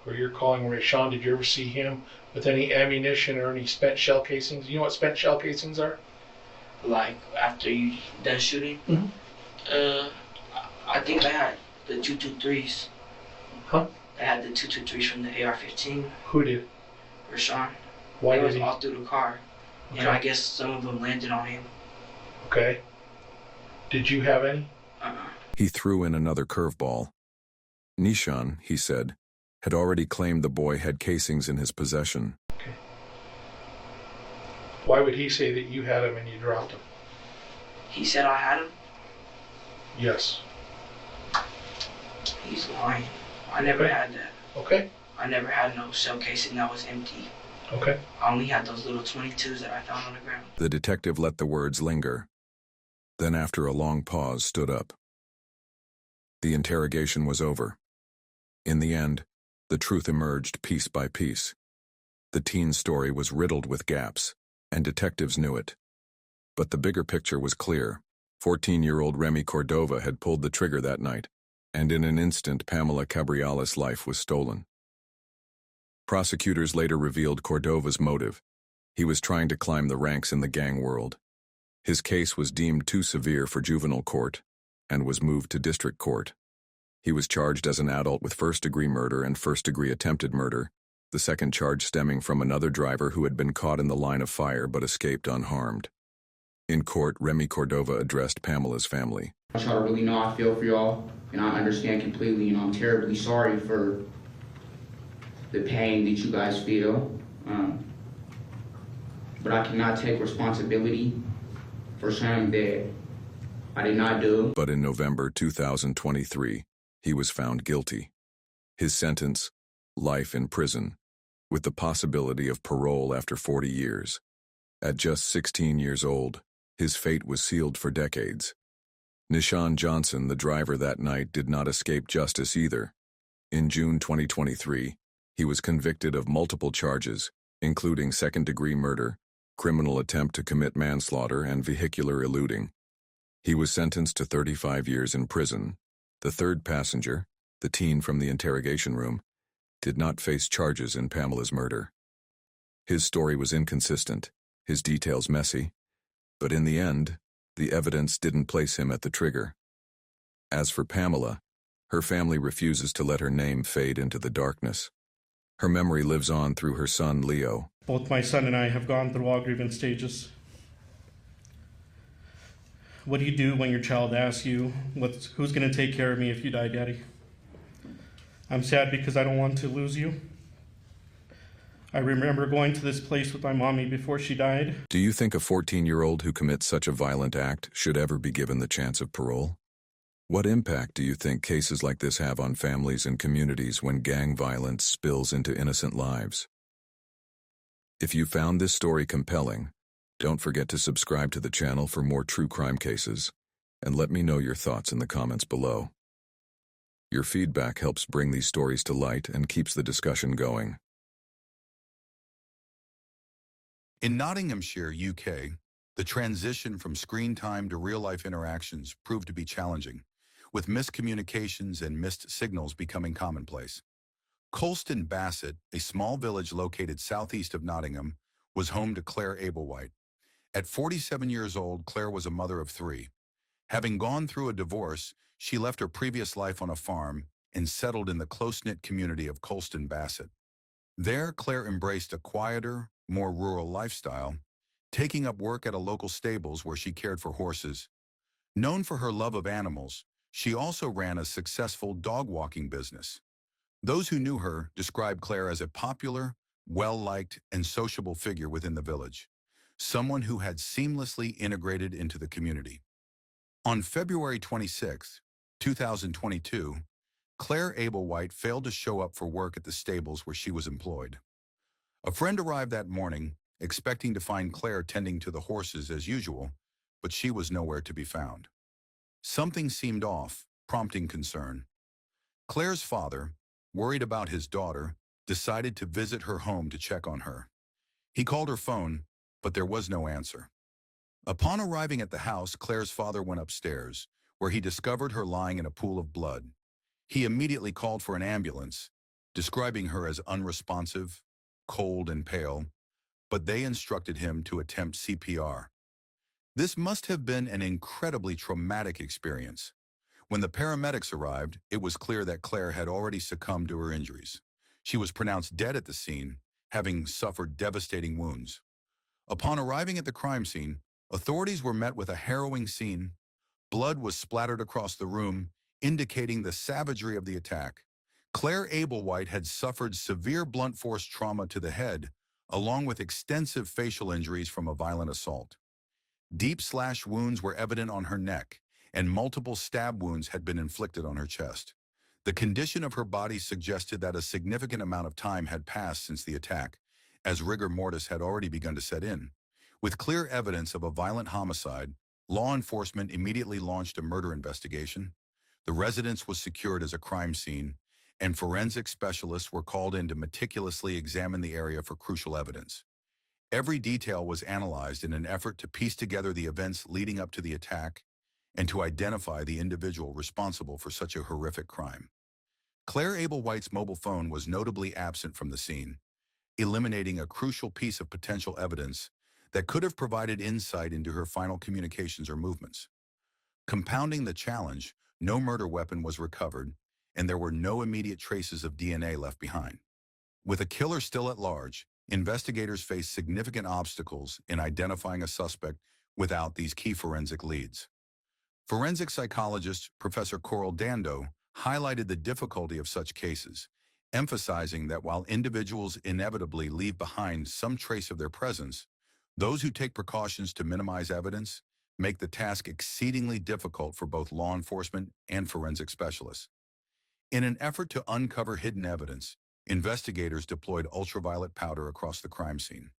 or you're calling Rayshawn, did you ever see him with any ammunition or any spent shell casings? You know what spent shell casings are? Like, after you done shooting? I think I had the 223s. Huh? I had the 223s from the AR-15. Who did? Rashawn. Why it did was he? all through the car. Okay. And I guess some of them landed on him. Okay. Did you have any? He threw in another curveball. Nishan, he said, had already claimed the boy had casings in his possession. Okay. Why would he say that you had them and you dropped them? He said I had them? Yes. He's lying. I never had that. Okay. I never had no shell casing that was empty. Okay. I only had those little 22s that I found on the ground. The detective let the words linger. Then after a long pause, stood up. The interrogation was over. In the end, the truth emerged piece by piece. The teen's story was riddled with gaps, and detectives knew it. But the bigger picture was clear. 14-year-old Remi Cordova had pulled the trigger that night, and in an instant Pamela Cabriales' life was stolen. Prosecutors later revealed Cordova's motive. He was trying to climb the ranks in the gang world. His case was deemed too severe for juvenile court, and was moved to district court. He was charged as an adult with first-degree murder and first-degree attempted murder, the second charge stemming from another driver who had been caught in the line of fire but escaped unharmed. In court, Remi Cordova addressed Pamela's family. I want y'all to really know I feel for y'all, and I understand completely, and I'm terribly sorry for the pain that you guys feel. But I cannot take responsibility for something that I did not do. But in November 2023, he was found guilty. His sentence, life in prison, with the possibility of parole after 40 years. At just 16 years old, his fate was sealed for decades. Nishan Johnson, the driver that night, did not escape justice either. In June 2023, he was convicted of multiple charges, including second-degree murder, criminal attempt to commit manslaughter, and vehicular eluding. He was sentenced to 35 years in prison. The third passenger, the teen from the interrogation room, did not face charges in Pamela's murder. His story was inconsistent, his details messy, but in the end, the evidence didn't place him at the trigger. As for Pamela, her family refuses to let her name fade into the darkness. Her memory lives on through her son, Leo. Both my son and I have gone through all grievance stages. What do you do when your child asks you, who's going to take care of me if you die, Daddy? I'm sad because I don't want to lose you. I remember going to this place with my mommy before she died. Do you think a 14-year-old who commits such a violent act should ever be given the chance of parole? What impact do you think cases like this have on families and communities when gang violence spills into innocent lives? If you found this story compelling, don't forget to subscribe to the channel for more true crime cases, and let me know your thoughts in the comments below. Your feedback helps bring these stories to light and keeps the discussion going. In Nottinghamshire, UK, the transition from screen time to real-life interactions proved to be challenging, with miscommunications and missed signals becoming commonplace. Colston Bassett, a small village located southeast of Nottingham, was home to Clare Abel. At 47 years old, Clare was a mother of 3. Having gone through a divorce, she left her previous life on a farm and settled in the close-knit community of Colston Bassett. There, Clare embraced a quieter, more rural lifestyle, taking up work at a local stables where she cared for horses. Known for her love of animals, she also ran a successful dog-walking business. Those who knew her described Clare as a popular, well-liked, and sociable figure within the village. someone who had seamlessly integrated into the community. On February 26, 2022, Clare Abel failed to show up for work at the stables where she was employed. A friend arrived that morning, expecting to find Clare tending to the horses as usual, but she was nowhere to be found. Something seemed off, prompting concern. Clare's father, worried about his daughter, decided to visit her home to check on her. He called her phone, but there was no answer. Upon arriving at the house, Clare's father went upstairs, where he discovered her lying in a pool of blood. He immediately called for an ambulance, describing her as unresponsive, cold and pale, but they instructed him to attempt CPR. This must have been an incredibly traumatic experience. When the paramedics arrived, it was clear that Clare had already succumbed to her injuries. She was pronounced dead at the scene, having suffered devastating wounds. Upon arriving at the crime scene, authorities were met with a harrowing scene. Blood was splattered across the room, indicating the savagery of the attack. Clare Abel had suffered severe blunt force trauma to the head, along with extensive facial injuries from a violent assault. Deep slash wounds were evident on her neck, and multiple stab wounds had been inflicted on her chest. The condition of her body suggested that a significant amount of time had passed since the attack, as rigor mortis had already begun to set in. With clear evidence of a violent homicide, law enforcement immediately launched a murder investigation. The residence was secured as a crime scene, and forensic specialists were called in to meticulously examine the area for crucial evidence. Every detail was analyzed in an effort to piece together the events leading up to the attack and to identify the individual responsible for such a horrific crime. Clare Abel mobile phone was notably absent from the scene, eliminating a crucial piece of potential evidence that could have provided insight into her final communications or movements. Compounding the challenge, no murder weapon was recovered, and there were no immediate traces of DNA left behind. With a killer still at large, investigators faced significant obstacles in identifying a suspect without these key forensic leads. Forensic psychologist Professor Coral Dando highlighted the difficulty of such cases, emphasizing that while individuals inevitably leave behind some trace of their presence, those who take precautions to minimize evidence make the task exceedingly difficult for both law enforcement and forensic specialists. In an effort to uncover hidden evidence, investigators deployed ultraviolet powder across the crime scene.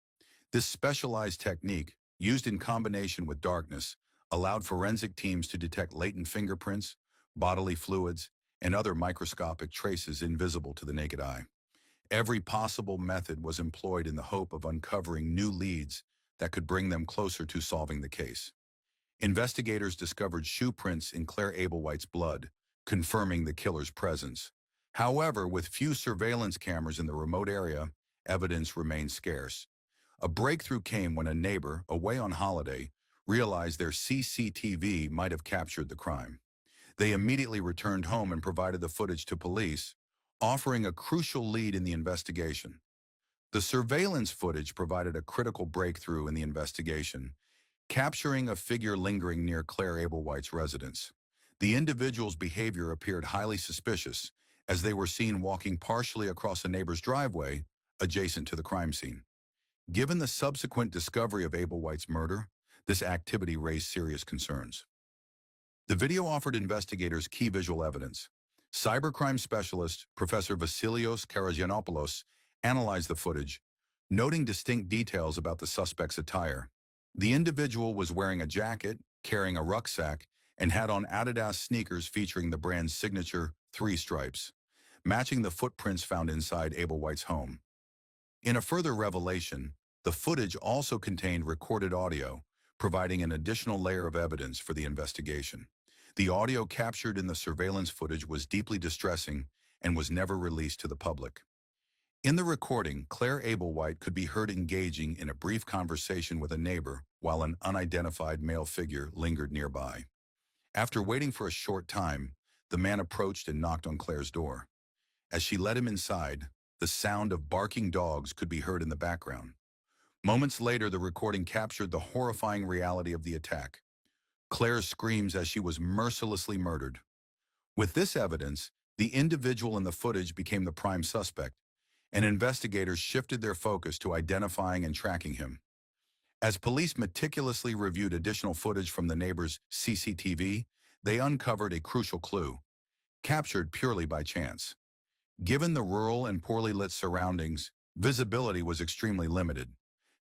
This specialized technique, used in combination with darkness, allowed forensic teams to detect latent fingerprints, bodily fluids, and other microscopic traces invisible to the naked eye. Every possible method was employed in the hope of uncovering new leads that could bring them closer to solving the case. Investigators discovered shoe prints in Clare Abel blood, confirming the killer's presence. However, with few surveillance cameras in the remote area, evidence remained scarce. A breakthrough came when a neighbor, away on holiday, realized their CCTV might have captured the crime. They immediately returned home and provided the footage to police, offering a crucial lead in the investigation. The surveillance footage provided a critical breakthrough in the investigation, capturing a figure lingering near Clare Abel residence. The individual's behavior appeared highly suspicious, as they were seen walking partially across a neighbor's driveway adjacent to the crime scene. Given the subsequent discovery of Abel murder, this activity raised serious concerns. The video offered investigators key visual evidence. Cybercrime specialist Professor Vasilios Karagianopoulos analyzed the footage, noting distinct details about the suspect's attire. The individual was wearing a jacket, carrying a rucksack, and had on Adidas sneakers featuring the brand's signature 3 stripes, matching the footprints found inside Abel home. In a further revelation, the footage also contained recorded audio, providing an additional layer of evidence for the investigation. The audio captured in the surveillance footage was deeply distressing and was never released to the public. In the recording, Clare Abel could be heard engaging in a brief conversation with a neighbor while an unidentified male figure lingered nearby. After waiting for a short time, the man approached and knocked on Clare's door. As she let him inside, the sound of barking dogs could be heard in the background. Moments later, the recording captured the horrifying reality of the attack. Clare's screams as she was mercilessly murdered. With this evidence, the individual in the footage became the prime suspect, and investigators shifted their focus to identifying and tracking him. As police meticulously reviewed additional footage from the neighbor's CCTV, they uncovered a crucial clue, captured purely by chance. Given the rural and poorly lit surroundings, visibility was extremely limited.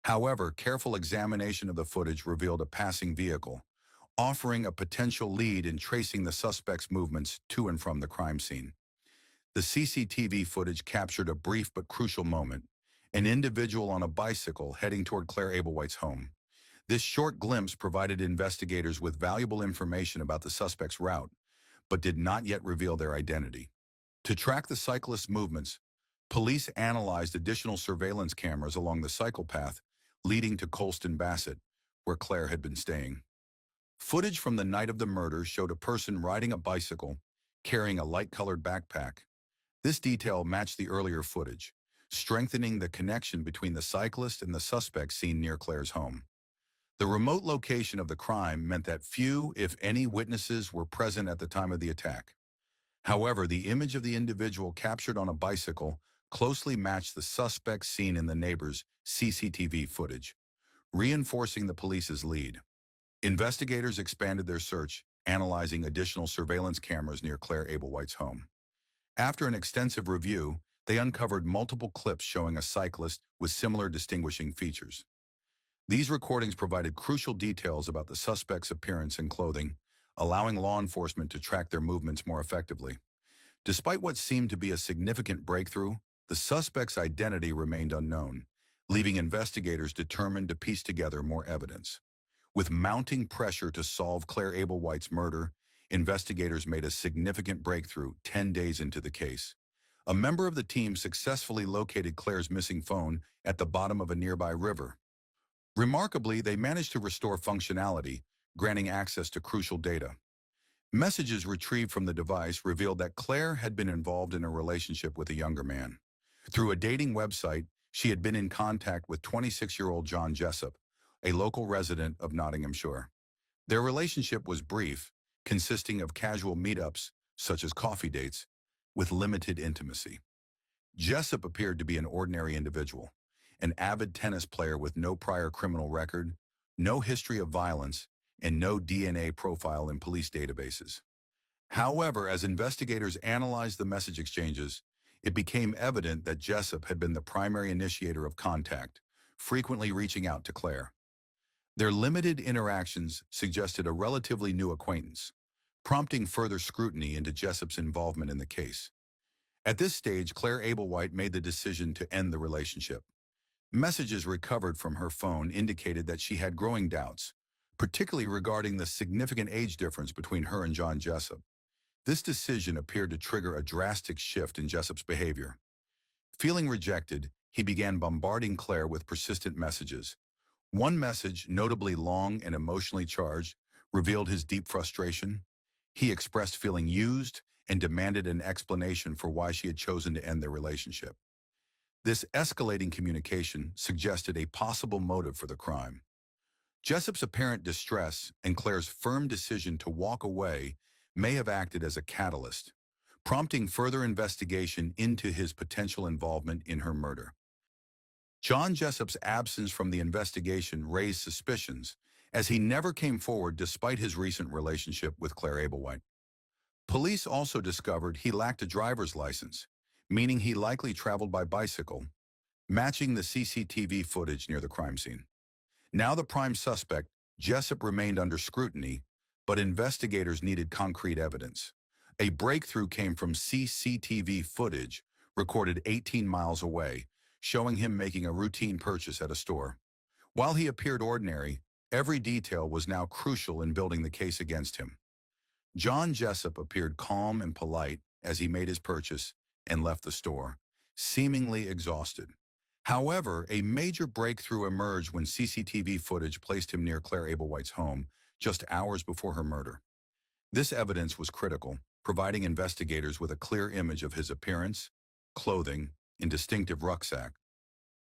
However, careful examination of the footage revealed a passing vehicle, offering a potential lead in tracing the suspect's movements to and from the crime scene. The CCTV footage captured a brief but crucial moment, an individual on a bicycle heading toward Clare Abel's home. This short glimpse provided investigators with valuable information about the suspect's route, but did not yet reveal their identity. To track the cyclist's movements, police analyzed additional surveillance cameras along the cycle path leading to Colston Bassett, where Clare had been staying. Footage from the night of the murder showed a person riding a bicycle, carrying a light-colored backpack. This detail matched the earlier footage, strengthening the connection between the cyclist and the suspect seen near Clare's home. The remote location of the crime meant that few, if any, witnesses were present at the time of the attack. However, the image of the individual captured on a bicycle closely matched the suspect seen in the neighbor's CCTV footage, reinforcing the police's lead. Investigators expanded their search, analyzing additional surveillance cameras near Clare Abel's home. After an extensive review, they uncovered multiple clips showing a cyclist with similar distinguishing features. These recordings provided crucial details about the suspect's appearance and clothing, allowing law enforcement to track their movements more effectively. Despite what seemed to be a significant breakthrough, the suspect's identity remained unknown, leaving investigators determined to piece together more evidence. With mounting pressure to solve Clare Abel's murder, investigators made a significant breakthrough 10 days into the case. A member of the team successfully located Clare's missing phone at the bottom of a nearby river. Remarkably, they managed to restore functionality, granting access to crucial data. Messages retrieved from the device revealed that Clare had been involved in a relationship with a younger man. Through a dating website, she had been in contact with 26-year-old John Jessup, a local resident of Nottinghamshire. Their relationship was brief, consisting of casual meetups, such as coffee dates, with limited intimacy. Jessup appeared to be an ordinary individual, an avid tennis player with no prior criminal record, no history of violence, and no DNA profile in police databases. However, as investigators analyzed the message exchanges, it became evident that Jessup had been the primary initiator of contact, frequently reaching out to Clare. Their limited interactions suggested a relatively new acquaintance, prompting further scrutiny into Jessup's involvement in the case. At this stage, Clare Abel made the decision to end the relationship. Messages recovered from her phone indicated that she had growing doubts, particularly regarding the significant age difference between her and John Jessup. This decision appeared to trigger a drastic shift in Jessup's behavior. Feeling rejected, he began bombarding Clare with persistent messages. One message, notably long and emotionally charged, revealed his deep frustration. He expressed feeling used and demanded an explanation for why she had chosen to end their relationship. This escalating communication suggested a possible motive for the crime. Jessup's apparent distress and Clare's firm decision to walk away may have acted as a catalyst, prompting further investigation into his potential involvement in her murder. John Jessup's absence from the investigation raised suspicions, as he never came forward despite his recent relationship with Clare Abel. Police also discovered he lacked a driver's license, meaning he likely traveled by bicycle, matching the CCTV footage near the crime scene. Now the prime suspect, Jessup, remained under scrutiny, but investigators needed concrete evidence. A breakthrough came from CCTV footage recorded 18 miles away, showing him making a routine purchase at a store. While he appeared ordinary, every detail was now crucial in building the case against him. John Jessup appeared calm and polite as he made his purchase and left the store, seemingly exhausted. However, a major breakthrough emerged when CCTV footage placed him near Clare Abel's home just hours before her murder. This evidence was critical, providing investigators with a clear image of his appearance, clothing, and distinctive rucksack.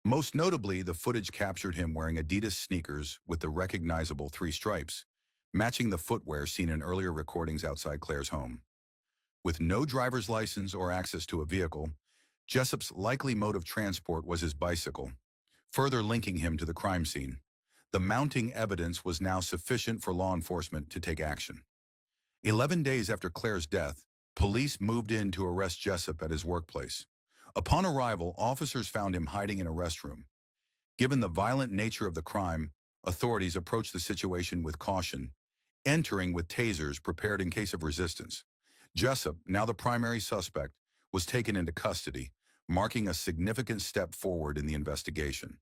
Most notably, the footage captured him wearing Adidas sneakers with the recognizable 3 stripes, matching the footwear seen in earlier recordings outside Clare's home. With no driver's license or access to a vehicle, Jessup's likely mode of transport was his bicycle, further linking him to the crime scene. The mounting evidence was now sufficient for law enforcement to take action. 11 days after Claire's death, police moved in to arrest Jessup at his workplace. Upon arrival, officers found him hiding in a restroom. Given the violent nature of the crime, authorities approached the situation with caution, entering with tasers prepared in case of resistance. Jessup, now the primary suspect, was taken into custody, marking a significant step forward in the investigation.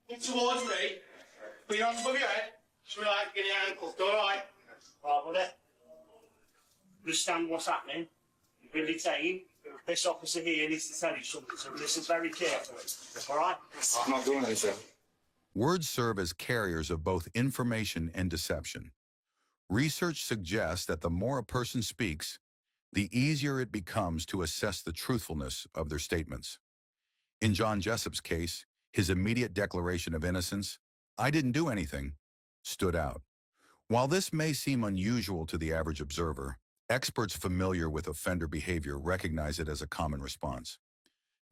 Get towards me. Put your hands above your head. Just relax, get your ankles. All right. Right, buddy. Understand what's happening. You're really saying this officer here needs to tell you something, so listen very carefully. All right? I'm not doing anything. Words serve as carriers of both information and deception. Research suggests that the more a person speaks, the easier it becomes to assess the truthfulness of their statements. In John Jessup's case, his immediate declaration of innocence, "I didn't do anything," stood out. While this may seem unusual to the average observer, experts familiar with offender behavior recognize it as a common response.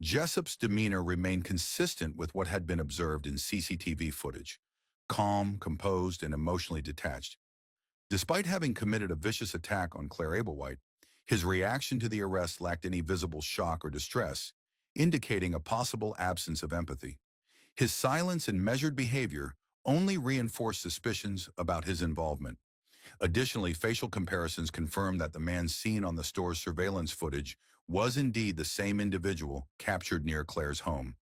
Jessup's demeanor remained consistent with what had been observed in CCTV footage, calm, composed, and emotionally detached. Despite having committed a vicious attack on Clare Abel, his reaction to the arrest lacked any visible shock or distress, indicating a possible absence of empathy. His silence and measured behavior only reinforced suspicions about his involvement. Additionally, facial comparisons confirmed that the man seen on the store's surveillance footage was indeed the same individual captured near Claire's home,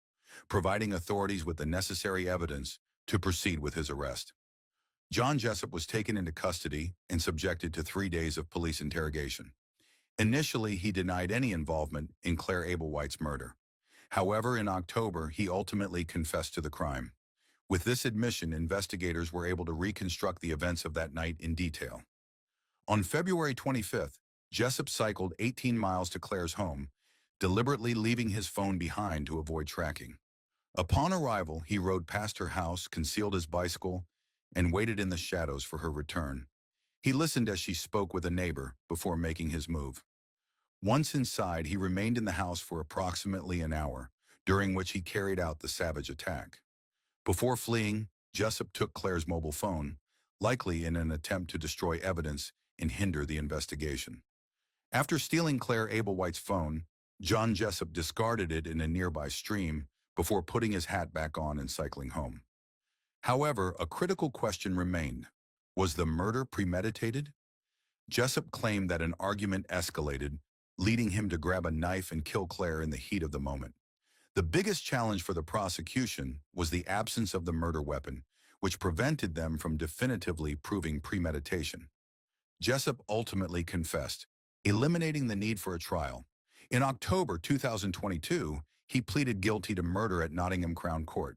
providing authorities with the necessary evidence to proceed with his arrest. John Jessup was taken into custody and subjected to 3 days of police interrogation. Initially, he denied any involvement in Clare Abel-White's murder. However, in October, he ultimately confessed to the crime. With this admission, investigators were able to reconstruct the events of that night in detail. On February 25th, Jessup cycled 18 miles to Claire's home, deliberately leaving his phone behind to avoid tracking. Upon arrival, he rode past her house, concealed his bicycle, and waited in the shadows for her return. He listened as she spoke with a neighbor before making his move. Once inside, he remained in the house for approximately an hour, during which he carried out the savage attack. Before fleeing, Jessup took Claire's mobile phone, likely in an attempt to destroy evidence and hinder the investigation. After stealing Clare Abel-White's phone, John Jessup discarded it in a nearby stream before putting his hat back on and cycling home. However, a critical question remained. Was the murder premeditated? Jessup claimed that an argument escalated, leading him to grab a knife and kill Claire in the heat of the moment. The biggest challenge for the prosecution was the absence of the murder weapon, which prevented them from definitively proving premeditation. Jessup ultimately confessed, eliminating the need for a trial. In October 2022, he pleaded guilty to murder at Nottingham Crown Court.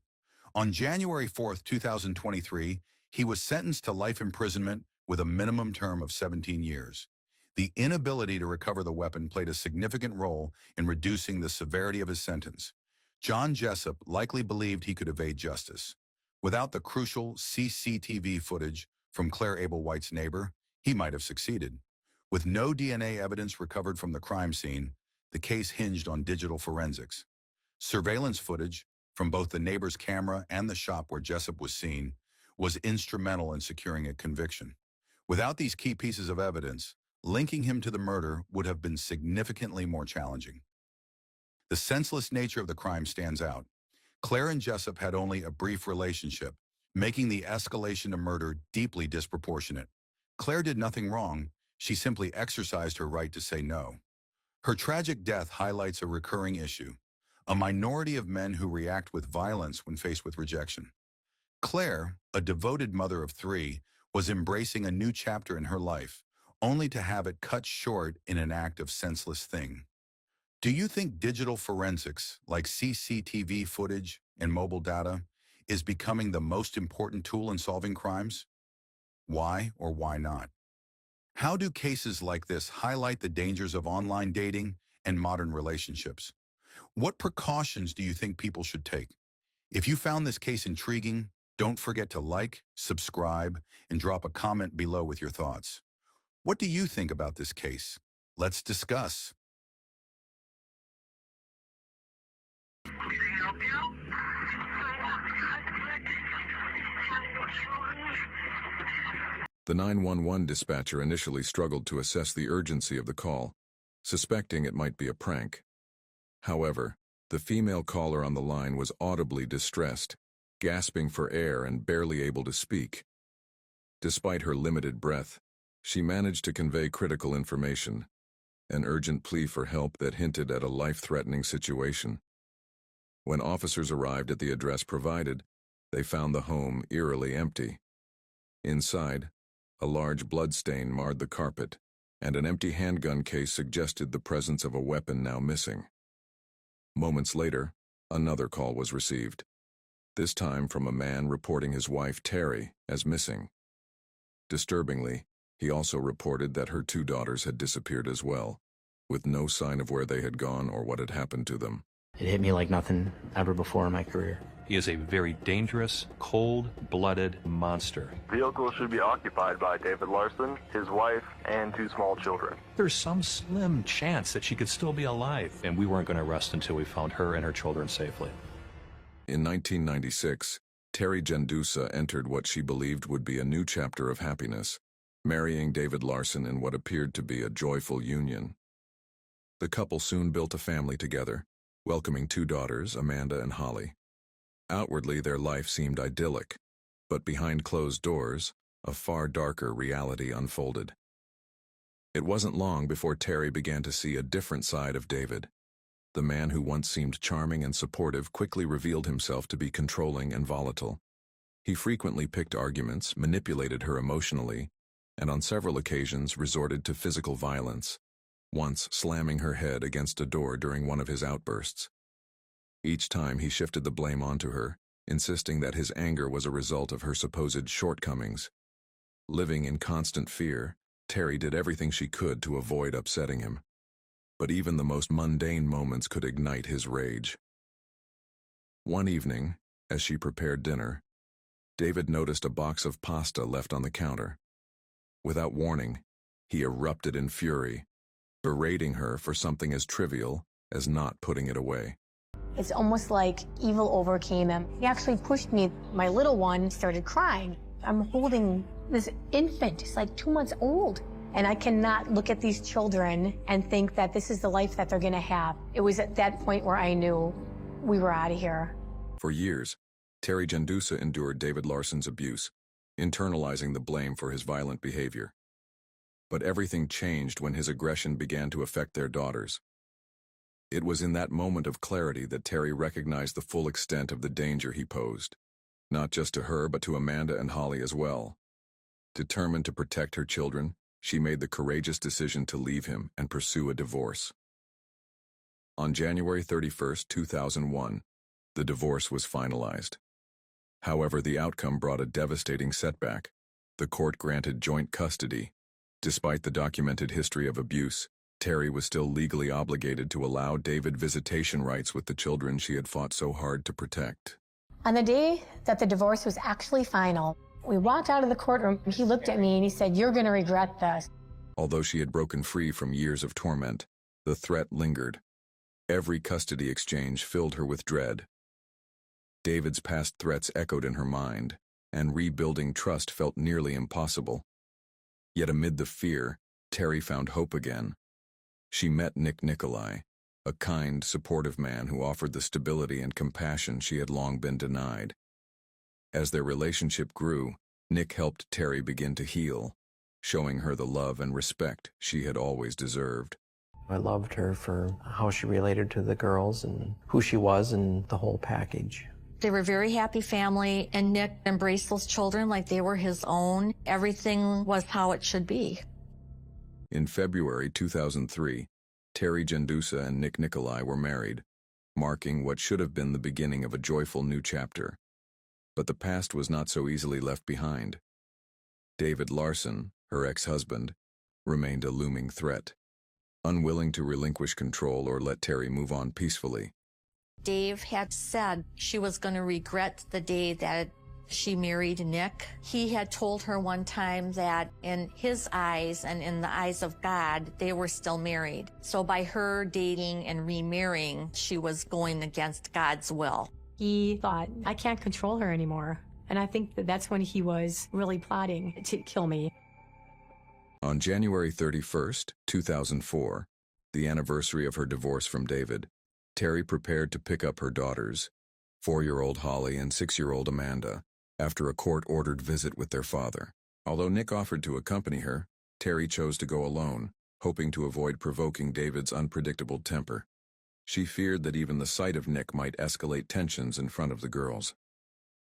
On January 4, 2023, he was sentenced to life imprisonment with a minimum term of 17 years. The inability to recover the weapon played a significant role in reducing the severity of his sentence. John Jessup likely believed he could evade justice. Without the crucial CCTV footage from Clare Abel-White's neighbor, he might have succeeded. With no DNA evidence recovered from the crime scene, the case hinged on digital forensics. Surveillance footage from both the neighbor's camera and the shop where Jessup was seen was instrumental in securing a conviction. Without these key pieces of evidence, linking him to the murder would have been significantly more challenging. The senseless nature of the crime stands out. Claire and Jessup had only a brief relationship, making the escalation to murder deeply disproportionate. Claire did nothing wrong, she simply exercised her right to say no. Her tragic death highlights a recurring issue, a minority of men who react with violence when faced with rejection. Claire, a devoted mother of 3, was embracing a new chapter in her life, only to have it cut short in an act of senseless thing. Do you think digital forensics, like CCTV footage and mobile data, is becoming the most important tool in solving crimes? Why or why not? How do cases like this highlight the dangers of online dating and modern relationships? What precautions do you think people should take? If you found this case intriguing, don't forget to like, subscribe, and drop a comment below with your thoughts. What do you think about this case? Let's discuss. The 911 dispatcher initially struggled to assess the urgency of the call, suspecting it might be a prank. However, the female caller on the line was audibly distressed, gasping for air and barely able to speak. Despite her limited breath, she managed to convey critical information, an urgent plea for help that hinted at a life-threatening situation. When officers arrived at the address provided, they found the home eerily empty. Inside, a large bloodstain marred the carpet, and an empty handgun case suggested the presence of a weapon now missing. Moments later, another call was received, this time from a man reporting his wife, Terry, as missing. Disturbingly, he also reported that her 2 daughters had disappeared as well, with no sign of where they had gone or what had happened to them. It hit me like nothing ever before in my career. He is a very dangerous, cold-blooded monster. Vehicle should be occupied by David Larson, his wife, and 2 small children. There's some slim chance that she could still be alive, and we weren't going to rest until we found her and her children safely. In 1996, Terry Jendusa entered what she believed would be a new chapter of happiness, marrying David Larson in what appeared to be a joyful union. The couple soon built a family together, welcoming 2 daughters, Amanda and Holly. Outwardly, their life seemed idyllic, but behind closed doors, a far darker reality unfolded. It wasn't long before Terry began to see a different side of David. The man who once seemed charming and supportive quickly revealed himself to be controlling and volatile. He frequently picked arguments, manipulated her emotionally, and on several occasions resorted to physical violence, once slamming her head against a door during one of his outbursts. Each time he shifted the blame onto her, insisting that his anger was a result of her supposed shortcomings. Living in constant fear, Terry did everything she could to avoid upsetting him. But even the most mundane moments could ignite his rage. One evening, as she prepared dinner, David noticed a box of pasta left on the counter. Without warning, he erupted in fury, berating her for something as trivial as not putting it away. It's almost like evil overcame him. He actually pushed me. My little one started crying. I'm holding this infant. It's like 2 months old. And I cannot look at these children and think that this is the life that they're going to have. It was at that point where I knew we were out of here. For years, Terry Jendusa endured David Larson's abuse, internalizing the blame for his violent behavior. But everything changed when his aggression began to affect their daughters. It was in that moment of clarity that Terry recognized the full extent of the danger he posed, not just to her but to Amanda and Holly as well. Determined to protect her children, she made the courageous decision to leave him and pursue a divorce. On January 31, 2001, the divorce was finalized. However, the outcome brought a devastating setback. The court granted joint custody. Despite the documented history of abuse, Terry was still legally obligated to allow David visitation rights with the children she had fought so hard to protect. On the day that the divorce was actually final, we walked out of the courtroom. He looked at me and he said, "You're going to regret this." Although she had broken free from years of torment, the threat lingered. Every custody exchange filled her with dread. David's past threats echoed in her mind, and rebuilding trust felt nearly impossible. Yet amid the fear, Terry found hope again. She met Nick Nicolai, a kind, supportive man who offered the stability and compassion she had long been denied. As their relationship grew, Nick helped Terry begin to heal, showing her the love and respect she had always deserved. I loved her for how she related to the girls and who she was and the whole package. They were a very happy family, and Nick embraced those children like they were his own. Everything was how it should be. In February 2003, Terry Jendusa and Nick Nicolai were married, marking what should have been the beginning of a joyful new chapter. But the past was not so easily left behind. David Larson, her ex-husband, remained a looming threat, unwilling to relinquish control or let Terry move on peacefully. Dave had said she was going to regret the day that she married Nick. He had told her one time that in his eyes and in the eyes of God, they were still married. So by her dating and remarrying, she was going against God's will. He thought, I can't control her anymore. And I think that that's when he was really plotting to kill me. On January 31st, 2004, the anniversary of her divorce from David, Terry prepared to pick up her daughters, 4-year-old Holly and 6-year-old Amanda, after a court-ordered visit with their father. Although Nick offered to accompany her, Terry chose to go alone, hoping to avoid provoking David's unpredictable temper. She feared that even the sight of Nick might escalate tensions in front of the girls.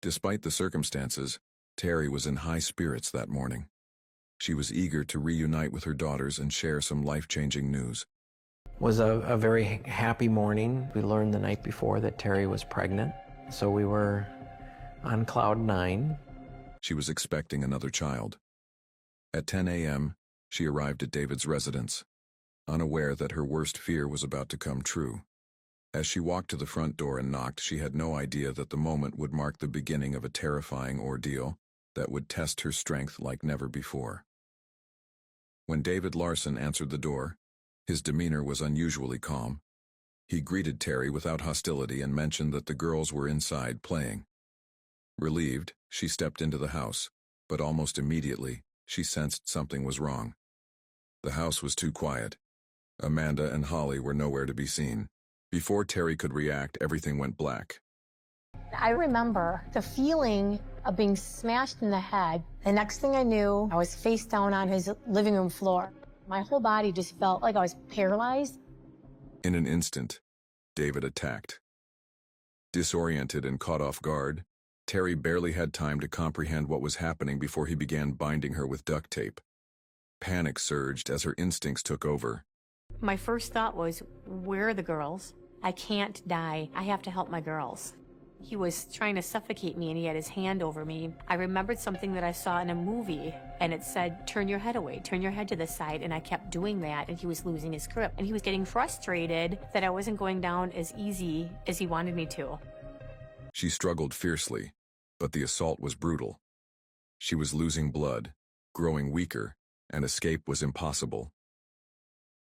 Despite the circumstances, Terry was in high spirits that morning. She was eager to reunite with her daughters and share some life-changing news. It was a very happy morning. We learned the night before that Terry was pregnant, so we were on cloud 9. She was expecting another child. At 10 a.m., she arrived at David's residence, unaware that her worst fear was about to come true. As she walked to the front door and knocked, she had no idea that the moment would mark the beginning of a terrifying ordeal that would test her strength like never before. When David Larson answered the door, his demeanor was unusually calm. He greeted Terry without hostility and mentioned that the girls were inside playing. Relieved, she stepped into the house, but almost immediately, she sensed something was wrong. The house was too quiet. Amanda and Holly were nowhere to be seen. Before Terry could react, everything went black. I remember the feeling of being smashed in the head. The next thing I knew, I was face down on his living room floor. My whole body just felt like I was paralyzed. In an instant, David attacked. Disoriented and caught off guard, Terry barely had time to comprehend what was happening before he began binding her with duct tape. Panic surged as her instincts took over. My first thought was, where are the girls? I can't die. I have to help my girls. He was trying to suffocate me and he had his hand over me. I remembered something that I saw in a movie and it said, turn your head away, turn your head to the side. And I kept doing that and he was losing his grip. And he was getting frustrated that I wasn't going down as easy as he wanted me to. She struggled fiercely, but the assault was brutal. She was losing blood, growing weaker, and escape was impossible.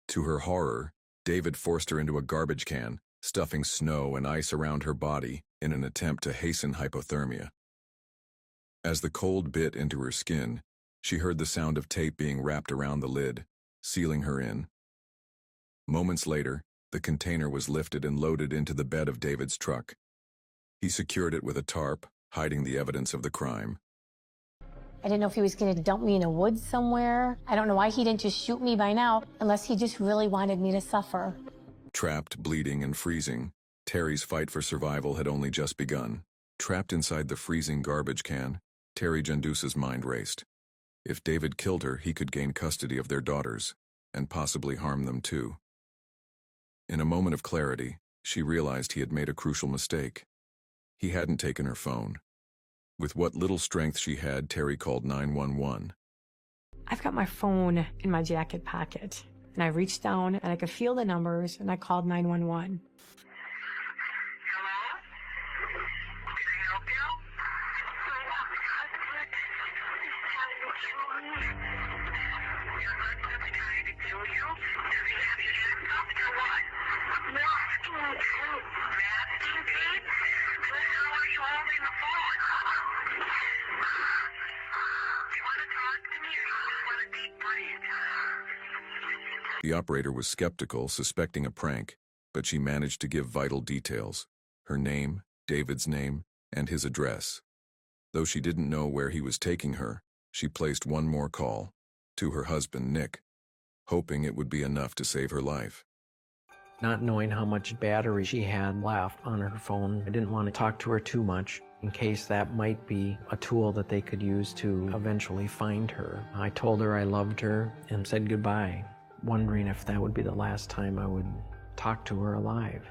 To her horror, David forced her into a garbage can, stuffing snow and ice around her body in an attempt to hasten hypothermia. As the cold bit into her skin, she heard the sound of tape being wrapped around the lid, sealing her in. Moments later, the container was lifted and loaded into the bed of David's truck. He secured it with a tarp, hiding the evidence of the crime. I didn't know if he was going to dump me in a woods somewhere. I don't know why he didn't just shoot me by now, unless he just really wanted me to suffer. Trapped, bleeding, and freezing, Terry's fight for survival had only just begun. Trapped inside the freezing garbage can, Terry Jendusa's mind raced. If David killed her, he could gain custody of their daughters, and possibly harm them too. In a moment of clarity, she realized he had made a crucial mistake. He hadn't taken her phone. With what little strength she had, Terry called 911. I've got my phone in my jacket pocket, and I reached down and I could feel the numbers, and I called 911. The operator was skeptical, suspecting a prank, but she managed to give vital details: her name, David's name, and his address. Though she didn't know where he was taking her, she placed one more call, to her husband, Nick, hoping it would be enough to save her life. Not knowing how much battery she had left on her phone, I didn't want to talk to her too much in case that might be a tool that they could use to eventually find her. I told her I loved her and said goodbye, wondering if that would be the last time I would talk to her alive.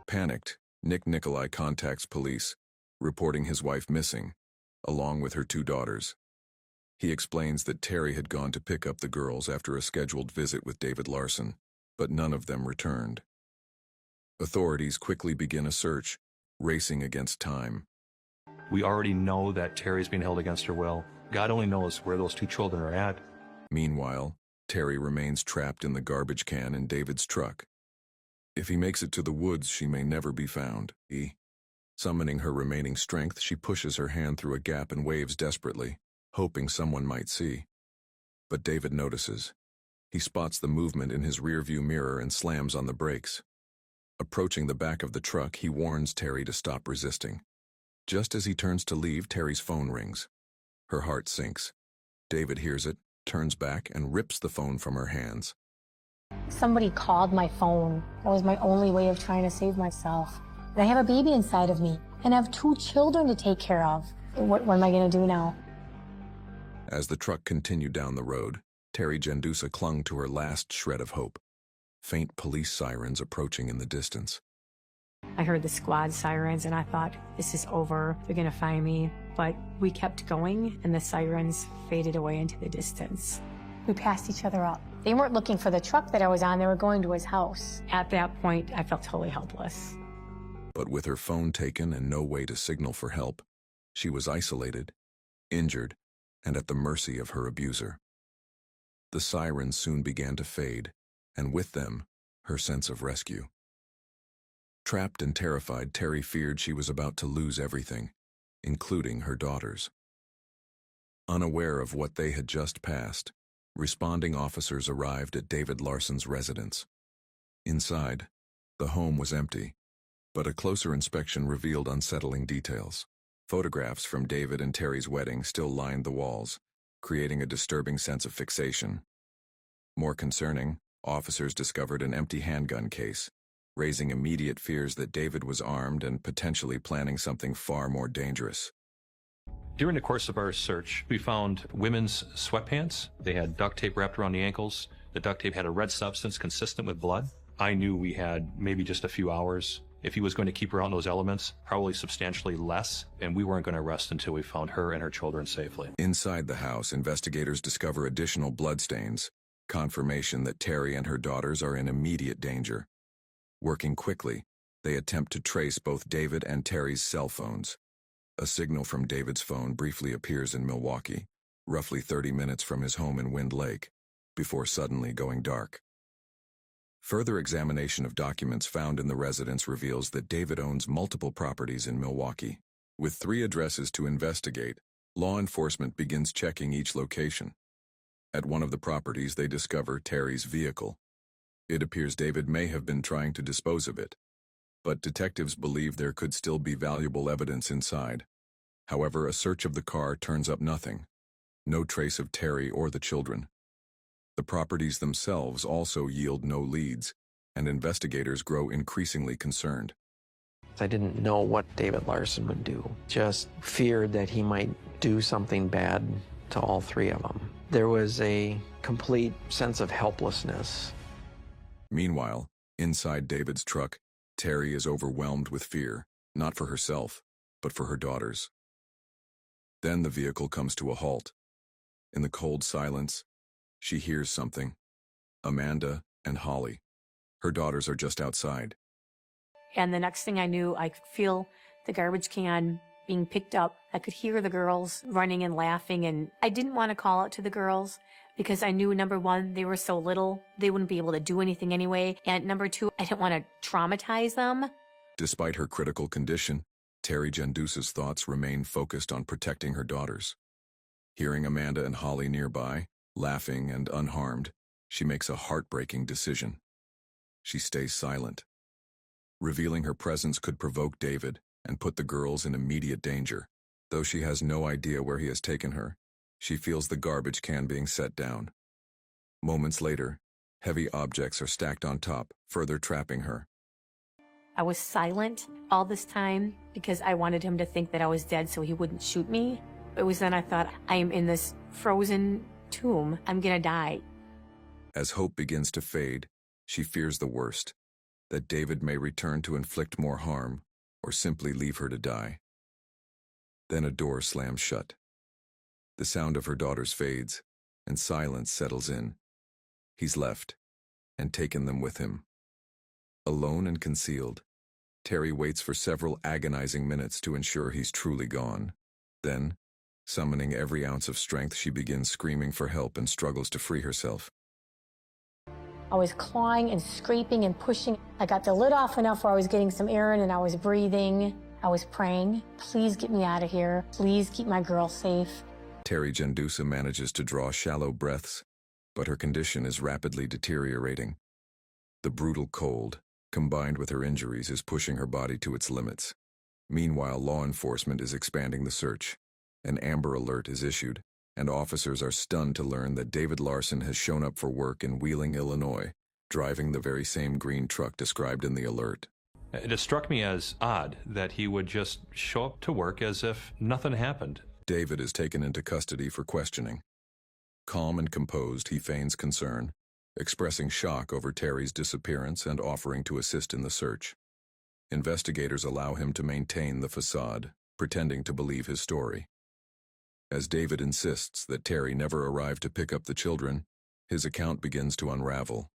Panicked, Nick Nikolai contacts police, reporting his wife missing, along with her 2 daughters. He explains that Terry had gone to pick up the girls after a scheduled visit with David Larson, but none of them returned. Authorities quickly begin a search, racing against time. We already know that Terry's being held against her will. God only knows where those 2 children are at. Meanwhile, Terry remains trapped in the garbage can in David's truck. If he makes it to the woods, she may never be found. Summoning her remaining strength, she pushes her hand through a gap and waves desperately, hoping someone might see. But David notices. He spots the movement in his rearview mirror and slams on the brakes. Approaching the back of the truck, he warns Terry to stop resisting. Just as he turns to leave, Terry's phone rings. Her heart sinks. David hears it, turns back, and rips the phone from her hands. Somebody called my phone. That was my only way of trying to save myself. And I have a baby inside of me, and I have 2 children to take care of. What am I going to do now? As the truck continued down the road, Terry Jendusa clung to her last shred of hope. Faint police sirens approaching in the distance. I heard the squad sirens, and I thought, this is over. They're going to find me. But we kept going, and the sirens faded away into the distance. We passed each other up. They weren't looking for the truck that I was on. They were going to his house. At that point, I felt totally helpless. But with her phone taken and no way to signal for help, she was isolated, injured, and at the mercy of her abuser. The sirens soon began to fade, and with them, her sense of rescue. Trapped and terrified, Terry feared she was about to lose everything, including her daughters. Unaware of what they had just passed, responding officers arrived at David Larson's residence. Inside, the home was empty, but a closer inspection revealed unsettling details. Photographs from David and Terry's wedding still lined the walls, creating a disturbing sense of fixation. More concerning, officers discovered an empty handgun case, raising immediate fears that David was armed and potentially planning something far more dangerous. During the course of our search, we found women's sweatpants. They had duct tape wrapped around the ankles. The duct tape had a red substance consistent with blood. I knew we had maybe just a few hours. If he was going to keep her out in those elements, probably substantially less, and we weren't going to rest until we found her and her children safely. Inside the house, investigators discover additional bloodstains, confirmation that Terry and her daughters are in immediate danger. Working quickly, they attempt to trace both David and Terry's cell phones. A signal from David's phone briefly appears in Milwaukee, roughly 30 minutes from his home in Wind Lake, before suddenly going dark. Further examination of documents found in the residence reveals that David owns multiple properties in Milwaukee. With 3 addresses to investigate, law enforcement begins checking each location. At one of the properties, they discover Terry's vehicle. It appears David may have been trying to dispose of it, but detectives believe there could still be valuable evidence inside. However, a search of the car turns up nothing. No trace of Terry or the children. The properties themselves also yield no leads, and investigators grow increasingly concerned. I didn't know what David Larson would do. Just feared that he might do something bad to all 3 of them. There was a complete sense of helplessness. Meanwhile, inside David's truck, Terry is overwhelmed with fear, not for herself, but for her daughters. Then the vehicle comes to a halt. In the cold silence, she hears something. Amanda and Holly. Her daughters are just outside. And the next thing I knew, I could feel the garbage can being picked up. I could hear the girls running and laughing, and I didn't want to call out to the girls because I knew, number 1, they were so little, they wouldn't be able to do anything anyway, and number 2, I didn't want to traumatize them. Despite her critical condition, Terry Jendusa's thoughts remain focused on protecting her daughters. Hearing Amanda and Holly nearby, laughing and unharmed, she makes a heartbreaking decision. She stays silent. Revealing her presence could provoke David and put the girls in immediate danger. Though she has no idea where he has taken her, she feels the garbage can being set down. Moments later, heavy objects are stacked on top, further trapping her. I was silent all this time because I wanted him to think that I was dead so he wouldn't shoot me. It was then I thought, I am in this frozen tomb. I'm gonna die. As hope begins to fade, she fears the worst, that David may return to inflict more harm or simply leave her to die. Then a door slams shut. The sound of her daughters fades, and silence settles in. He's left, and taken them with him. Alone and concealed, Terry waits for several agonizing minutes to ensure he's truly gone. Then, summoning every ounce of strength, she begins screaming for help and struggles to free herself. I was clawing and scraping and pushing. I got the lid off enough where I was getting some air in and I was breathing. I was praying, please get me out of here. Please keep my girl safe. Terry Jendusa manages to draw shallow breaths, but her condition is rapidly deteriorating. The brutal cold, combined with her injuries, is pushing her body to its limits. Meanwhile, law enforcement is expanding the search. An Amber Alert is issued, and officers are stunned to learn that David Larson has shown up for work in Wheeling, Illinois, driving the very same green truck described in the alert. It has struck me as odd that he would just show up to work as if nothing happened. David is taken into custody for questioning. Calm and composed, he feigns concern, expressing shock over Terry's disappearance and offering to assist in the search. Investigators allow him to maintain the facade, pretending to believe his story. As David insists that Terry never arrived to pick up the children, his account begins to unravel.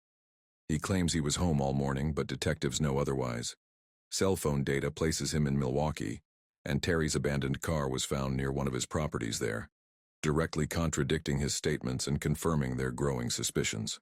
He claims he was home all morning, but detectives know otherwise. Cell phone data places him in Milwaukee, and Terry's abandoned car was found near one of his properties there, directly contradicting his statements and confirming their growing suspicions.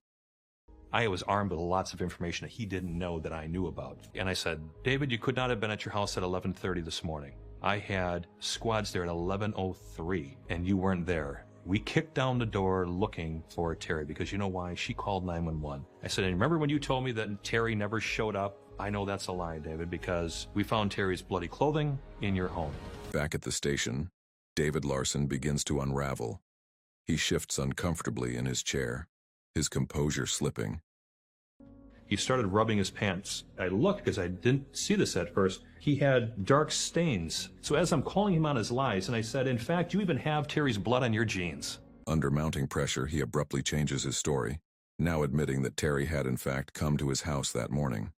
I was armed with lots of information that he didn't know that I knew about. And I said, David, you could not have been at your house at 11:30 this morning. I had squads there at 11:03, and you weren't there. We kicked down the door looking for Terry because you know why? She called 911. I said, and remember when you told me that Terry never showed up? I know that's a lie, David, because we found Terry's bloody clothing in your home. Back at the station, David Larson begins to unravel. He shifts uncomfortably in his chair, his composure slipping. He started rubbing his pants. I looked because I didn't see this at first. He had dark stains. So as I'm calling him on his lies, and I said, in fact, you even have Terry's blood on your jeans. Under mounting pressure, he abruptly changes his story, now admitting that Terry had in fact come to his house that morning.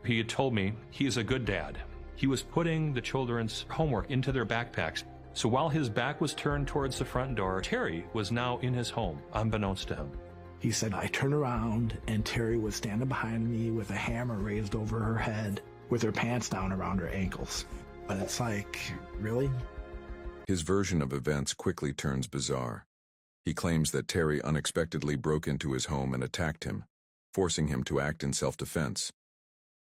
He had told me he is a good dad. He was putting the children's homework into their backpacks. So while his back was turned towards the front door, Terry was now in his home, unbeknownst to him. He said, I turned around and Terry was standing behind me with a hammer raised over her head with her pants down around her ankles. But it's like, really? His version of events quickly turns bizarre. He claims that Terry unexpectedly broke into his home and attacked him, forcing him to act in self-defense.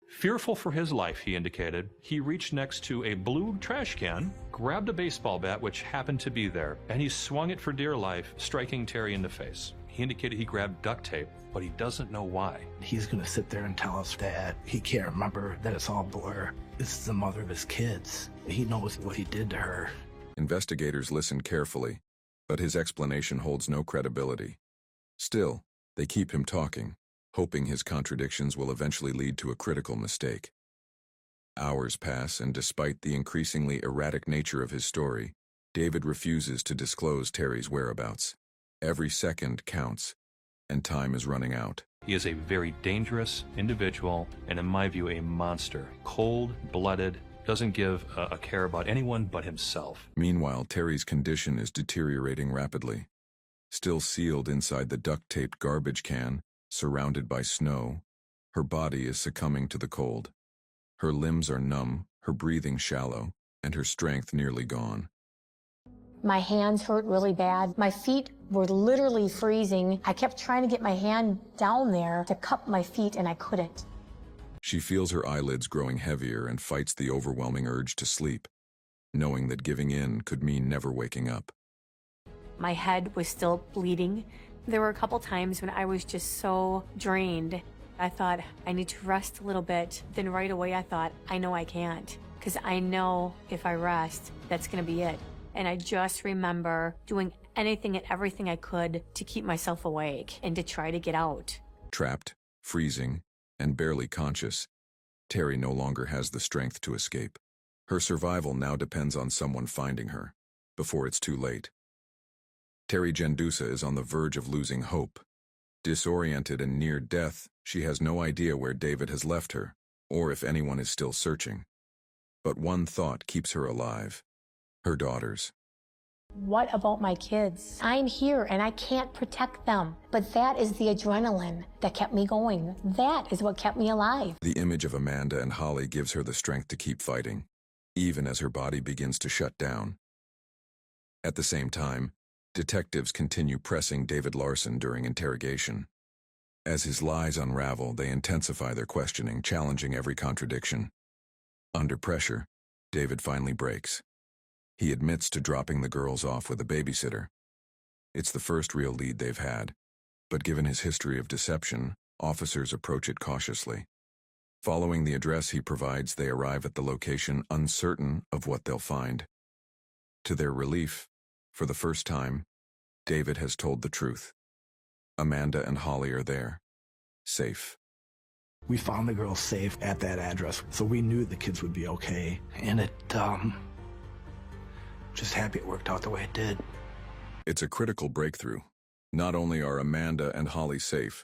Fearful for his life, he indicated, he reached next to a blue trash can, grabbed a baseball bat which happened to be there, and he swung it for dear life, striking Terry in the face. He indicated he grabbed duct tape, but he doesn't know why. He's going to sit there and tell us that he can't remember, that it's all blur. This is the mother of his kids. He knows what he did to her. Investigators listen carefully, but his explanation holds no credibility. Still, they keep him talking, hoping his contradictions will eventually lead to a critical mistake. Hours pass, and despite the increasingly erratic nature of his story, David refuses to disclose Terry's whereabouts. Every second counts, and time is running out. He is a very dangerous individual, and in my view, a monster. Cold-blooded, doesn't give a care about anyone but himself. Meanwhile, Terry's condition is deteriorating rapidly. Still sealed inside the duct-taped garbage can, surrounded by snow, her body is succumbing to the cold. Her limbs are numb, her breathing shallow, and her strength nearly gone. My hands hurt really bad. My feet were literally freezing. I kept trying to get my hand down there to cup my feet, and I couldn't. She feels her eyelids growing heavier and fights the overwhelming urge to sleep, knowing that giving in could mean never waking up. My head was still bleeding. There were a couple times when I was just so drained. I thought, I need to rest a little bit. Then right away I thought, I know I can't, because I know if I rest, that's going to be it. And I just remember doing anything and everything I could to keep myself awake and to try to get out. Trapped, freezing, and barely conscious, Terry no longer has the strength to escape. Her survival now depends on someone finding her, before it's too late. Terry Jendusa is on the verge of losing hope. Disoriented and near death, she has no idea where David has left her, or if anyone is still searching. But one thought keeps her alive. Her daughters. What about my kids? I'm here and I can't protect them. But that is the adrenaline that kept me going. That is what kept me alive. The image of Amanda and Holly gives her the strength to keep fighting, even as her body begins to shut down. At the same time, detectives continue pressing David Larson during interrogation. As his lies unravel, they intensify their questioning, challenging every contradiction. Under pressure, David finally breaks. He admits to dropping the girls off with a babysitter. It's the first real lead they've had, but given his history of deception, officers approach it cautiously. Following the address he provides, they arrive at the location uncertain of what they'll find. To their relief, for the first time, David has told the truth. Amanda and Holly are there, safe. We found the girls safe at that address, so we knew the kids would be okay. And just happy it worked out the way it did. It's a critical breakthrough. Not only are Amanda and Holly safe,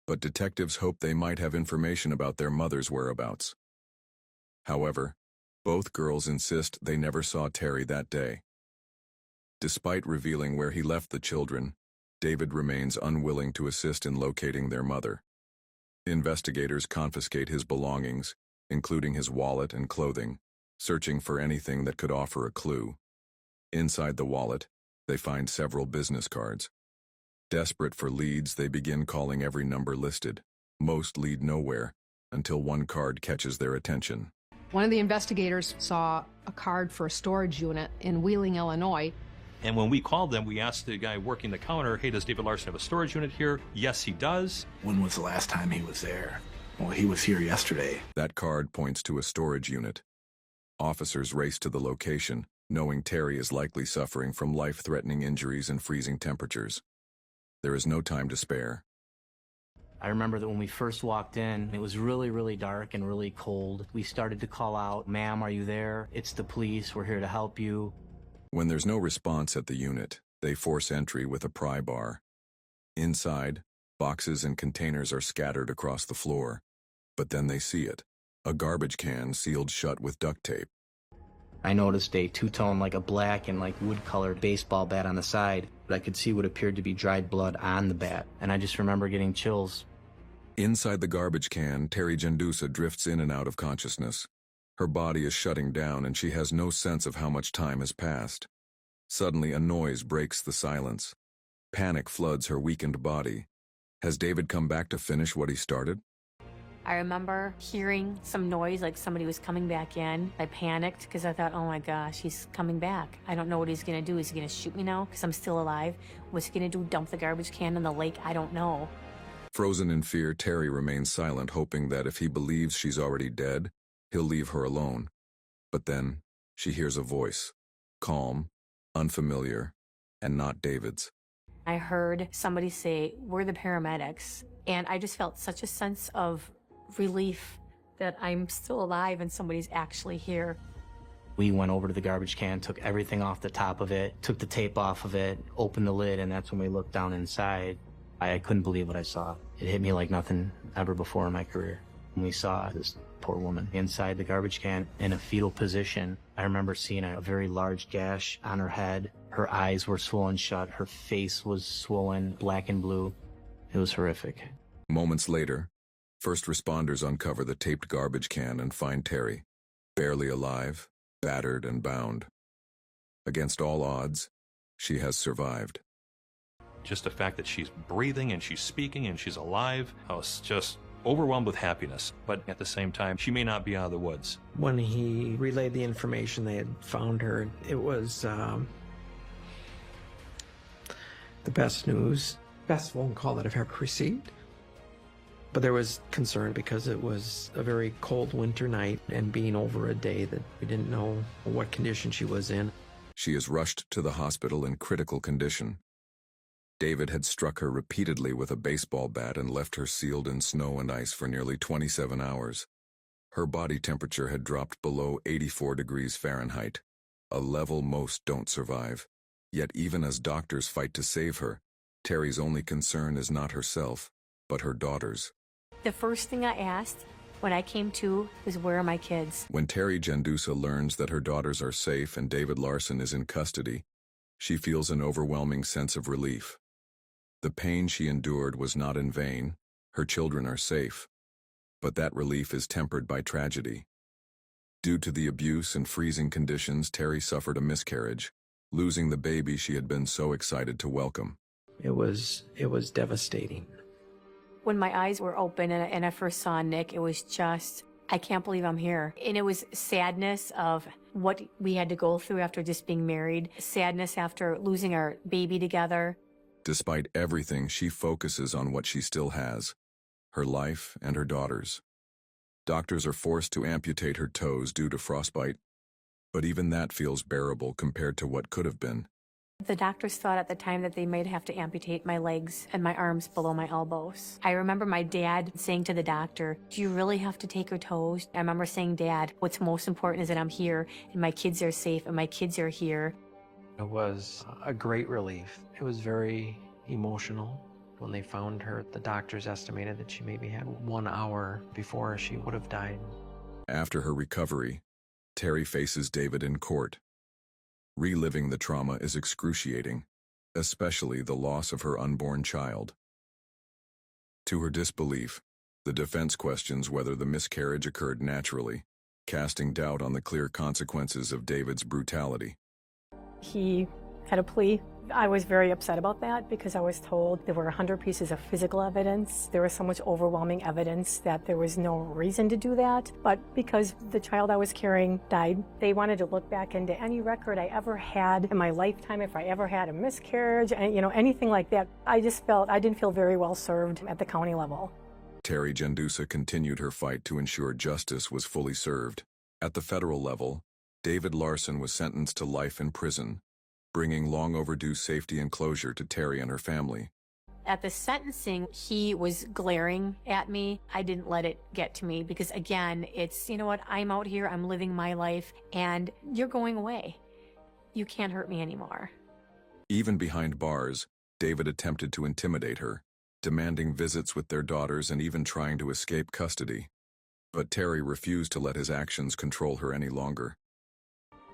but detectives hope they might have information about their mother's whereabouts. However, both girls insist they never saw Terry that day. Despite revealing where he left the children, David remains unwilling to assist in locating their mother. Investigators confiscate his belongings, including his wallet and clothing, searching for anything that could offer a clue. Inside the wallet, they find several business cards. Desperate for leads, they begin calling every number listed. Most lead nowhere, until one card catches their attention. One of the investigators saw a card for a storage unit in Wheeling, Illinois. And when we called them, we asked the guy working the counter, hey, does David Larson have a storage unit here? Yes, he does. When was the last time he was there? Well, he was here yesterday. That card points to a storage unit. Officers race to the location, knowing Terry is likely suffering from life-threatening injuries and freezing temperatures. There is no time to spare. I remember that when we first walked in, it was really, really dark and really cold. We started to call out, "Ma'am, are you there? It's the police. We're here to help you." When there's no response at the unit, they force entry with a pry bar. Inside, boxes and containers are scattered across the floor. But then they see it, a garbage can sealed shut with duct tape. I noticed a two-tone, like a black and like wood-colored baseball bat on the side, but I could see what appeared to be dried blood on the bat, and I just remember getting chills. Inside the garbage can, Terry Jendusa drifts in and out of consciousness. Her body is shutting down and she has no sense of how much time has passed. Suddenly, a noise breaks the silence. Panic floods her weakened body. Has David come back to finish what he started? I remember hearing some noise, like somebody was coming back in. I panicked because I thought, oh my gosh, he's coming back. I don't know what he's going to do. Is he going to shoot me now because I'm still alive? What's he going to do, dump the garbage can in the lake? I don't know. Frozen in fear, Terry remains silent, hoping that if he believes she's already dead, he'll leave her alone. But then, she hears a voice, calm, unfamiliar, and not David's. I heard somebody say, "We're the paramedics." And I just felt such a sense of relief that I'm still alive and somebody's actually here. We went over to the garbage can, took everything off the top of it, took the tape off of it, opened the lid, and that's when we looked down inside. I couldn't believe what I saw. It hit me like nothing ever before in my career. When we saw this poor woman inside the garbage can in a fetal position, I remember seeing a very large gash on her head. Her eyes were swollen shut. Her face was swollen, black and blue. It was horrific. Moments later, first responders uncover the taped garbage can and find Terry, barely alive, battered and bound. Against all odds, she has survived. Just the fact that she's breathing and she's speaking and she's alive, I was just overwhelmed with happiness. But at the same time, she may not be out of the woods. When he relayed the information they had found her, it was the best news, best phone call that I've ever received. But there was concern because it was a very cold winter night and being over a day that we didn't know what condition she was in. She is rushed to the hospital in critical condition. David had struck her repeatedly with a baseball bat and left her sealed in snow and ice for nearly 27 hours. Her body temperature had dropped below 84 degrees Fahrenheit, a level most don't survive. Yet even as doctors fight to save her, Terry's only concern is not herself, but her daughters. The first thing I asked when I came to was, where are my kids? When Terry Jendusa learns that her daughters are safe and David Larson is in custody, she feels an overwhelming sense of relief. The pain she endured was not in vain. Her children are safe. But that relief is tempered by tragedy. Due to the abuse and freezing conditions, Terry suffered a miscarriage, losing the baby she had been so excited to welcome. It was devastating. When my eyes were open and I first saw Nick, it was just, I can't believe I'm here. And it was sadness of what we had to go through after just being married, sadness after losing our baby together. Despite everything, she focuses on what she still has, her life and her daughters. Doctors are forced to amputate her toes due to frostbite, but even that feels bearable compared to what could have been. The doctors thought at the time that they might have to amputate my legs and my arms below my elbows. I remember my dad saying to the doctor, "Do you really have to take her toes?" I remember saying, "Dad, what's most important is that I'm here and my kids are safe and my kids are here." It was a great relief. It was very emotional. When they found her, the doctors estimated that she maybe had 1 hour before she would have died. After her recovery, Terry faces David in court. Reliving the trauma is excruciating, especially the loss of her unborn child. To her disbelief, the defense questions whether the miscarriage occurred naturally, casting doubt on the clear consequences of David's brutality. He had a plea. I was very upset about that because I was told there were 100 pieces of physical evidence. There was so much overwhelming evidence that there was no reason to do that. But because the child I was carrying died, they wanted to look back into any record I ever had in my lifetime, if I ever had a miscarriage, and anything like that. I just felt I didn't feel very well served at the county level. Terry Jendusa continued her fight to ensure justice was fully served. At the federal level, David Larson was sentenced to life in prison, bringing long overdue safety and closure to Terry and her family. At the sentencing, he was glaring at me. I didn't let it get to me because, again, it's, you know what, I'm out here, I'm living my life, and you're going away. You can't hurt me anymore. Even behind bars, David attempted to intimidate her, demanding visits with their daughters and even trying to escape custody. But Terry refused to let his actions control her any longer.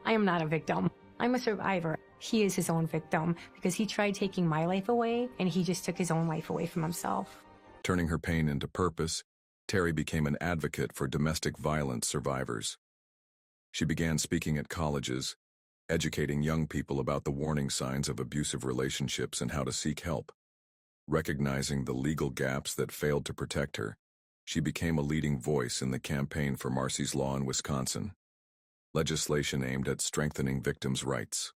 I am not a victim. I'm a survivor. He is his own victim because he tried taking my life away and he just took his own life away from himself. Turning her pain into purpose, Terry became an advocate for domestic violence survivors. She began speaking at colleges, educating young people about the warning signs of abusive relationships and how to seek help. Recognizing the legal gaps that failed to protect her, she became a leading voice in the campaign for Marsy's Law in Wisconsin, legislation aimed at strengthening victims' rights.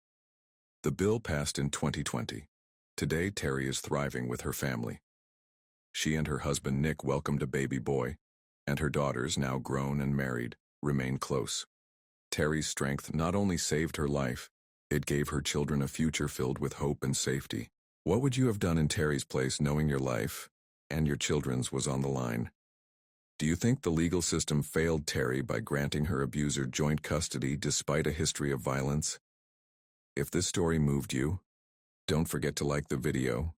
The bill passed in 2020. Today, Terry is thriving with her family. She and her husband Nick welcomed a baby boy, and her daughters, now grown and married, remain close. Terry's strength not only saved her life, it gave her children a future filled with hope and safety. What would you have done in Terry's place knowing your life and your children's was on the line? Do you think the legal system failed Terry by granting her abuser joint custody despite a history of violence? If this story moved you, don't forget to like the video,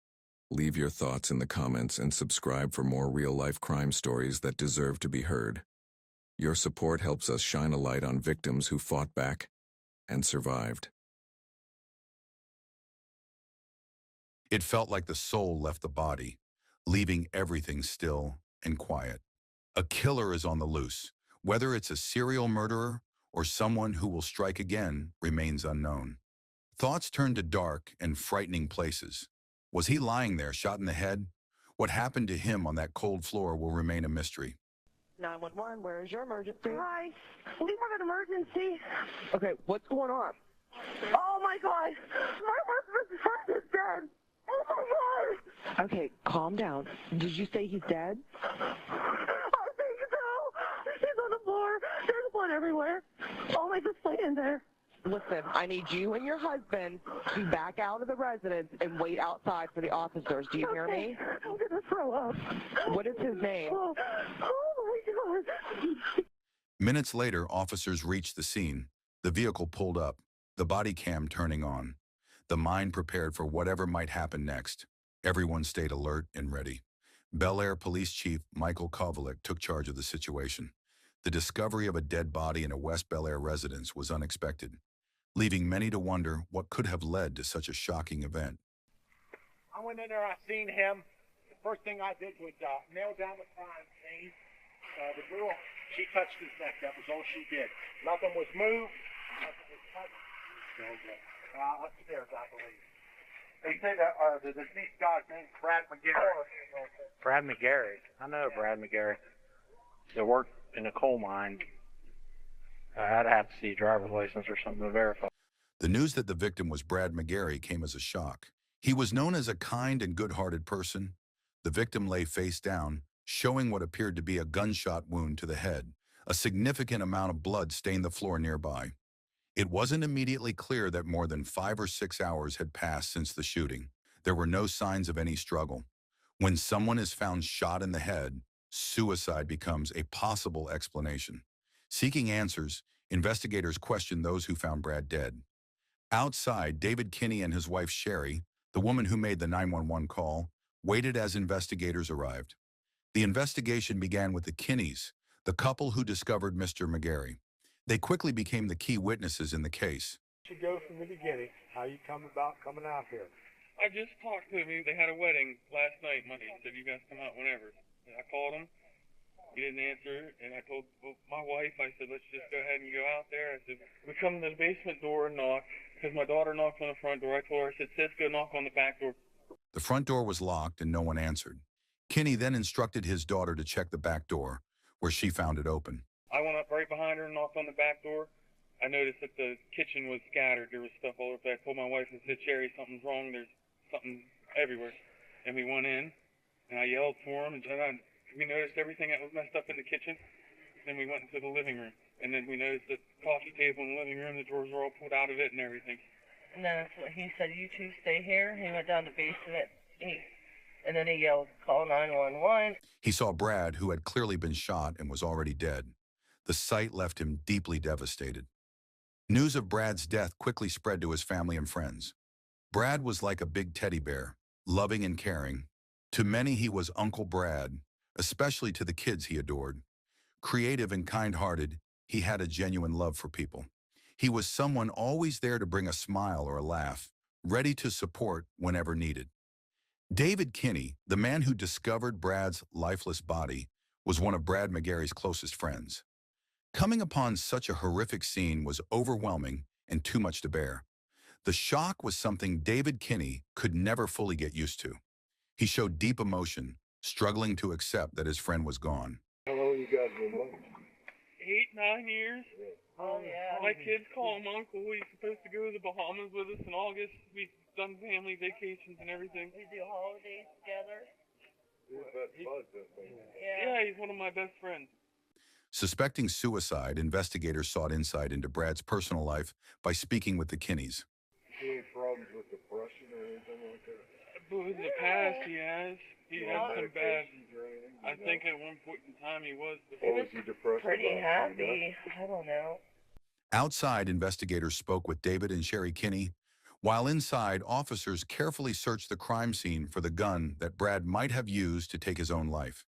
leave your thoughts in the comments, and subscribe for more real-life crime stories that deserve to be heard. Your support helps us shine a light on victims who fought back and survived. It felt like the soul left the body, leaving everything still and quiet. A killer is on the loose. Whether it's a serial murderer or someone who will strike again remains unknown. Thoughts turn to dark and frightening places. Was he lying there, shot in the head? What happened to him on that cold floor will remain a mystery. 911, where is your emergency? Hi, we have an emergency. Okay, what's going on? Oh my God, my husband's friend is dead. Oh my God. Okay, calm down. Did you say he's dead? I think so. He's on the floor. There's blood everywhere. Oh, my, just laying there. Listen, I need you and your husband to back out of the residence and wait outside for the officers. Do you hear me? I'm gonna throw up. What is his name? Oh my God. Minutes later, officers reached the scene. The vehicle pulled up, the body cam turning on. The mind prepared for whatever might happen next. Everyone stayed alert and ready. Bel Air Police Chief Michael Kovalik took charge of the situation. The discovery of a dead body in a West Bel Air residence was unexpected, leaving many to wonder what could have led to such a shocking event. I went in there, I seen him. The first thing I did was nail down the crime scene. The girl, she touched his neck. That was all she did. Nothing was moved. Nothing was touched. Upstairs, I believe. They said the deceased guy's name's Brad McGary. Brad McGary. I know Brad McGary. They worked in a coal mine. I'd have to see a driver's license or something to verify. The news that the victim was Brad McGary came as a shock. He was known as a kind and good-hearted person. The victim lay face down, showing what appeared to be a gunshot wound to the head. A significant amount of blood stained the floor nearby. It wasn't immediately clear that more than 5 or 6 hours had passed since the shooting. There were no signs of any struggle. When someone is found shot in the head, suicide becomes a possible explanation. Seeking answers, investigators questioned those who found Brad dead. Outside, David Kinney and his wife Sherry, the woman who made the 911 call, waited as investigators arrived. The investigation began with the Kinneys, the couple who discovered Mr. McGary. They quickly became the key witnesses in the case. You go from the beginning. How you come about coming out here? I just talked to him. They had a wedding last night. Monday. He said, you guys come out whenever. And I called him. He didn't answer. And I told my wife, I said, let's just go ahead and go out there. I said, we come to the basement door and knock. Because my daughter knocked on the front door. I told her, I said, sis, go knock on the back door. The front door was locked and no one answered. Kinney then instructed his daughter to check the back door, where she found it open. I went up right behind her and knocked on the back door. I noticed that the kitchen was scattered. There was stuff all over. I told my wife, I said, Sherry, something's wrong. There's something everywhere. And we went in, and I yelled for him, and we noticed everything that was messed up in the kitchen. Then we went into the living room, and then we noticed the coffee table in the living room, the drawers were all pulled out of it and everything. And then he said, you two stay here. He went down to the basement, and then he yelled, call 911. He saw Brad, who had clearly been shot and was already dead. The sight left him deeply devastated. News of Brad's death quickly spread to his family and friends. Brad was like a big teddy bear, loving and caring. To many, he was Uncle Brad, especially to the kids he adored. Creative and kind-hearted, he had a genuine love for people. He was someone always there to bring a smile or a laugh, ready to support whenever needed. David Kinney, the man who discovered Brad's lifeless body, was one of Brad McGary's closest friends. Coming upon such a horrific scene was overwhelming and too much to bear. The shock was something David Kinney could never fully get used to. He showed deep emotion, struggling to accept that his friend was gone. How long you guys been married? 8, 9 years. Oh, yeah. My kids call him Uncle. He's supposed to go to the Bahamas with us in August. We've done family vacations and everything. We do holidays together. Yeah, he's one of my best friends. Suspecting suicide, investigators sought insight into Brad's personal life by speaking with the Kinneys. Any problems with depression or anything like that? But in the past, he has. He had some bad. I think at one point in time he was. He was pretty happy. I don't know. Outside, investigators spoke with David and Sherry Kinney, while inside, officers carefully searched the crime scene for the gun that Brad might have used to take his own life.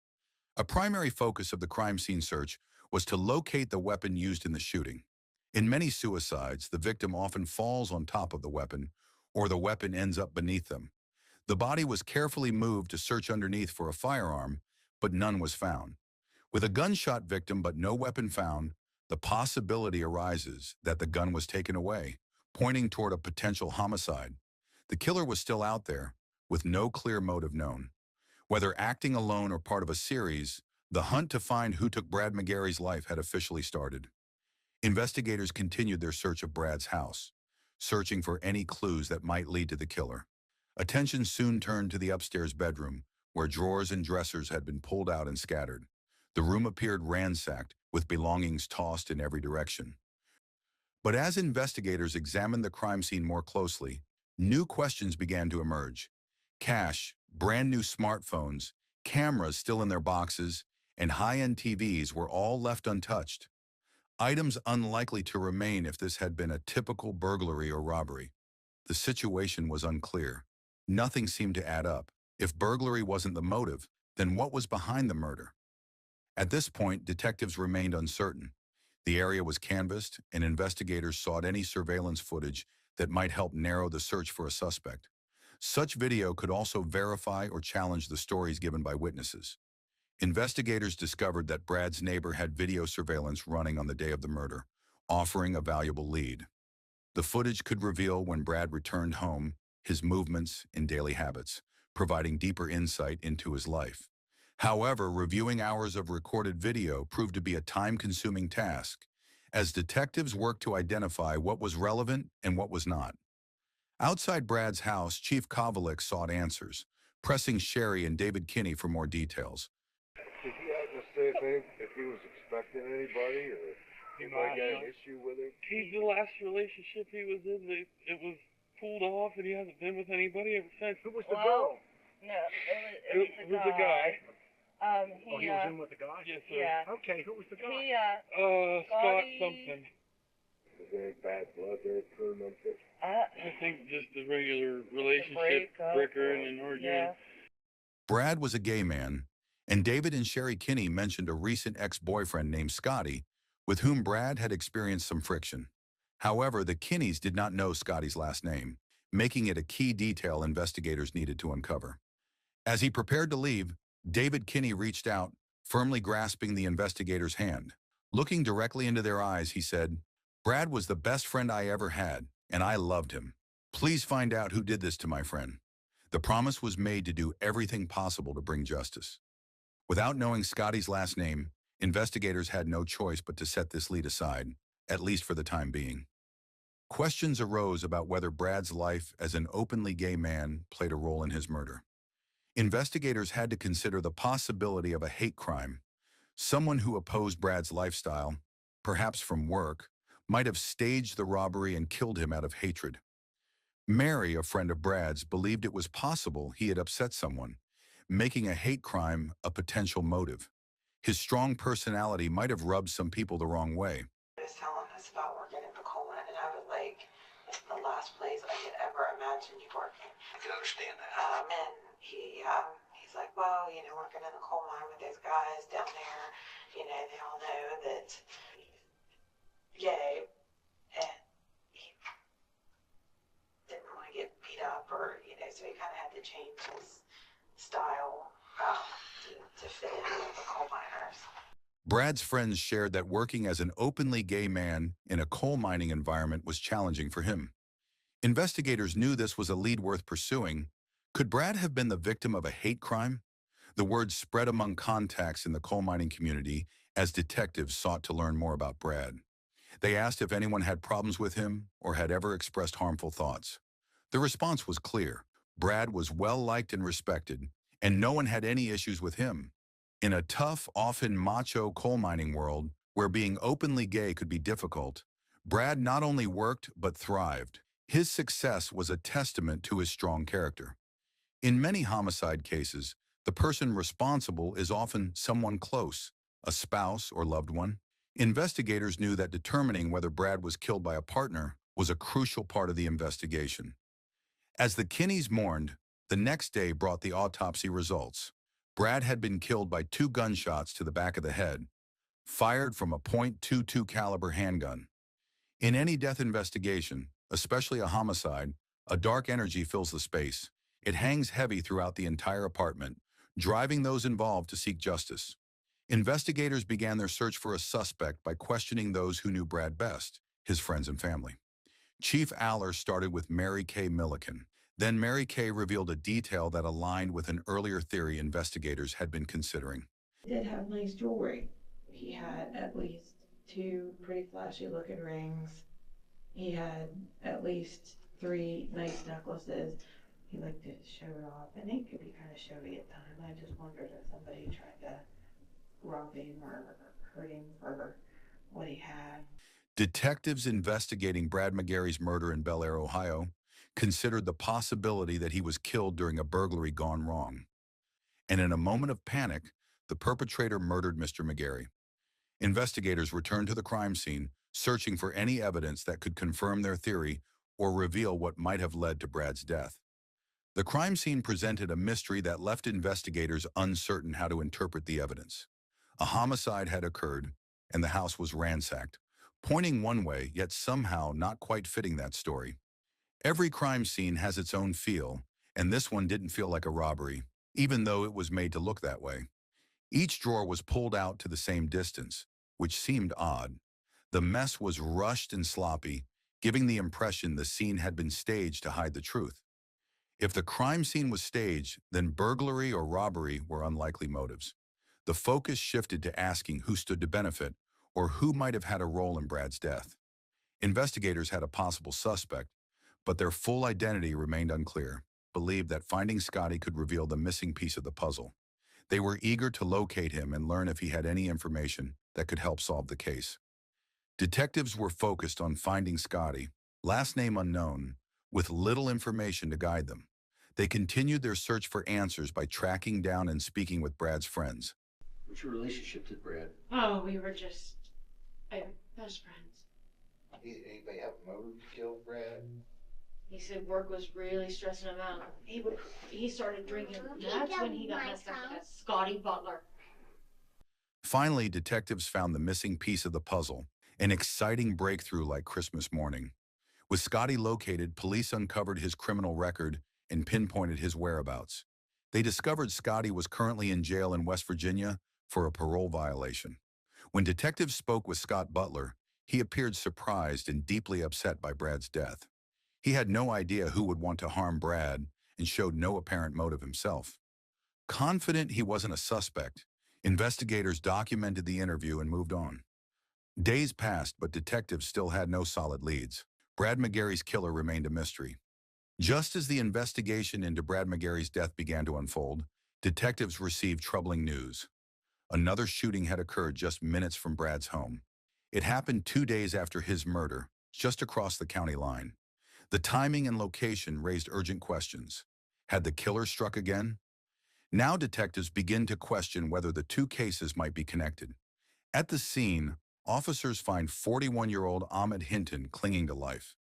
A primary focus of the crime scene search was to locate the weapon used in the shooting. In many suicides, the victim often falls on top of the weapon, or the weapon ends up beneath them. The body was carefully moved to search underneath for a firearm, but none was found. With a gunshot victim but no weapon found, the possibility arises that the gun was taken away, pointing toward a potential homicide. The killer was still out there, with no clear motive known. Whether acting alone or part of a series, the hunt to find who took Brad McGary's life had officially started. Investigators continued their search of Brad's house, searching for any clues that might lead to the killer. Attention soon turned to the upstairs bedroom, where drawers and dressers had been pulled out and scattered. The room appeared ransacked, with belongings tossed in every direction. But as investigators examined the crime scene more closely, new questions began to emerge. Cash, brand new smartphones, cameras still in their boxes, and high-end TVs were all left untouched. Items unlikely to remain if this had been a typical burglary or robbery. The situation was unclear. Nothing seemed to add up. If burglary wasn't the motive, then what was behind the murder? At this point, detectives remained uncertain. The area was canvassed, and investigators sought any surveillance footage that might help narrow the search for a suspect. Such video could also verify or challenge the stories given by witnesses. Investigators discovered that Brad's neighbor had video surveillance running on the day of the murder, offering a valuable lead. The footage could reveal when Brad returned home, his movements and daily habits, providing deeper insight into his life. However, reviewing hours of recorded video proved to be a time-consuming task, as detectives worked to identify what was relevant and what was not. Outside Brad's house, Chief Kovalik sought answers, pressing Sherry and David Kinney for more details. Did he have to say if he was expecting anybody, or anybody got an issue with him? The last relationship he was in, it was pulled off, and he hasn't been with anybody ever since. Who was the girl? No, it was a guy. He was in with the guy? Yes, sir. Yeah. Okay, who was the guy? Scott something. Was there bad blood there between them? I think just a regular relationship breaker and an argument. Yeah. Brad was a gay man, and David and Sherry Kinney mentioned a recent ex-boyfriend named Scotty, with whom Brad had experienced some friction. However, the Kinneys did not know Scotty's last name, making it a key detail investigators needed to uncover. As he prepared to leave, David Kinney reached out, firmly grasping the investigator's hand. Looking directly into their eyes, he said, "Brad was the best friend I ever had, and I loved him. Please find out who did this to my friend." The promise was made to do everything possible to bring justice. Without knowing Scotty's last name, investigators had no choice but to set this lead aside, at least for the time being. Questions arose about whether Brad's life as an openly gay man played a role in his murder. Investigators had to consider the possibility of a hate crime. Someone who opposed Brad's lifestyle, perhaps from work, might have staged the robbery and killed him out of hatred. Mary, a friend of Brad's, believed it was possible he had upset someone, making a hate crime a potential motive. His strong personality might have rubbed some people the wrong way. He was telling us about working in the coal mine, and I was like, it's the last place I could ever imagine you working. I can understand that. And he's like, well, working in the coal mine with those guys down there, they all know that he's gay, and he didn't want to get beat up, or, so he kind of had to change his style to fit in with the coal miners. Brad's friends shared that working as an openly gay man in a coal mining environment was challenging for him. Investigators knew this was a lead worth pursuing. Could Brad have been the victim of a hate crime? The word spread among contacts in the coal mining community as detectives sought to learn more about Brad. They asked if anyone had problems with him or had ever expressed harmful thoughts. The response was clear. Brad was well-liked and respected, and no one had any issues with him. In a tough, often macho coal mining world, where being openly gay could be difficult, Brad not only worked but thrived. His success was a testament to his strong character. In many homicide cases, the person responsible is often someone close, a spouse or loved one. Investigators knew that determining whether Brad was killed by a partner was a crucial part of the investigation. As the Kinneys mourned, the next day brought the autopsy results. Brad had been killed by 2 gunshots to the back of the head, fired from a .22 caliber handgun. In any death investigation, especially a homicide, a dark energy fills the space. It hangs heavy throughout the entire apartment, driving those involved to seek justice. Investigators began their search for a suspect by questioning those who knew Brad best, his friends and family. Chief Aller started with Mary Kay Milliken. Then Mary Kay revealed a detail that aligned with an earlier theory investigators had been considering. He did have nice jewelry. He had at least 2 pretty flashy looking rings. He had at least 3 nice necklaces. He liked to show it off, and he could be kind of showy at times. I just wondered if somebody tried to rob him or hurt him for what he had. Detectives investigating Brad McGary's murder in Bel Air, Ohio, considered the possibility that he was killed during a burglary gone wrong. And in a moment of panic, the perpetrator murdered Mr. McGary. Investigators returned to the crime scene, searching for any evidence that could confirm their theory or reveal what might have led to Brad's death. The crime scene presented a mystery that left investigators uncertain how to interpret the evidence. A homicide had occurred, and the house was ransacked, pointing one way, yet somehow not quite fitting that story. Every crime scene has its own feel, and this one didn't feel like a robbery, even though it was made to look that way. Each drawer was pulled out to the same distance, which seemed odd. The mess was rushed and sloppy, giving the impression the scene had been staged to hide the truth. If the crime scene was staged, then burglary or robbery were unlikely motives. The focus shifted to asking who stood to benefit or who might have had a role in Brad's death. Investigators had a possible suspect, but their full identity remained unclear, believed that finding Scotty could reveal the missing piece of the puzzle. They were eager to locate him and learn if he had any information that could help solve the case. Detectives were focused on finding Scotty, last name unknown, with little information to guide them. They continued their search for answers by tracking down and speaking with Brad's friends. What's your relationship to Brad? Oh, we were just best friends. Anybody have a motive to kill Brad? He said work was really stressing him out. He started drinking. That's when he got messed up with that Scotty Butler. Finally, detectives found the missing piece of the puzzle, an exciting breakthrough like Christmas morning. With Scotty located, police uncovered his criminal record and pinpointed his whereabouts. They discovered Scotty was currently in jail in West Virginia for a parole violation. When detectives spoke with Scott Butler, he appeared surprised and deeply upset by Brad's death. He had no idea who would want to harm Brad and showed no apparent motive himself. Confident he wasn't a suspect, investigators documented the interview and moved on. Days passed, but detectives still had no solid leads. Brad McGary's killer remained a mystery. Just as the investigation into Brad McGary's death began to unfold, detectives received troubling news. Another shooting had occurred just minutes from Brad's home. It happened 2 days after his murder, just across the county line. The timing and location raised urgent questions. Had the killer struck again? Now detectives begin to question whether the two cases might be connected. At the scene, officers find 41-year-old Ahmed Hinton clinging to life.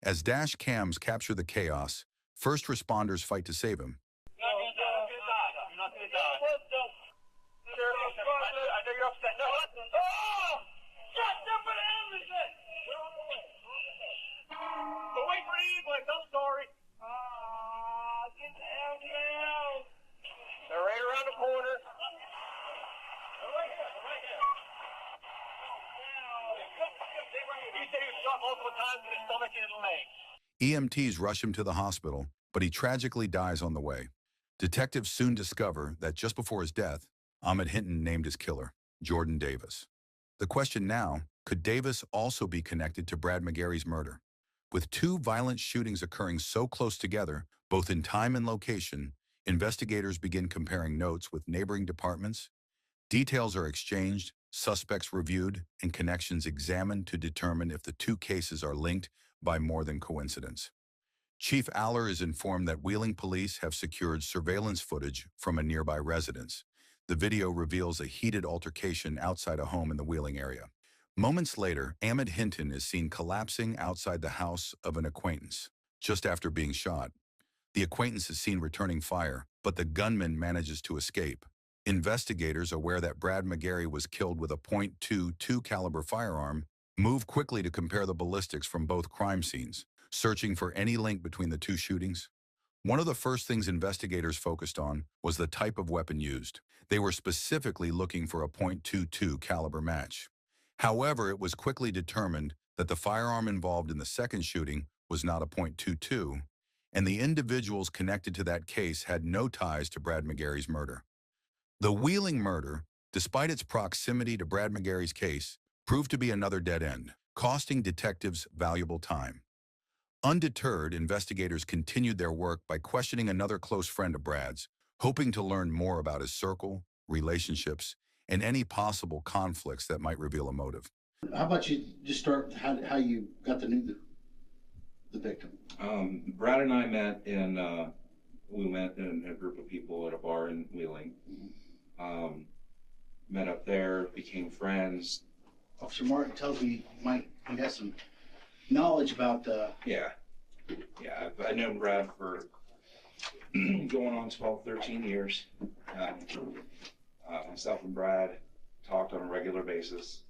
As dash cams capture the chaos, first responders fight to save him. They're right around the corner. He said he was shot multiple times in the stomach and the leg. EMTs rush him to the hospital, but he tragically dies on the way. Detectives soon discover that just before his death, Ahmed Hinton named his killer, Jordan Davis. The question now, could Davis also be connected to Brad McGary's murder? With two violent shootings occurring so close together, both in time and location, investigators begin comparing notes with neighboring departments. Details are exchanged, suspects reviewed, and connections examined to determine if the two cases are linked by more than coincidence. Chief Aller is informed that Wheeling police have secured surveillance footage from a nearby residence. The video reveals a heated altercation outside a home in the Wheeling area. Moments later, Ahmed Hinton is seen collapsing outside the house of an acquaintance, just after being shot. The acquaintance is seen returning fire, but the gunman manages to escape. Investigators, aware that Brad McGary was killed with a .22 caliber firearm, move quickly to compare the ballistics from both crime scenes, searching for any link between the two shootings. One of the first things investigators focused on was the type of weapon used. They were specifically looking for a .22 caliber match. However, it was quickly determined that the firearm involved in the second shooting was not a .22, and the individuals connected to that case had no ties to Brad McGary's murder. The Wheeling murder, despite its proximity to Brad McGary's case, proved to be another dead end, costing detectives valuable time. Undeterred, investigators continued their work by questioning another close friend of Brad's, hoping to learn more about his circle, relationships, and any possible conflicts that might reveal a motive. How about you just start how you got to know the victim? Brad and I met in, we met in a group of people at a bar in Wheeling. Met up there, became friends. Officer Martin tells me he has some knowledge about Yeah, I've known Brad for going on 12, 13 years. Myself and Brad talked on a regular basis.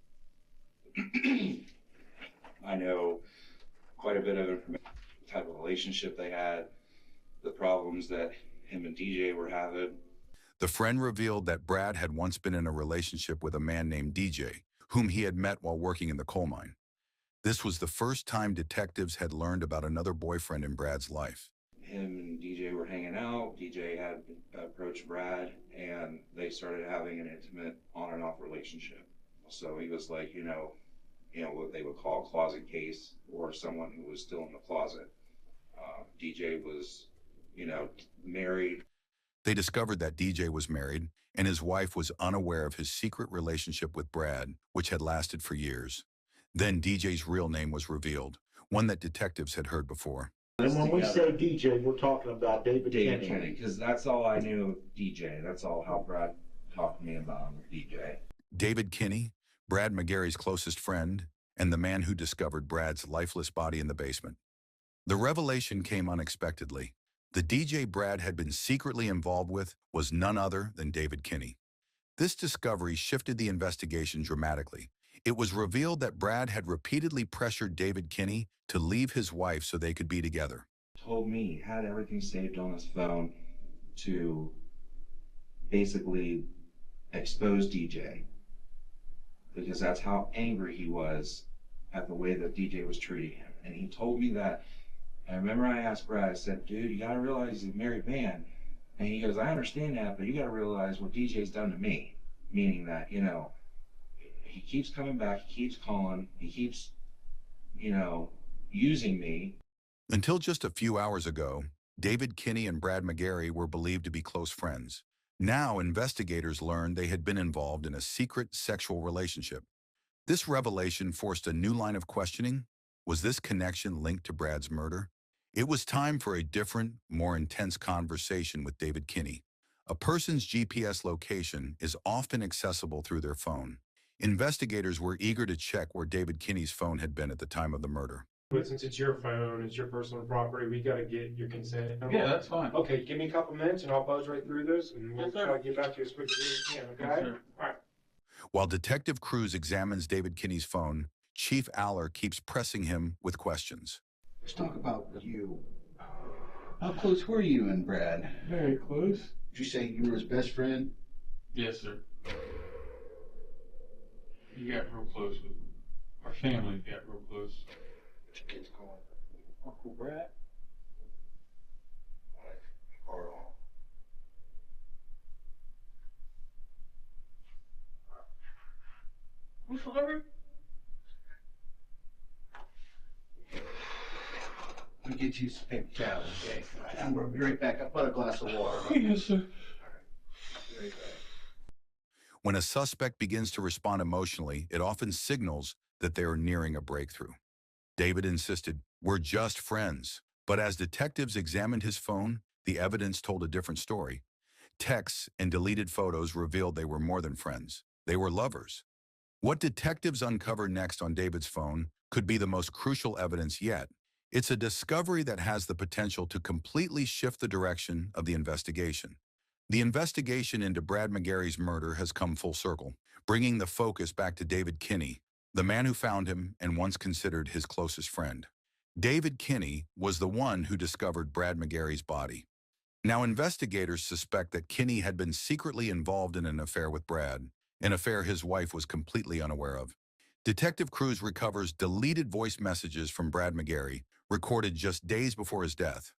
I know quite a bit of information, the type of relationship they had, the problems that him and DJ were having. The friend revealed that Brad had once been in a relationship with a man named DJ, whom he had met while working in the coal mine. This was the first time detectives had learned about another boyfriend in Brad's life. him and DJ were hanging out. DJ had approached Brad, and they started having an intimate on and off relationship. So he was like, what they would call a closet case, or someone who was still in the closet. DJ was, married. They discovered that DJ was married, and his wife was unaware of his secret relationship with Brad, which had lasted for years. Then DJ's real name was revealed, one that detectives had heard before. And when we say DJ, we're talking about David Kenny, because that's all I knew of DJ. That's all how Brad talked to me about him, DJ. David Kinney, Brad McGary's closest friend, and the man who discovered Brad's lifeless body in the basement. The revelation came unexpectedly. The DJ Brad had been secretly involved with was none other than David Kinney. This discovery shifted the investigation dramatically. It was revealed that Brad had repeatedly pressured David Kinney to leave his wife so they could be together. Told me he had everything saved on his phone to basically expose DJ, because that's how angry he was at the way that DJ was treating him. And he told me that. I remember I asked Brad, I said, dude, you gotta realize he's a married man. And he goes, I understand that, but you gotta realize what DJ's done to me. Meaning that, he keeps coming back, he keeps calling, he keeps, using me. Until just a few hours ago, David Kinney and Brad McGary were believed to be close friends. Now, investigators learned they had been involved in a secret sexual relationship. This revelation forced a new line of questioning. Was this connection linked to Brad's murder? It was time for a different, more intense conversation with David Kinney. A person's GPS location is often accessible through their phone. Investigators were eager to check where David Kinney's phone had been at the time of the murder. But since it's your phone, it's your personal property, we got to get your consent. Yeah, that's fine. Okay, give me a couple minutes and I'll buzz right through this and we'll try to get back to you as quick as we can, okay? Yes, all right. While Detective Cruz examines David Kinney's phone, Chief Aller keeps pressing him with questions. Let's talk about you. How close were you and Brad? Very close. Did you say you were his best friend? Yes, sir. You got real close with our family. Got real close. What's your kids called? Uncle Brad. Carl. What's the matter? I'll get you some paper towels, okay? I'm going to be right back. I'll put a glass of water. Yes, sir. Very good. When a suspect begins to respond emotionally, it often signals that they are nearing a breakthrough. David insisted, "We're just friends." But as detectives examined his phone, the evidence told a different story. Texts and deleted photos revealed they were more than friends. They were lovers. What detectives uncover next on David's phone could be the most crucial evidence yet. It's a discovery that has the potential to completely shift the direction of the investigation. The investigation into Brad McGary's murder has come full circle, bringing the focus back to David Kinney, the man who found him and once considered his closest friend. David Kinney was the one who discovered Brad McGary's body. Now, investigators suspect that Kinney had been secretly involved in an affair with Brad, an affair his wife was completely unaware of. Detective Cruz recovers deleted voice messages from Brad McGary, recorded just days before his death.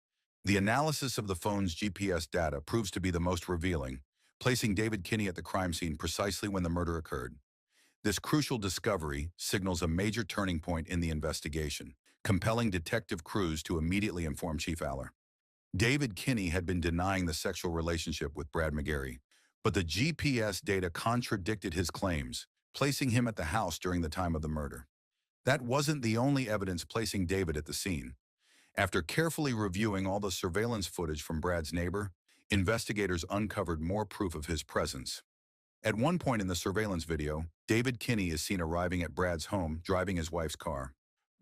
The analysis of the phone's GPS data proves to be the most revealing, placing David Kinney at the crime scene precisely when the murder occurred. This crucial discovery signals a major turning point in the investigation, compelling Detective Cruz to immediately inform Chief Aller. David Kinney had been denying the sexual relationship with Brad McGary, but the GPS data contradicted his claims, placing him at the house during the time of the murder. That wasn't the only evidence placing David at the scene. After carefully reviewing all the surveillance footage from Brad's neighbor, investigators uncovered more proof of his presence. At one point in the surveillance video, David Kinney is seen arriving at Brad's home, driving his wife's car.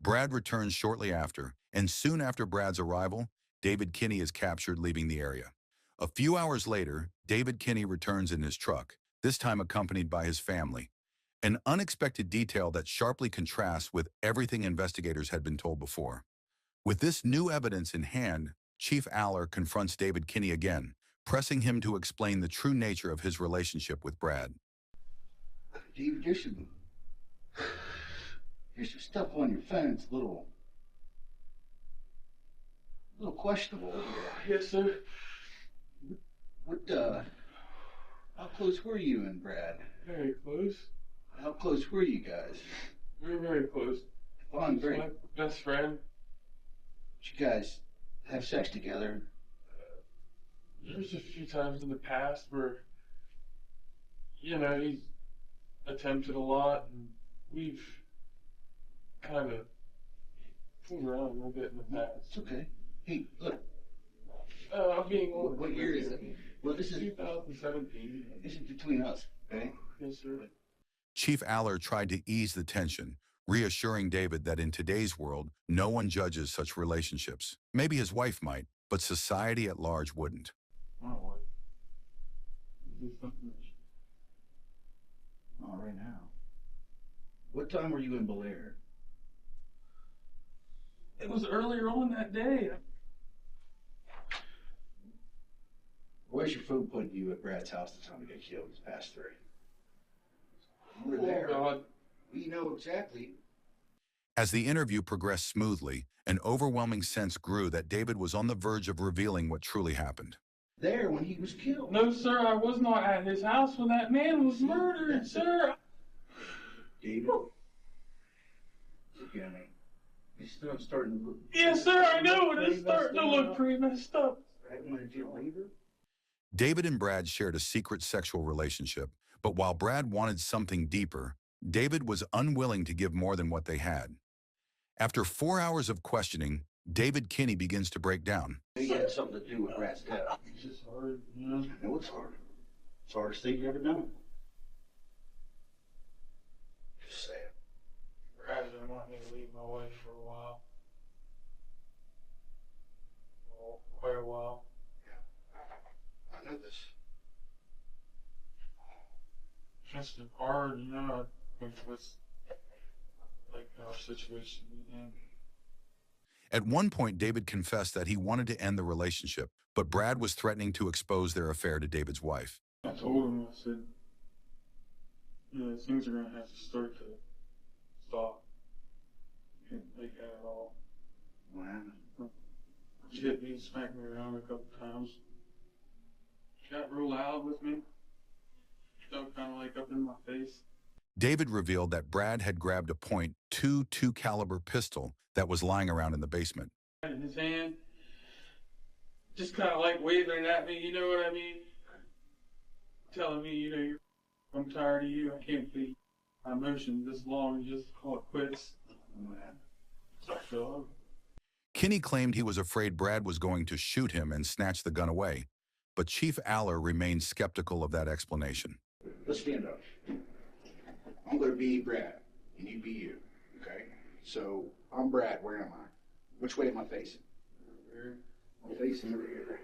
Brad returns shortly after, and soon after Brad's arrival, David Kinney is captured leaving the area. A few hours later, David Kinney returns in his truck, this time accompanied by his family. An unexpected detail that sharply contrasts with everything investigators had been told before. With this new evidence in hand, Chief Aller confronts David Kinney again, pressing him to explain the true nature of his relationship with Brad. David, there's some stuff on your phone. It's a little little questionable here. Yes, sir. How close were you and Brad? Very close. How close were you guys? We're very close. Fun, great. My best friend. Did you guys have sex together? There's a few times in the past where, you know, he's attempted a lot, and we've kind of fooled around a little bit in the past. It's okay. Hey, look. I'm being what year is it? Well, this is 2017. This is between us, okay? Yes, sir. Chief Aller tried to ease the tension, reassuring David that in today's world, no one judges such relationships. Maybe his wife might, but society at large wouldn't. My wife. Do something. Not right now. What time were you in Belair? It was earlier on that day. Where's your phone putting you at Brad's house the time he got killed? It's past 3. You were there. God. We know exactly. As the interview progressed smoothly, an overwhelming sense grew that David was on the verge of revealing what truly happened. There when he was killed. No, sir, I was not at his house when that man was murdered, sir. David? Look at me. It's still starting to look... Yes, sir, I know it is starting to look pretty messed up. David and Brad shared a secret sexual relationship, but while Brad wanted something deeper, David was unwilling to give more than what they had. After 4 hours of questioning, David Kinney begins to break down. He had something to do with Brad's death. It's just hard, you know? I know it's hard. It's the hardest thing you ever done. Just say it. Brad's been wanting me to leave my wife for a while. Well, quite a while. Yeah. I know this. It's just been hard, you know, with like our situation in. At one point, David confessed that he wanted to end the relationship, but Brad was threatening to expose their affair to David's wife. I told him, I said, you know, things are going to have to start to stop. You can't like that at all. What happened? She hit me and smacked me around a couple times. She got real loud with me. Felt kind of like up in my face. David revealed that Brad had grabbed a .22 caliber pistol that was lying around in the basement. In his hand, just kind of like waving it at me, you know what I mean? Telling me, you know, I'm tired of you, I can't be my emotions this long and just call it quits. So, Kinney claimed he was afraid Brad was going to shoot him and snatch the gun away, but Chief Aller remained skeptical of that explanation. Let's stand up. I'm going to be Brad, and you be you, okay? So, I'm Brad. Where am I? Which way am I facing? I'm facing over here.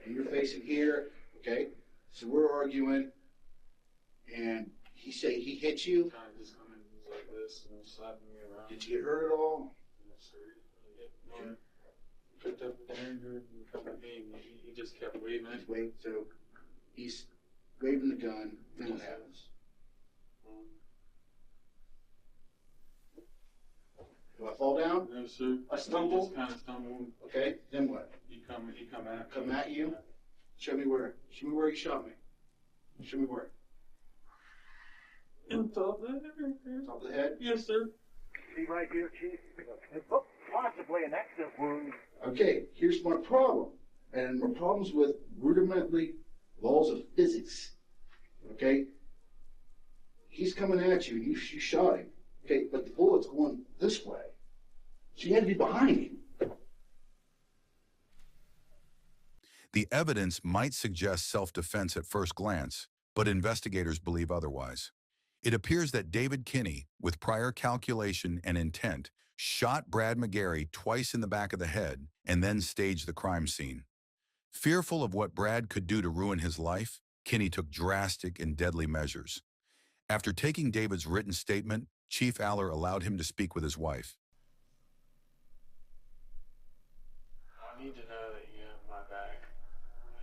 And you're facing here, okay? So we're arguing, and he hit you. kind of just coming like this and slapping me around. Did you get hurt at all? Yes, sir. Yeah. Picked up the anger and come at me, and he just kept waving. Just wait. So he's waving the gun. Then what happens? Do I fall down? No, sir. I stumble? Just kind of stumbled. Okay. Then what? He come at Come at you? Show me where. Show me where you shot me. Show me where. In the top of the head. Top of the head? Yes, sir. See right here, Chief? Possibly an exit wound. Okay, here's my problem. And my problem's with rudimentary laws of physics. Okay? He's coming at you, you shot him. Okay, but the bullet's going this way. So you had to be behind him. The evidence might suggest self-defense at first glance, but investigators believe otherwise. It appears that David Kinney, with prior calculation and intent, shot Brad McGary twice in the back of the head and then staged the crime scene. Fearful of what Brad could do to ruin his life, Kinney took drastic and deadly measures. After taking David's written statement, Chief Aller allowed him to speak with his wife. I need to know that you have my back,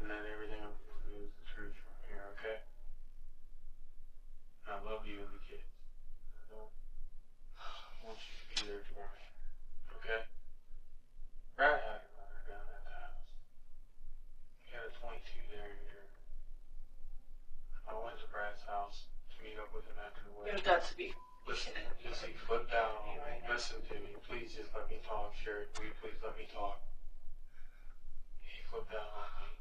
and that everything I'm going to do is the truth from here, okay? I love you and the kids. I want you to be there for me, okay? Brad had another gun at He flipped out on me. Listen to me. Please just let me talk, Sherry. Will you please let me talk? He flipped out on me.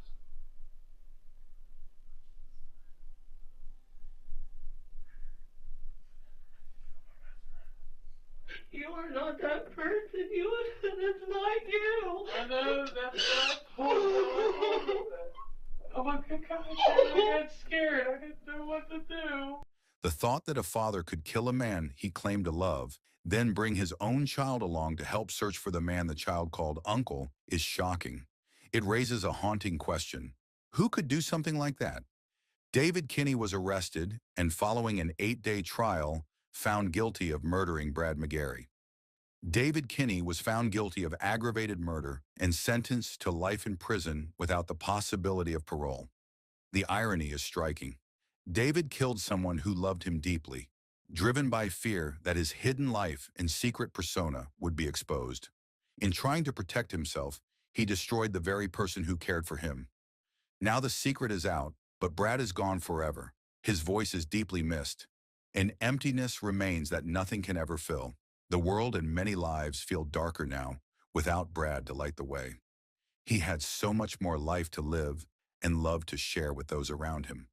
You are not that person. That's not you. I know, that's what I told you. Oh my God, I got scared. I didn't know what to do. The thought that a father could kill a man he claimed to love, then bring his own child along to help search for the man the child called uncle is shocking. It raises a haunting question. Who could do something like that? David Kinney was arrested and, following an 8-day trial, found guilty of murdering Brad McGary. David Kinney was found guilty of aggravated murder and sentenced to life in prison without the possibility of parole. The irony is striking. David killed someone who loved him deeply, driven by fear that his hidden life and secret persona would be exposed. In trying to protect himself, he destroyed the very person who cared for him. Now the secret is out, but Brad is gone forever. His voice is deeply missed. An emptiness remains that nothing can ever fill. The world and many lives feel darker now, without Brad to light the way. He had so much more life to live and love to share with those around him.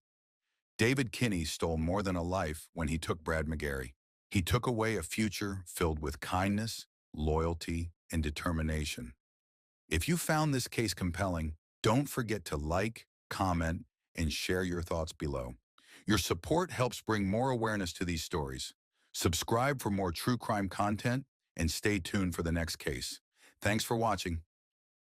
David Kinney stole more than a life when he took Brad McGary. He took away a future filled with kindness, loyalty, and determination. If you found this case compelling, don't forget to like, comment, and share your thoughts below. Your support helps bring more awareness to these stories. Subscribe for more true crime content and stay tuned for the next case. Thanks for watching.